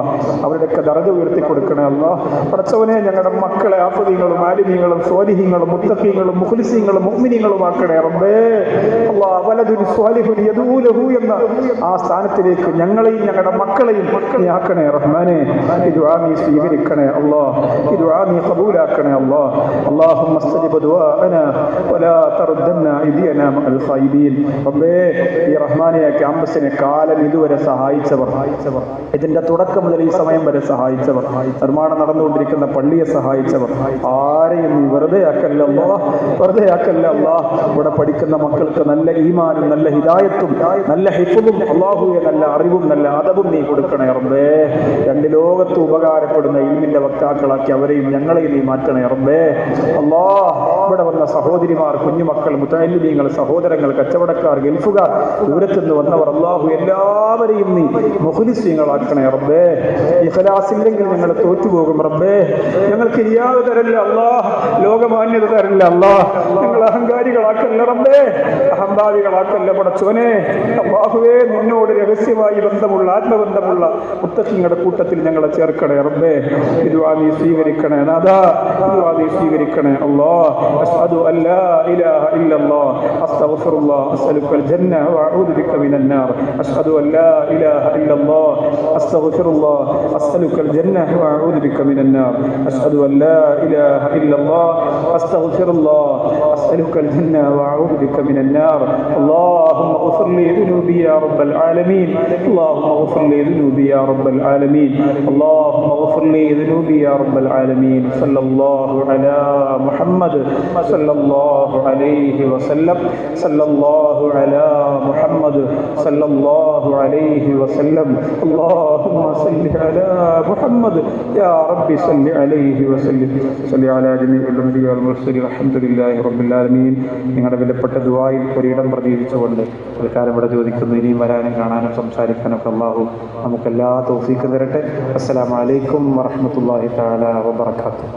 അവരുടെയൊക്കെ ദറജ ഉയർത്തി കൊടുക്കണേ അല്ലാഹ്. പടച്ചവനെ, ഞങ്ങളുടെ മക്കളെ ആഫദീങ്ങളും ആലിമീങ്ങളും സ്വാലിഹീങ്ങളും മുത്തഖീങ്ങളും മുഖ്ലിസീങ്ങളും മുഅ്മിനീങ്ങളും ആക്കണേ റബ്ബേ. അല്ലാഹ്, വലദുൻ സ്വാലിഹുൻ യദഊ ലഹു എന്ന ആ സ്ഥാനത്തിലേക്ക് ഞങ്ങളെയും ഞങ്ങളുടെ മക്കളെയും നീ ആക്കണേ റഹ്മാനെ. ഈ ദുആ നീ സ്വീകരിക്കണേ അല്ലാഹ്. ഈ ദുആ നീ ഖബൂലാക്കണേ അല്ലാഹ്. അല്ലാഹുമ്മ സ്തജിബ് ദുആഅനാ വലാ തറുദ്ദനാ ഇദിയനാ മഅൽ ഖായിബീൻ. റബ്ബേ, ഈ റഹ്മാനിയ ക്യാമ്പസിനെ കാലം ഇതുവരെ സഹായിച്ചവർ, ഇതിന്റെ തുടക്കം മുതൽ ഈ സമയം വരെ സഹായിച്ചവർ, നിർമ്മാണം നടന്നുകൊണ്ടിരിക്കുന്ന പള്ളിയെ സഹായിച്ചവർ, ആരെയും നീ വെറുതെ ആക്കല്ല അല്ലാഹ്. ഇവിടെ പഠിക്കുന്ന മക്കൾക്ക് നല്ല ഈമാനും നല്ല ഹിദായത്തും നല്ല ഹിഫ്ളും അല്ലാഹുവേ നല്ല അറിവും നല്ല അദബും നീ കൊടുക്കണേ റബ്ബേ. രണ്ട് ലോകത്ത് ഉപകാരപ്പെടുന്ന ഇൽമിന്റെ വക്താക്കളാക്കി അവരെയും ഞങ്ങളെയും നീ മാറ്റണേ റബ്ബേ. അല്ലാഹ്, ഇവിടെ വന്ന സഹോദരിമാർ, കുഞ്ഞുമക്കൾ, മുതഅല്ലിമീങ്ങൾ, സഹോദരങ്ങൾ, കച്ചവടക്കാർ, ഗൾഫുകാർ, ദൂരത്തുനിന്ന് വന്നവർ, അല്ലാഹു എല്ലാവരെയും നീ മുഖ്ലിസീങ്ങളാക്കണേ റബ്ബേ. ഇഖ്ലാസില്ലെങ്കിൽ ഞങ്ങൾ തോറ്റുപോകും റബ്ബേ. ഞങ്ങൾക്ക് റിയാദ് തരല്ല അല്ലാഹ്, ലോകമാന്യത തരല്ല അല്ലാഹ്. ഞങ്ങൾ അഹങ്കാരികളാക്കല്ല റബ്ബേ, അഹംഭാവികളാക്കല്ല പടച്ചോനെ. അല്ലാഹുവേ, നിന്നോട് രഹസ്യമായി ബന്ധമുള്ള ആത്മബന്ധമുള്ള മുത്തഖീങ്ങളുടെ കൂട്ടത്തിൽ ഞങ്ങളെ ചേർക്കണേ റബ്ബേ. ഈ ദുആ നീ സ്വീകരിക്കണേ നാഥാ. ഈ ദുആ നീ സ്വീകരിക്കണേ അല്ലാഹ്. അശ്ഹദു അല്ലാ ഇലാഹ ഇല്ലല്ലാഹ് അസ്തഗ്ഫിറുല്ലാഹ് അസ്അലുക്കൽ ജന്ന വഅഊദു ബിക മിനൻ നാർ. അശ്ഹദു അല്ലാ ഇലാഹ ഇല്ലല്ലാഹ് അസ്തഗ്ഫിറുല്ലാഹ് അസ്അലുക്കൽ ജന്ന വഅഊദു ബിക മിനൻ നാർ. അശ്ഹദു അല്ലാ ഇലാഹ ഇല്ലല്ലാഹ് അസ്തഗ്ഫിറുല്ലാഹ് അസ്അലുക്കൽ ജന്ന വഅഊദു ബിക മിനൻ നാർ. അല്ലാഹുമ്മ ഗ്ഫിർ ലി ദുനൂബി യാ റബ്ബൽ ആലമീൻ. അല്ലാഹുമ്മ ഗ്ഫിർ ലി ദുനൂബി യാ റബ്ബൽ ആലമീൻ. അല്ലാഹുമ്മ ഗ്ഫിർ ലി ദുനൂബി യാ റബ്ബൽ ആലമീൻ. സല്ലല്ലാഹു അലാ മുഹമ്മദ് സല്ലല്ലാഹു അലൈഹി വസല്ലം. സല്ലല്ലാഹു അലാ മുഹമ്മദ് സല്ലല്ലാഹു അലൈഹി വസല്ലം. അല്ലാഹുമ്മ സല്ലി അലാ മുഹമ്മദ് യാ റബ്ബി സല്ലി അലൈഹി വസല്ലം. സല്ലി അലാ ജമീഇൽ അംബിയാ വൽ മുർസലീൻ. അൽഹംദുലില്ലാഹി റബ്ബിൽ ആലമീൻ. നിങ്ങളുടെ വിലപ്പെട്ട ദുആയിൽ ഒരിടം പ്രതീക്ഷിച്ചുകൊണ്ട് തൽക്കാലം ഇവിടെ ചോദിക്കുന്നു. ഇനിയും വരാനും കാണാനും സംസാരിക്കാനൊക്കെ അല്ലാഹു നമുക്കെല്ലാ തൗഫീഖും തരട്ടെ. അസ്സലാമു അലൈക്കും വറഹ്മത്തുള്ളാഹി തആല വബറകാതുഹു.